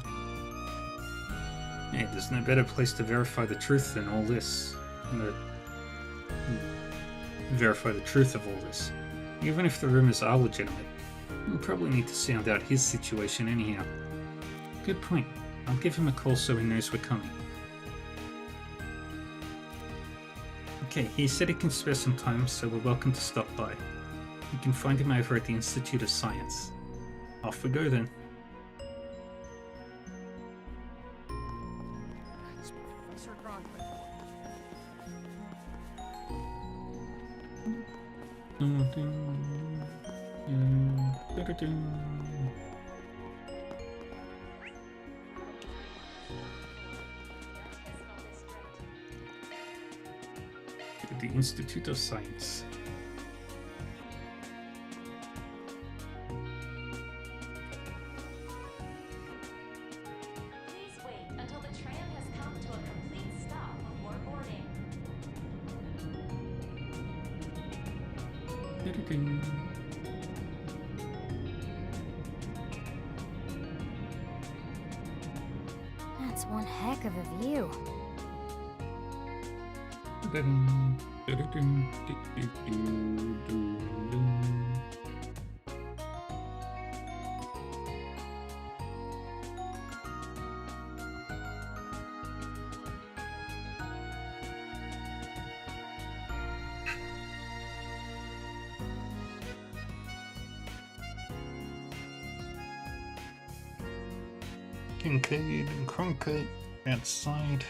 Hey, there's no better place to verify the truth than all this. Verify the truth of all this. Even if the rumors are legitimate, we'll probably need to sound out his situation anyhow. Good point. I'll give him a call so he knows we're coming. Okay, he said he can spare some time, so we're welcome to stop by. You can find him over at the Institute of Science. Off we go then. It's Professor Gronklin. The Institute of Science. Please wait until the tram has come to a complete stop before boarding. That's one heck of a view. Kincaid and Cronkite outside.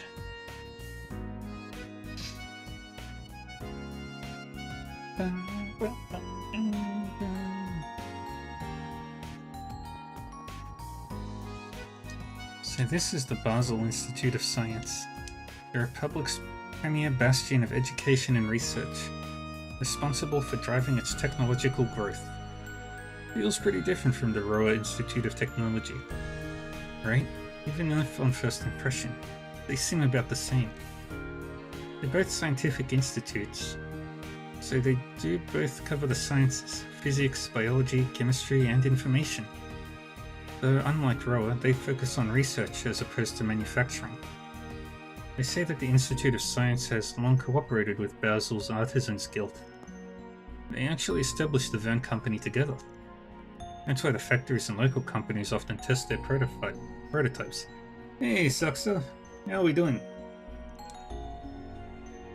So this is the Basel Institute of Science, the Republic's premier bastion of education and research, responsible for driving its technological growth. Feels pretty different from the Roa Institute of Technology, right? Even if on first impression, they seem about the same. They're both scientific institutes, so they do both cover the sciences, physics, biology, chemistry, and information. Though unlike Roa, they focus on research as opposed to manufacturing. They say that the Institute of Science has long cooperated with Basel's Artisans Guild. They actually established the Verne Company together. That's why the factories and local companies often test their prototypes. Hey, Saxa, how are we doing?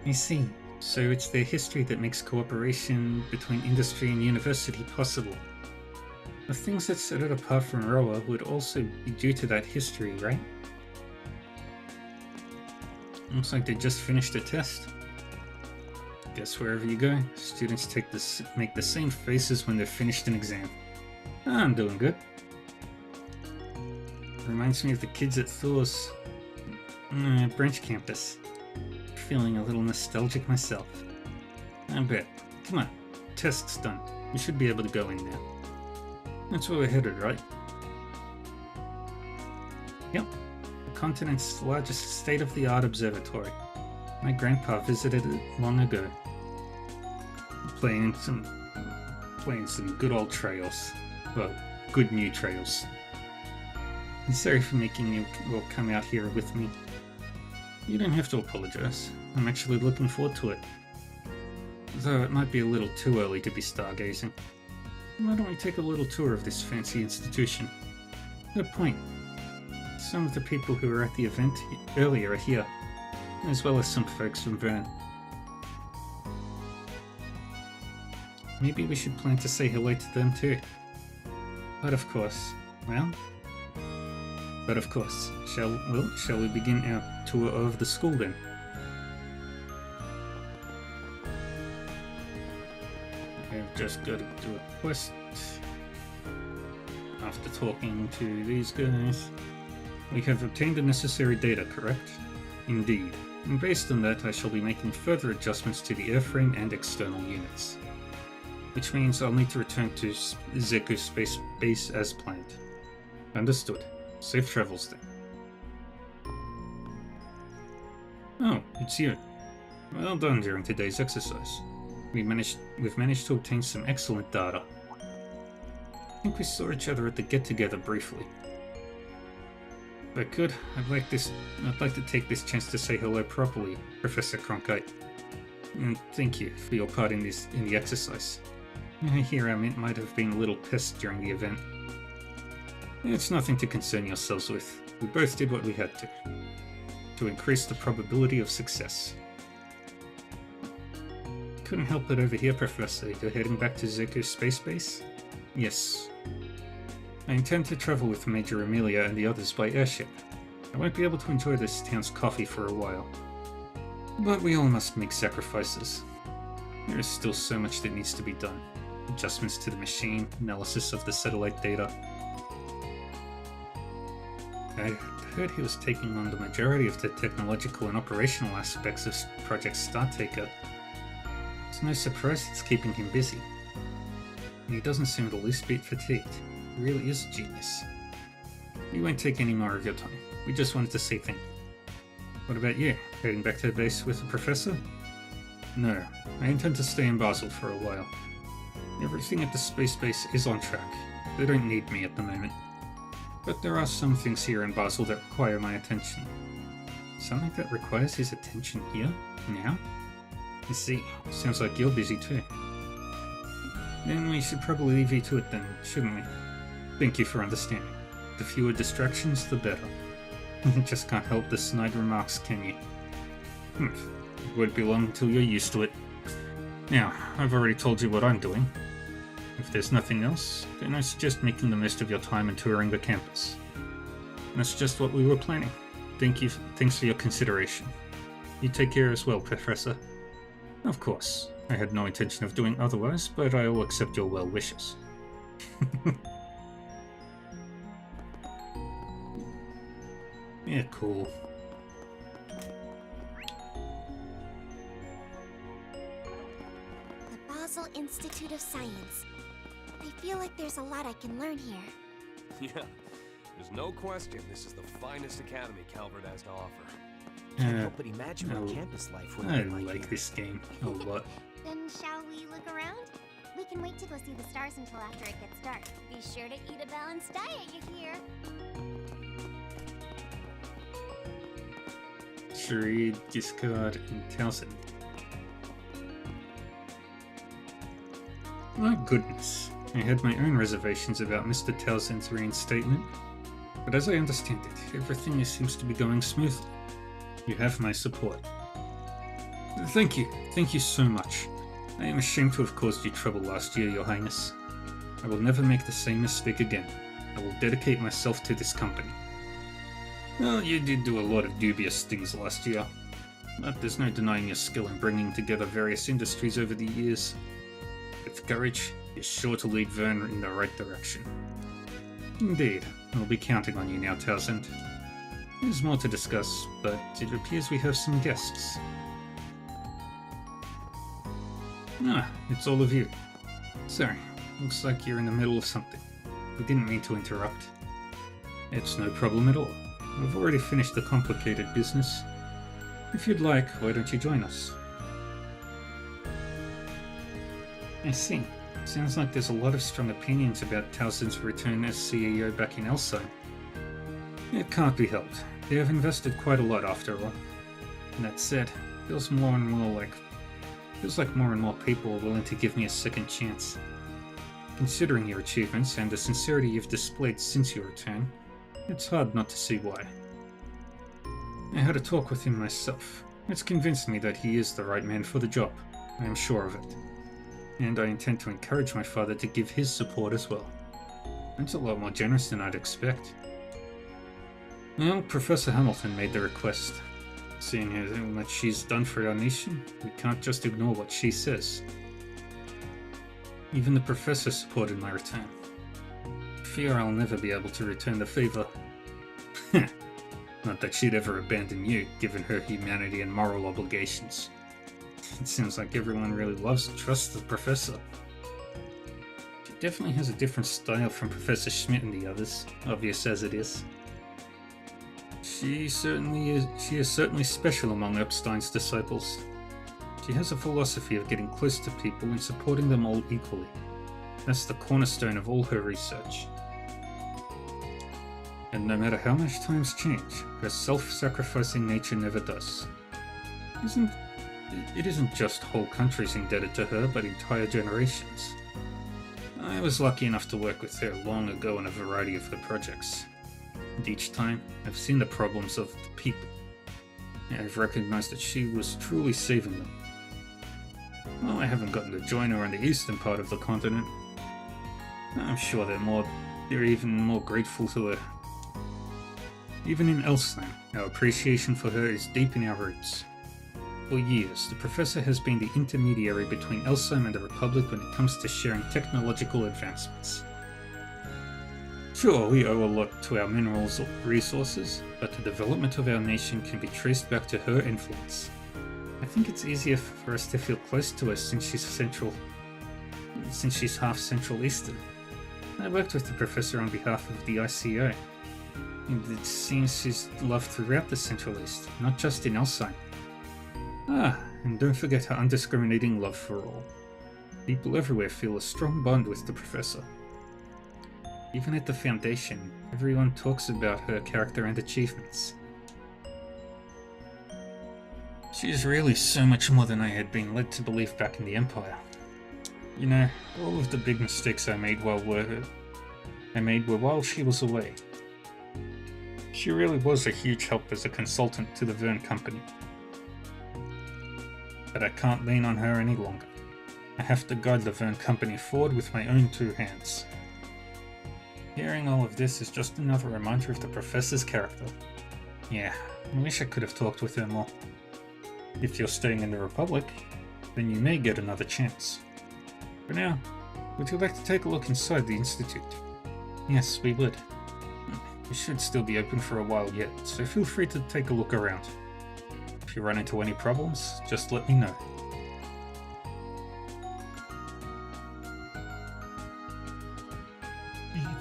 I see. So it's their history that makes cooperation between industry and university possible. The things that set it apart from Roa would also be due to that history, right? Looks like they just finished a test. Guess wherever you go, students make the same faces when they're finished an exam. I'm doing good. Reminds me of the kids at Thor's branch campus. Feeling a little nostalgic myself. I bet. Come on, test's done. We should be able to go in now. That's where we're headed, right? Yep. The continent's largest state-of-the-art observatory. My grandpa visited it long ago. Playing some good old trails. Well, good new trails. I'm sorry for making you all come out here with me. You don't have to apologize. I'm actually looking forward to it. Though it might be a little too early to be stargazing. Why don't we take a little tour of this fancy institution? Good point. Some of the people who were at the event earlier are here, as well as some folks from Vern. Maybe we should plan to say hello to them too. But of course, shall we begin our tour of the school then? I've just got to do a quest. After talking to these guys, we have obtained the necessary data, correct? Indeed. And based on that, I shall be making further adjustments to the airframe and external units. Which means I'll need to return to Zeku Space Base as planned. Understood. Safe travels then. Oh, it's you. Well done during today's exercise. We've managed to obtain some excellent data. I think we saw each other at the get-together briefly. If I could, I'd like to take this chance to say hello properly, Professor Cronkite. And thank you for your part in the exercise. I hear I might have been a little pissed during the event. It's nothing to concern yourselves with. We both did what we had to increase the probability of success. Couldn't help it over here, Professor. You're heading back to Zeku Space Base? Yes. I intend to travel with Major Amelia and the others by airship. I won't be able to enjoy this town's coffee for a while. But we all must make sacrifices. There is still so much that needs to be done. Adjustments to the machine, analysis of the satellite data. I heard he was taking on the majority of the technological and operational aspects of Project Startaker. It's no surprise it's keeping him busy. And he doesn't seem the least bit fatigued. He really is a genius. We won't take any more of your time. We just wanted to say thank you. What about you? Heading back to the base with the professor? No, I intend to stay in Basel for a while. Everything at the space base is on track. They don't need me at the moment. But there are some things here in Basel that require my attention. Something that requires his attention here? Now? I see. Sounds like you're busy too. Then we should probably leave you to it then, shouldn't we? Thank you for understanding. The fewer distractions, the better. Just can't help the snide remarks, can you? It won't be long until you're used to it. Now, I've already told you what I'm doing. If there's nothing else, then I suggest making the most of your time and touring the campus. That's just what we were planning. Thanks for your consideration. You take care as well, Professor. Of course, I had no intention of doing otherwise, but I will accept your well wishes. Yeah, cool. The Basel Institute of Science. I feel like there's a lot I can learn here. Yeah, there's no question this is the finest academy Calvert has to offer. Can't help but imagine what campus life would I be like. like this game a lot. Then shall we look around? We can wait to go see the stars until after it gets dark. Be sure to eat a balanced diet, you hear? Sharid, Giscard, and Townsend. My goodness, I had my own reservations about Mr. Townsend's reinstatement, but as I understand it, everything seems to be going smoothly. You have my support. Thank you so much. I am ashamed to have caused you trouble last year, Your Highness. I will never make the same mistake again. I will dedicate myself to this company. Well, you did do a lot of dubious things last year, but there's no denying your skill in bringing together various industries over the years. With courage, you're sure to lead Vern in the right direction. Indeed, I'll be counting on you now, Townsend. There's more to discuss, but it appears we have some guests. Ah, it's all of you. Sorry, looks like you're in the middle of something. We didn't mean to interrupt. It's no problem at all. We've already finished the complicated business. If you'd like, why don't you join us? I see. Sounds like there's a lot of strong opinions about Townsend's return as CEO back in Elsa. It can't be helped. They have invested quite a lot after all. And that said, feels like more and more people are willing to give me a second chance. Considering your achievements and the sincerity you've displayed since your return, it's hard not to see why. I had a talk with him myself. It's convinced me that he is the right man for the job. I am sure of it. And I intend to encourage my father to give his support as well. It's a lot more generous than I'd expect. Well, Professor Hamilton made the request. Seeing how much she's done for our nation, we can't just ignore what she says. Even the professor supported my return. I fear I'll never be able to return the favor. Not that she'd ever abandon you, given her humanity and moral obligations. It seems like everyone really loves and trusts the professor. She definitely has a different style from Professor Schmidt and the others, obvious as it is. She is certainly special among Epstein's disciples. She has a philosophy of getting close to people and supporting them all equally. That's the cornerstone of all her research. And no matter how much times change, her self-sacrificing nature never does. It isn't just whole countries indebted to her, but entire generations. I was lucky enough to work with her long ago on a variety of her projects. And each time, I've seen the problems of the people. And I've recognized that she was truly saving them. Well, I haven't gotten to join her on the eastern part of the continent. I'm sure they're even more grateful to her. Even in Elsheim, our appreciation for her is deep in our roots. For years, the Professor has been the intermediary between Elsheim and the Republic when it comes to sharing technological advancements. Sure, we owe a lot to our minerals resources, but the development of our nation can be traced back to her influence. I think it's easier for us to feel close to her since she's half Central Eastern. I worked with the Professor on behalf of the ICO, and it seems she's loved throughout the Central East, not just in Elsheim. And don't forget her undiscriminating love for all. People everywhere feel a strong bond with the Professor. Even at the Foundation, everyone talks about her character and achievements. She is really so much more than I had been led to believe back in the Empire. You know, all of the big mistakes I made were while she was away. She really was a huge help as a consultant to the Verne Company. But I can't lean on her any longer. I have to guide the Verne Company forward with my own two hands. Hearing all of this is just another reminder of the Professor's character. Yeah, I wish I could have talked with her more. If you're staying in the Republic, then you may get another chance. For now, would you like to take a look inside the Institute? Yes, we would. It should still be open for a while yet, so feel free to take a look around. If you run into any problems, just let me know.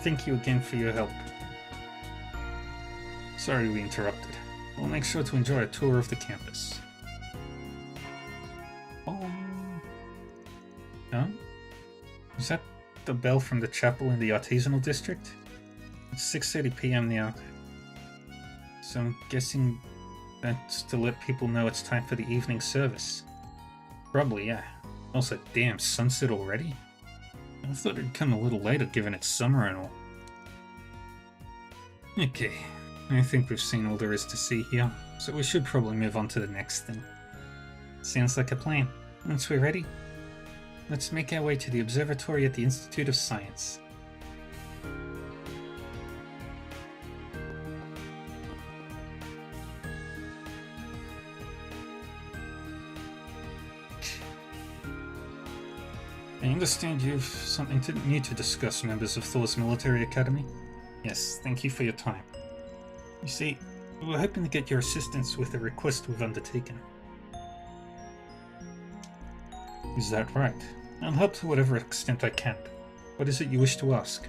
Thank you again for your help. Sorry we interrupted. We'll make sure to enjoy a tour of the campus. No? Is that the bell from the chapel in the Artisanal District? It's 6:30 PM now. So I'm guessing that's to let people know it's time for the evening service. Probably, yeah. Also, damn, sunset already? I thought it'd come a little later given it's summer and all. Okay, I think we've seen all there is to see here, so we should probably move on to the next thing. Sounds like a plan. Once we're ready, let's make our way to the observatory at the Institute of Science. I understand you've something new to discuss, members of Thor's Military Academy? Yes, thank you for your time. You see, we were hoping to get your assistance with a request we've undertaken. Is that right? I'll help to whatever extent I can. What is it you wish to ask?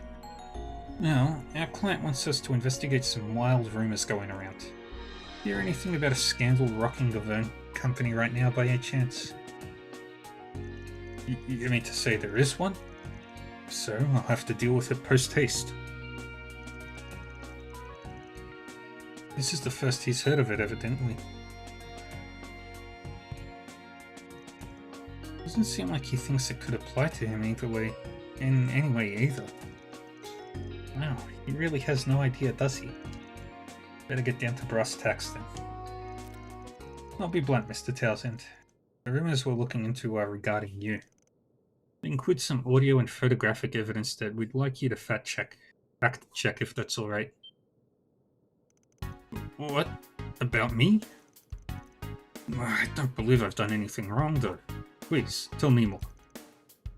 Well, our client wants us to investigate some wild rumors going around. Hear anything about a scandal rocking the Verne Company right now by any chance? You mean to say there is one? So I'll have to deal with it post-haste. This is the first he's heard of it, evidently. Doesn't seem like he thinks it could apply to him either way. in any way either. Wow, he really has no idea, does he? Better get down to brass tacks then. I'll be blunt, Mr. Townsend. The rumors we're looking into are regarding you. They include some audio and photographic evidence that we'd like you to fact-check if that's alright. What? About me? I don't believe I've done anything wrong, though. Please, tell me more.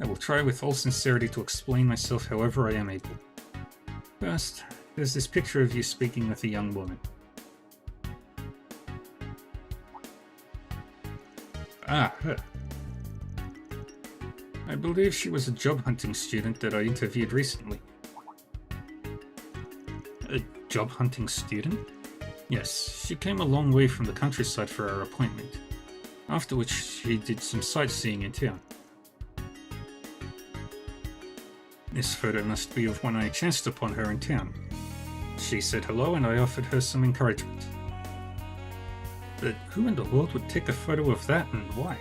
I will try with all sincerity to explain myself however I am able. First, there's this picture of you speaking with a young woman. Ah, her. I believe she was a job hunting student that I interviewed recently. A job hunting student? Yes, she came a long way from the countryside for our appointment, after which she did some sightseeing in town. This photo must be of when I chanced upon her in town. She said hello and I offered her some encouragement. But who in the world would take a photo of that and why?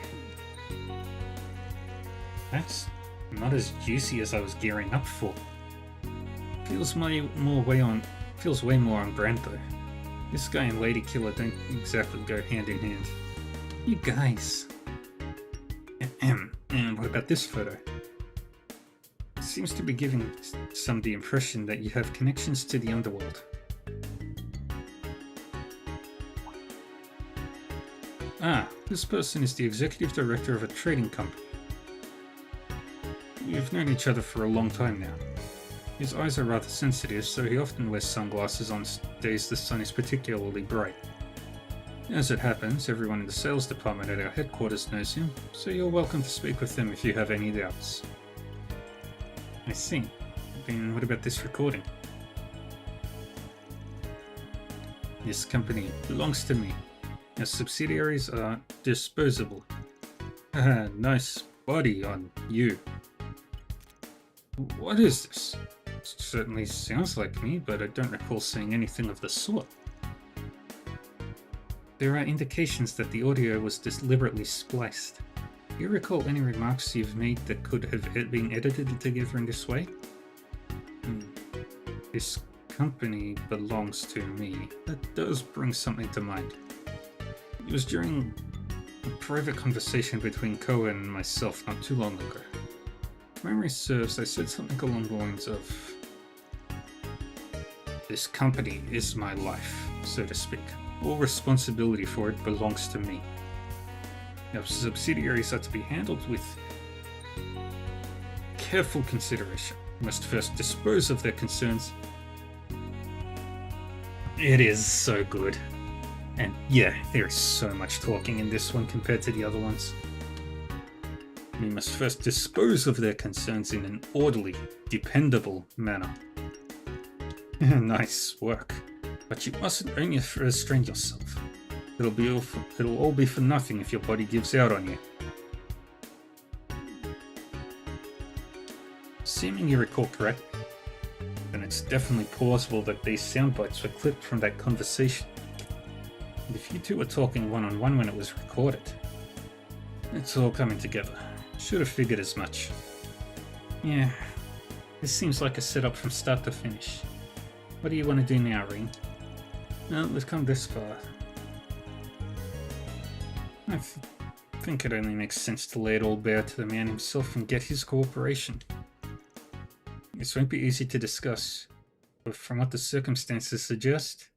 That's not as juicy as I was gearing up for. Feels way more on brand though. This guy and Lady Killer don't exactly go hand in hand. You guys. And what about this photo? It seems to be giving some the impression that you have connections to the underworld. Ah, this person is the executive director of a trading company. We've known each other for a long time now. His eyes are rather sensitive, so he often wears sunglasses on days the sun is particularly bright. As it happens, everyone in the sales department at our headquarters knows him, so you're welcome to speak with them if you have any doubts. I see. Then what about this recording? This company belongs to me. Our subsidiaries are disposable. Haha, nice body on you. What is this? It certainly sounds like me, but I don't recall saying anything of the sort. There are indications that the audio was deliberately spliced. Do you recall any remarks you've made that could have been edited together in this way? This company belongs to me. That does bring something to mind. It was during a private conversation between Koa and myself not too long ago. If memory serves, I said something along the lines of, "This company is my life, so to speak. All responsibility for it belongs to me. Now, subsidiaries are to be handled with careful consideration. You must first dispose of their concerns." It is so good. And yeah, there is so much talking in this one compared to the other ones. We must first dispose of their concerns in an orderly, dependable manner. Nice work. But you mustn't only restrain yourself. It'll all be for nothing if your body gives out on you. Assuming you recall correctly, then it's definitely plausible that these sound bites were clipped from that conversation. And if you two were talking one-on-one when it was recorded, it's all coming together. Should have figured as much. Yeah, this seems like a setup from start to finish. What do you want to do now, Ring? Well, we've come this far. I think it only makes sense to lay it all bare to the man himself and get his cooperation. This won't be easy to discuss, but from what the circumstances suggest...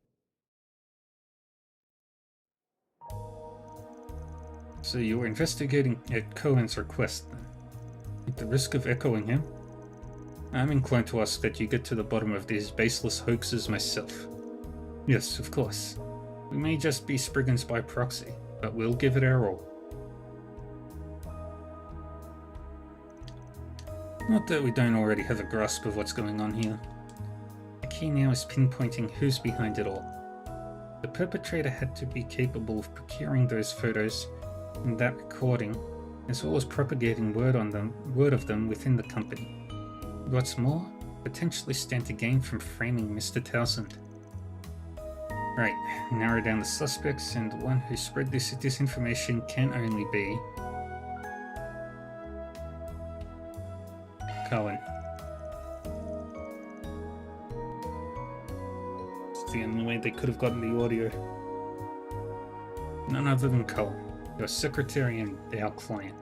So you were investigating at Cohen's request, then? At the risk of echoing him? I'm inclined to ask that you get to the bottom of these baseless hoaxes myself. Yes, of course. We may just be Spriggans by proxy, but we'll give it our all. Not that we don't already have a grasp of what's going on here. The key now is pinpointing who's behind it all. The perpetrator had to be capable of procuring those photos and that recording, as well as propagating word of them within the company. What's more, potentially stand to gain from framing Mr. Townsend. Right, narrow down the suspects, and the one who spread this disinformation can only be... Cohen. the only way they could have gotten the audio. None other than Cohen, our secretary and our client.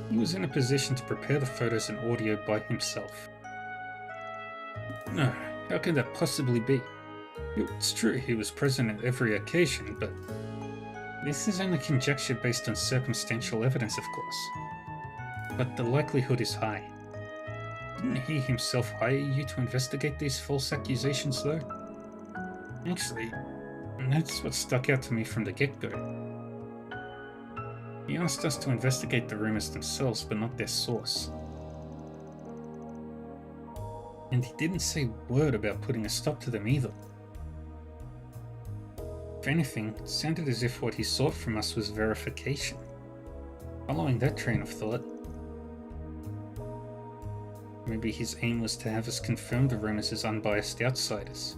He was in a position to prepare the photos and audio by himself. No, how could that possibly be? It's true he was present at every occasion, but this is only conjecture based on circumstantial evidence, of course. But the likelihood is high. Didn't he himself hire you to investigate these false accusations, though? Actually, that's what stuck out to me from the get-go. He asked us to investigate the rumors themselves, but not their source. And he didn't say a word about putting a stop to them either. If anything, it sounded as if what he sought from us was verification. Following that train of thought, maybe his aim was to have us confirm the rumors as unbiased outsiders.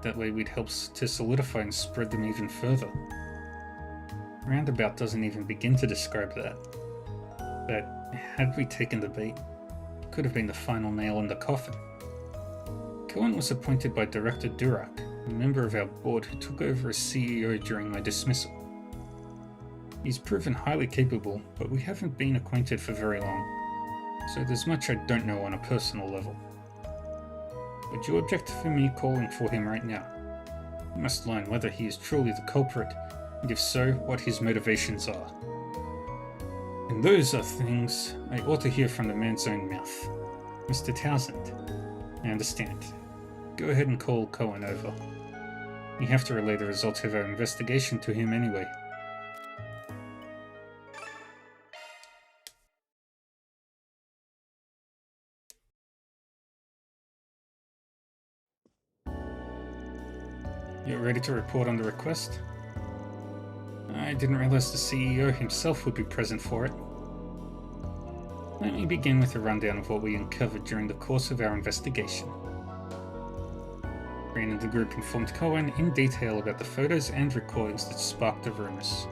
That way we'd help to solidify and spread them even further. Roundabout doesn't even begin to describe that. But had we taken the bait, it could have been the final nail in the coffin. Cohen was appointed by Director Durak, a member of our board who took over as CEO during my dismissal. He's proven highly capable, but we haven't been acquainted for very long, so there's much I don't know on a personal level. Would you object for me calling for him right now? We must learn whether he is truly the culprit, and if so, what his motivations are. And those are things I ought to hear from the man's own mouth. Mr. Townsend, I understand. Go ahead and call Cohen over. You have to relay the results of our investigation to him anyway. You ready to report on the request? I didn't realize the CEO himself would be present for it. Let me begin with a rundown of what we uncovered during the course of our investigation. Green and the group informed Cohen in detail about the photos and recordings that sparked the rumors,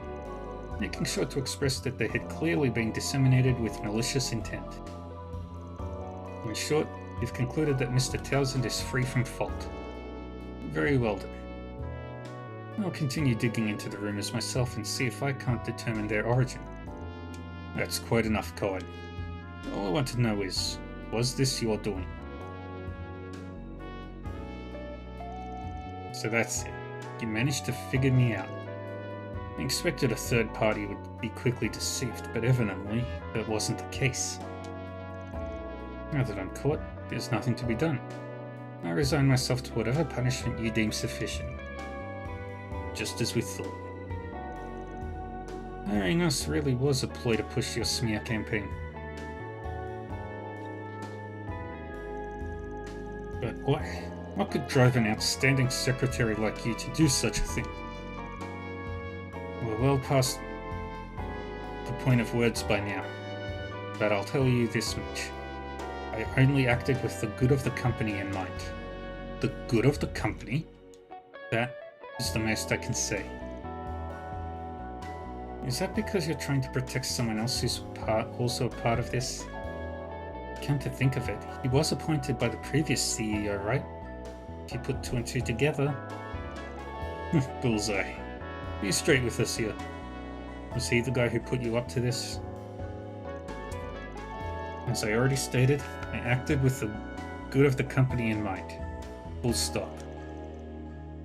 making sure to express that they had clearly been disseminated with malicious intent. In short, we've concluded that Mr. Townsend is free from fault. Very well done. I'll continue digging into the rumors myself and see if I can't determine their origin. That's quite enough, Cohen. All I want to know is, was this your doing? So that's it. You managed to figure me out. I expected a third party would be quickly deceived, but evidently that wasn't the case. Now that I'm caught, there's nothing to be done. I resign myself to whatever punishment you deem sufficient. Just as we thought. Hiring us really was a ploy to push your smear campaign. But what could drive an outstanding secretary like you to do such a thing? We're well past the point of words by now, but I'll tell you this much. I only acted with the good of the company in mind. The good of the company? That is the most I can say. Is that because you're trying to protect someone else who's also a part of this? Come to think of it, he was appointed by the previous CEO, right? If you put two and two together... Bullseye. Be straight with us here. Was he the guy who put you up to this? As I already stated, I acted with the good of the company in mind. Full stop.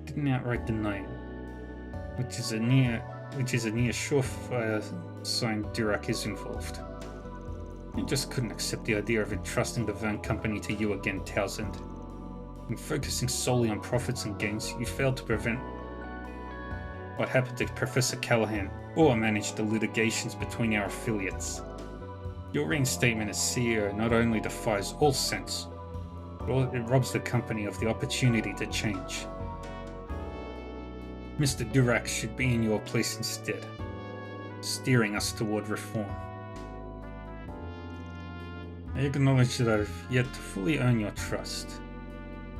Didn't outright deny it, which is a near surefire sign Durak is involved. I just couldn't accept the idea of entrusting the Verne Company to you again, Townsend. In focusing solely on profits and gains, you failed to prevent what happened to Professor Callahan, or manage the litigations between our affiliates. Your reinstatement as CEO not only defies all sense, but it robs the company of the opportunity to change. Mr. Durak should be in your place instead, steering us toward reform. I acknowledge that I've yet to fully earn your trust,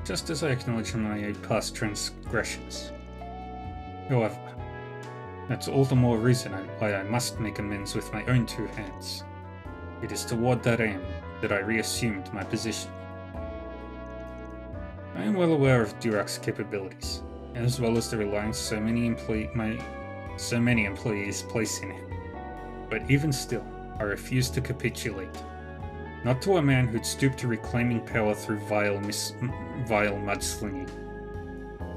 just as I acknowledge my past transgressions. However, that's all the more reason why I must make amends with my own two hands. It is toward that aim that I reassumed my position. I am well aware of Durak's capabilities, as well as the reliance so many employees place in him. But even still, I refuse to capitulate. Not to a man who'd stoop to reclaiming power through vile mudslinging.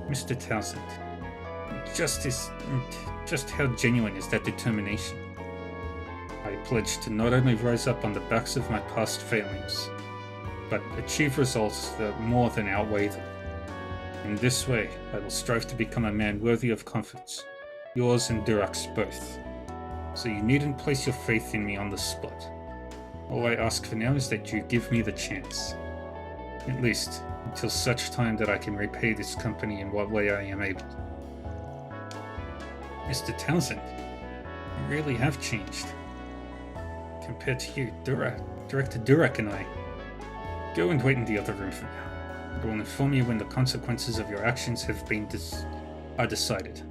Mr. Townsend, just how genuine is that determination? I pledge to not only rise up on the backs of my past failings, but achieve results that more than outweigh them. In this way, I will strive to become a man worthy of confidence, yours and Durak's both. So you needn't place your faith in me on the spot. All I ask for now is that you give me the chance. At least, until such time that I can repay this company in what way I am able. Mr. Townsend, you really have changed. Compared to you, Director Durak and I. Go and wait in the other room for now. I will inform you when the consequences of your actions have been decided.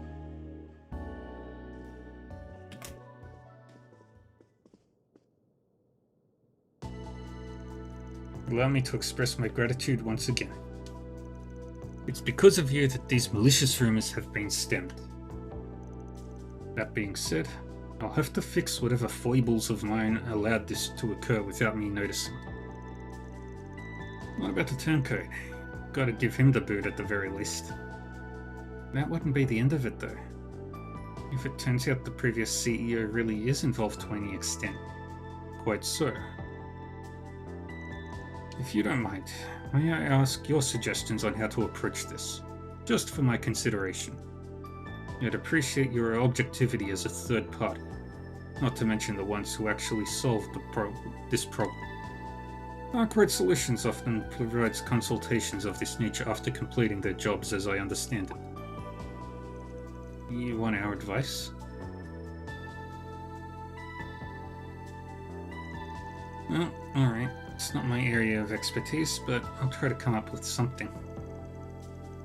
Allow me to express my gratitude once again. It's because of you that these malicious rumors have been stemmed. That being said, I'll have to fix whatever foibles of mine allowed this to occur without me noticing. What about the turncoat? Gotta give him the boot at the very least. That wouldn't be the end of it though. If it turns out the previous CEO really is involved to any extent. Quite so. If you don't mind, may I ask your suggestions on how to approach this? Just for my consideration. I'd appreciate your objectivity as a third party, not to mention the ones who actually solved this problem. Arkwright Solutions often provides consultations of this nature after completing their jobs, as I understand it. You want our advice? Well, alright. It's not my area of expertise, but I'll try to come up with something.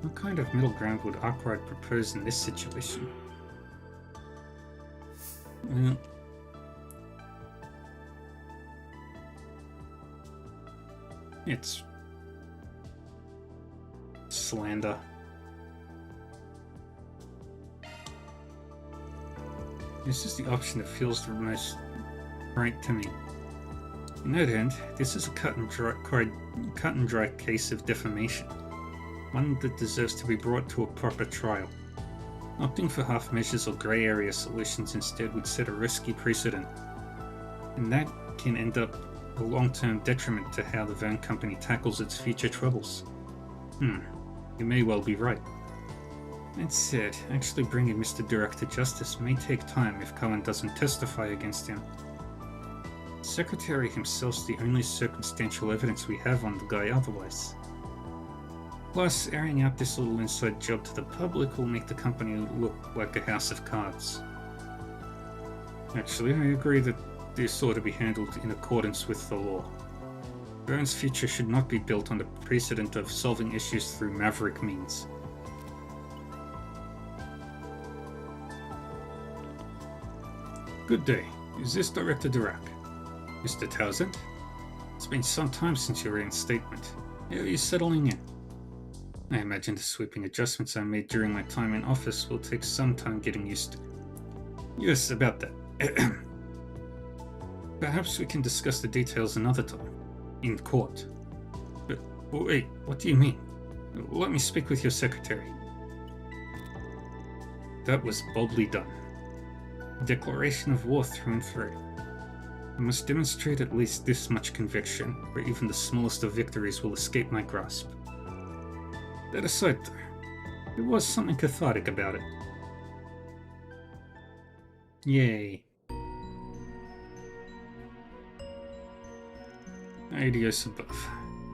What kind of middle ground would Arkwright propose in this situation? Well, it's slander. This is the option that feels the most right to me. On that end, this is a cut and dry case of defamation, one that deserves to be brought to a proper trial. Opting for half measures or grey area solutions instead would set a risky precedent, and that can end up a long-term detriment to how the Verne Company tackles its future troubles. You may well be right. That said, actually bringing Mr. Durak to justice may take time if Cullen doesn't testify against him. The Secretary himself's the only circumstantial evidence we have on the guy otherwise. Plus, airing out this little inside job to the public will make the company look like a house of cards. Actually, I agree that this ought to be handled in accordance with the law. Verne's future should not be built on the precedent of solving issues through maverick means. Good day. Is this Director Durak? Mr. Townsend? It's been some time since your reinstatement. How are you settling in? I imagine the sweeping adjustments I made during my time in office will take some time getting used to. Yes, about that. Perhaps we can discuss the details another time. In court. But wait, what do you mean? Let me speak with your secretary. That was boldly done. A declaration of war through and through. I must demonstrate at least this much conviction, or even the smallest of victories will escape my grasp. That aside, though, there was something cathartic about it. Yay. Adios above.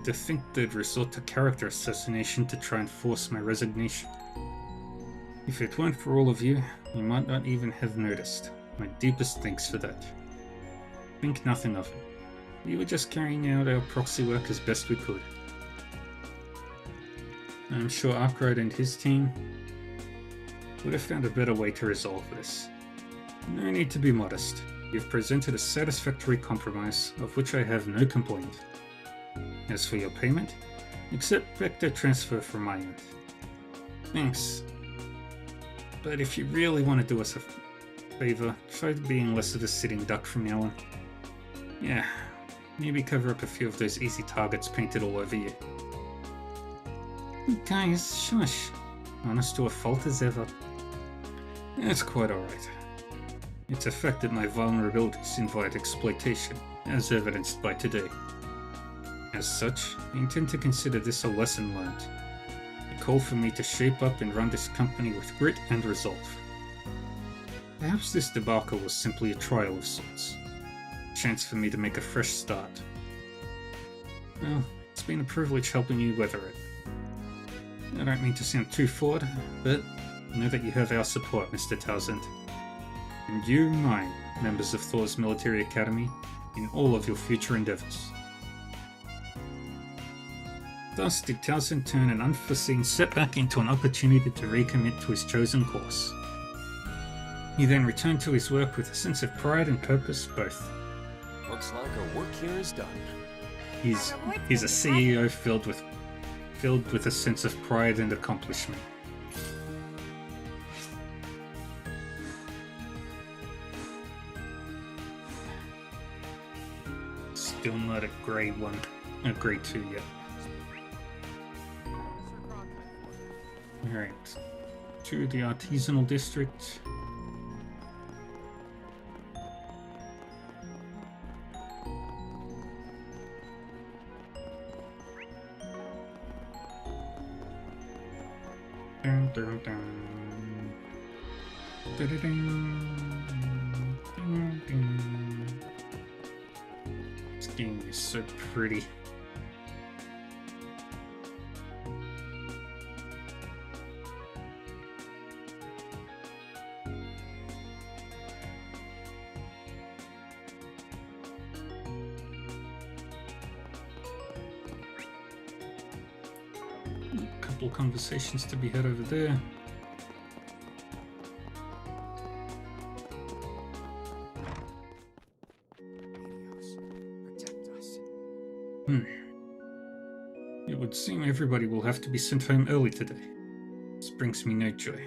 To think they'd resort to character assassination to try and force my resignation. If it weren't for all of you, you might not even have noticed. My deepest thanks for that. Think nothing of it. We were just carrying out our proxy work as best we could. I'm sure Arkwright and his team would have found a better way to resolve this. No need to be modest. You've presented a satisfactory compromise, of which I have no complaint. As for your payment, Accept vector transfer from my end. Thanks. But if you really want to do us a favor, try being less of a sitting duck from now on. Yeah, maybe cover up a few of those easy targets painted all over you. Guys, shush. Honest to a fault as ever. That's quite alright. It's a fact that my vulnerabilities invite exploitation, as evidenced by today. As such, I intend to consider this a lesson learned. A call for me to shape up and run this company with grit and resolve. Perhaps this debacle was simply a trial of sorts. A chance for me to make a fresh start. Well, it's been a privilege helping you weather it. I don't mean to sound too forward, but know that you have our support, Mr. Townsend. And you mine, members of Thor's Military Academy, in all of your future endeavors. Thus did Townsend turn an unforeseen setback into an opportunity to recommit to his chosen course. He then returned to his work with a sense of pride and purpose both. Looks like our work here is done. He's a CEO filled with a sense of pride and accomplishment. Still not a grade 1, a grade 2 yet. Alright, to the artisanal district. Dun, dun, dun. Dun, dun, dun. This game is so pretty. Conversations to be had over there. It would seem everybody will have to be sent home early today. This brings me no joy,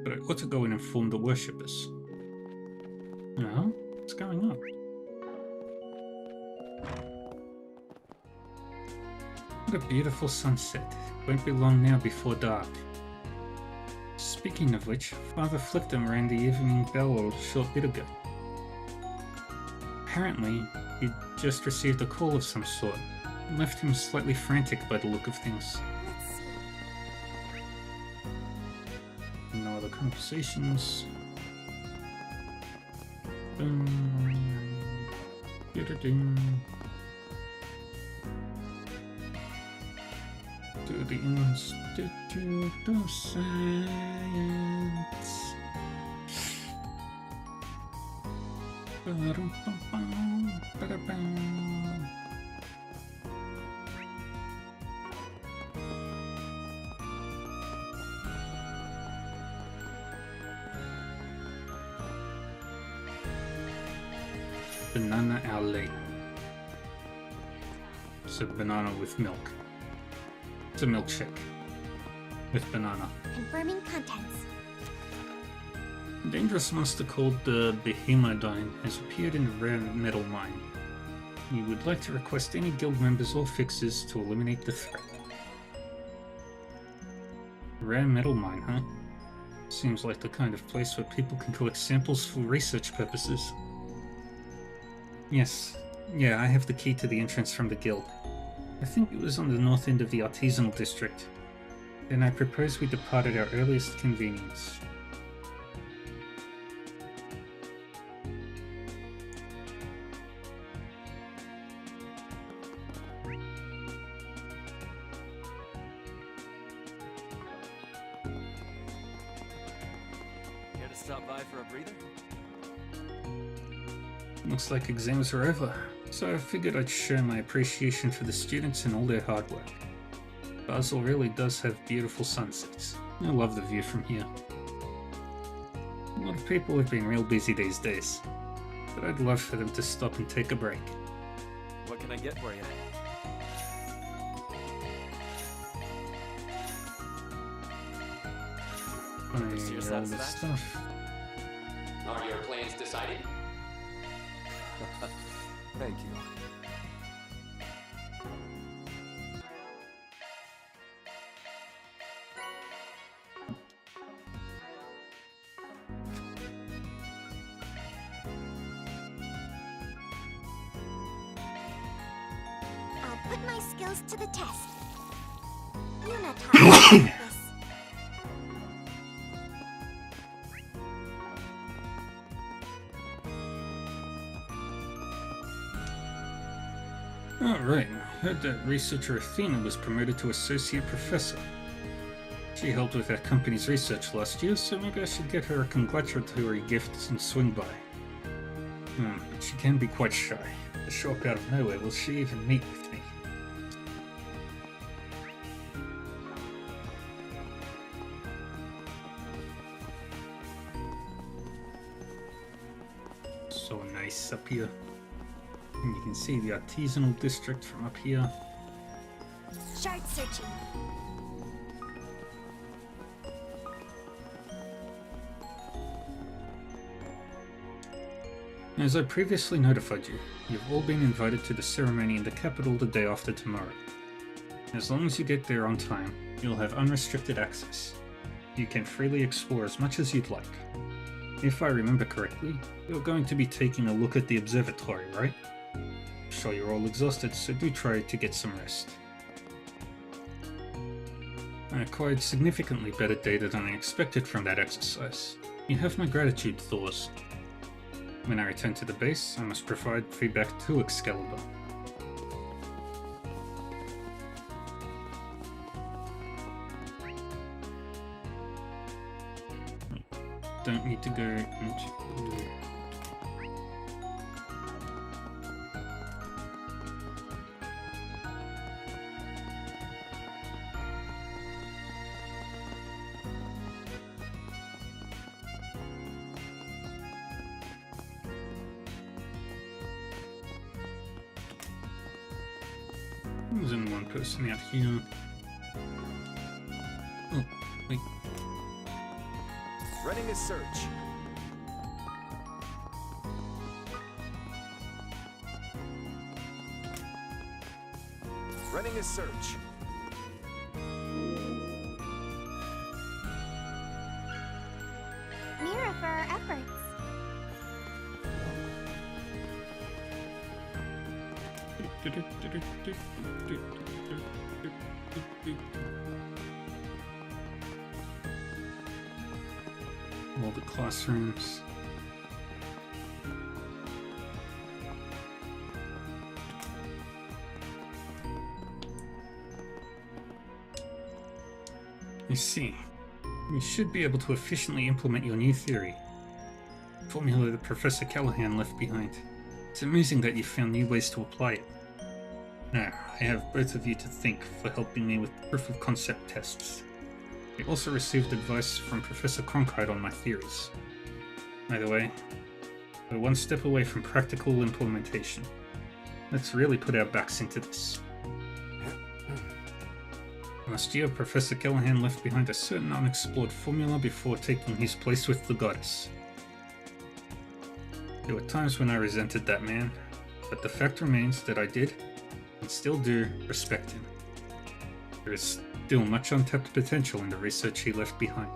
but I ought to go and inform the worshippers. Well, what's going on? What a beautiful sunset. Won't be long now before dark. Speaking of which, Father Flickton rang the evening bell a short bit ago. Apparently, he'd just received a call of some sort, and left him slightly frantic by the look of things. No other conversations. To the Institute of Science. Banana Alley. So banana with milk. It's a milkshake with banana. Confirming contents. A dangerous monster called the Behemodyne has appeared in a rare metal mine. You would like to request any guild members or fixers to eliminate the threat. Rare metal mine, huh? Seems like the kind of place where people can collect samples for research purposes. Yes. Yeah, I have the key to the entrance from the guild. I think it was on the north end of the artisanal district. Then I propose we depart at our earliest convenience. Care to stop by for a breather? Looks like exams are over, so I figured I'd show my appreciation for the students and all their hard work. Basel really does have beautiful sunsets. I love the view from here. A lot of people have been real busy these days, but I'd love for them to stop and take a break. What can I get for you? buy all this stuff. Are your plans decided? Thank you. I'll put my skills to the test. Yuna taught me this. Alright, I heard that researcher Athena was promoted to associate professor. She helped with that company's research last year, so maybe I should get her a congratulatory gift and swing by. But she can be quite shy. To show up out of nowhere, will she even meet with me? So nice up here. And you can see the artisanal district from up here. Shard searching. As I previously notified you, you've all been invited to the ceremony in the capital the day after tomorrow. As long as you get there on time, you'll have unrestricted access. You can freely explore as much as you'd like. If I remember correctly, you're going to be taking a look at the observatory, right? I'm sure you're all exhausted, so do try to get some rest. I acquired significantly better data than I expected from that exercise. You have my gratitude, Thors. When I return to the base, I must provide feedback to Excalibur. Don't need to go into... There's only one person out here. Oh, wait. Running a search. Running a search. Mira for our efforts. All the classrooms. I see. You should be able to efficiently implement your new theory. Formula that Professor Callahan left behind. It's amazing that you found new ways to apply it. Now, I have both of you to thank for helping me with proof of concept tests. I also received advice from Professor Cronkite on my theories. Either way, we're one step away from practical implementation. Let's really put our backs into this. Last year, Professor Callahan left behind a certain unexplored formula before taking his place with the goddess. There were times when I resented that man, but the fact remains that I did, and still do, respect him. There is still much untapped potential in the research he left behind.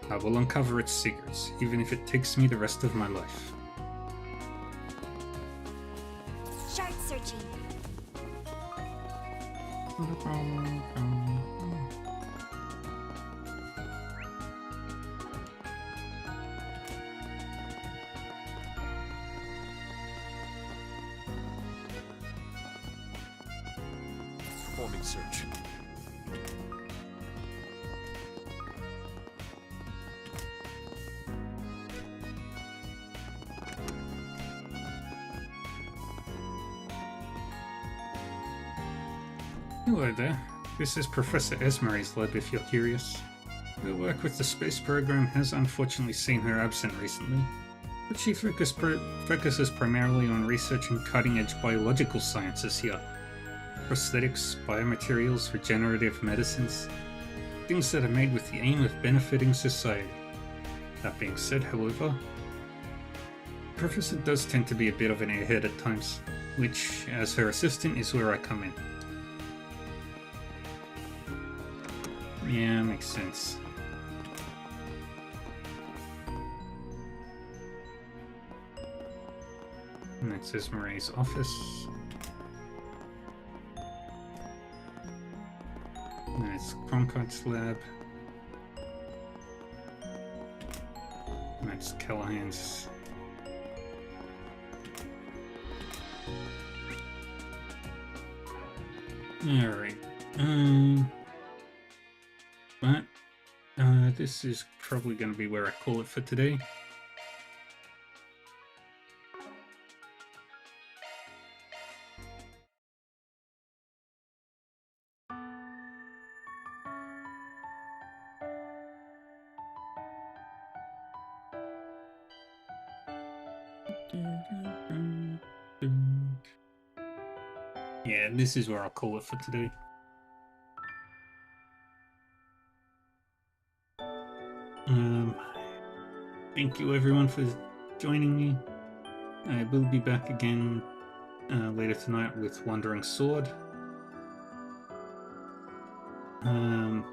I will uncover its secrets, even if it takes me the rest of my life. Shard searching. Performing search. Hello there. This is Professor Esmery's lab if you're curious. Her work with the space program has unfortunately seen her absent recently, but she focuses primarily on researching cutting-edge biological sciences here. Prosthetics, biomaterials, regenerative medicines. things that are made with the aim of benefiting society. That being said, however, Professor does tend to be a bit of an airhead at times, which, as her assistant, is where I come in. Yeah, makes sense. And that says Marie's office. And that's Cronkite's lab. And that's Callahan's. Alright. But this is probably going to be where I call it for today. Yeah, this is where I'll call it for today. Thank you everyone for joining me. I will be back again later tonight with Wandering Sword. And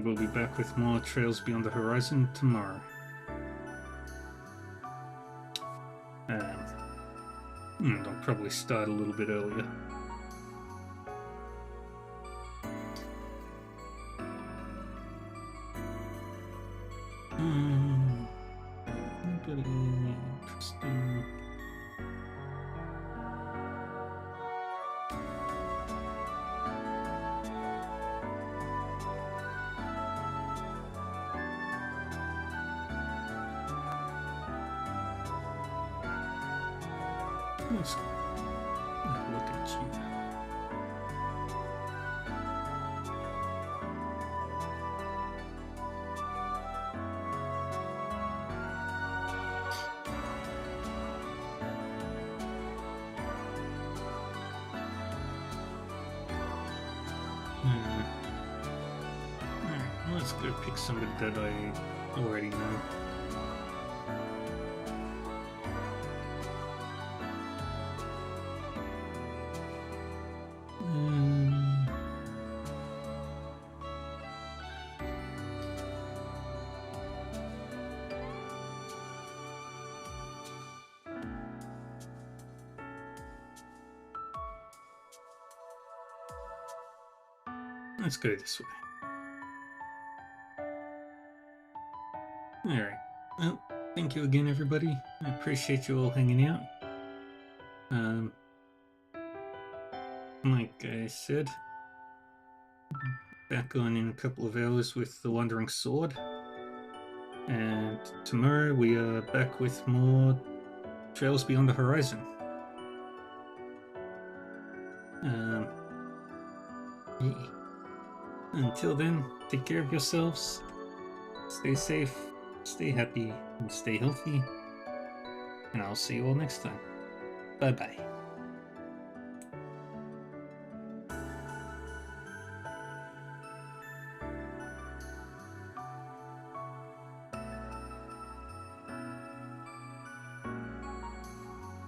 we'll be back with more Trails Beyond the Horizon tomorrow. And I'll probably start a little bit earlier. Anybody interesting? Let's look at you. Alright, let's go pick somebody that I already know. Let's go this way. Alright. Well, thank you again, everybody. I appreciate you all hanging out. Like I said, back on in a couple of hours with the Wandering Sword. And tomorrow we are back with more Trails Beyond the Horizon. Yeah. Until then, take care of yourselves, stay safe, stay happy, and stay healthy, and I'll see you all next time. Bye-bye.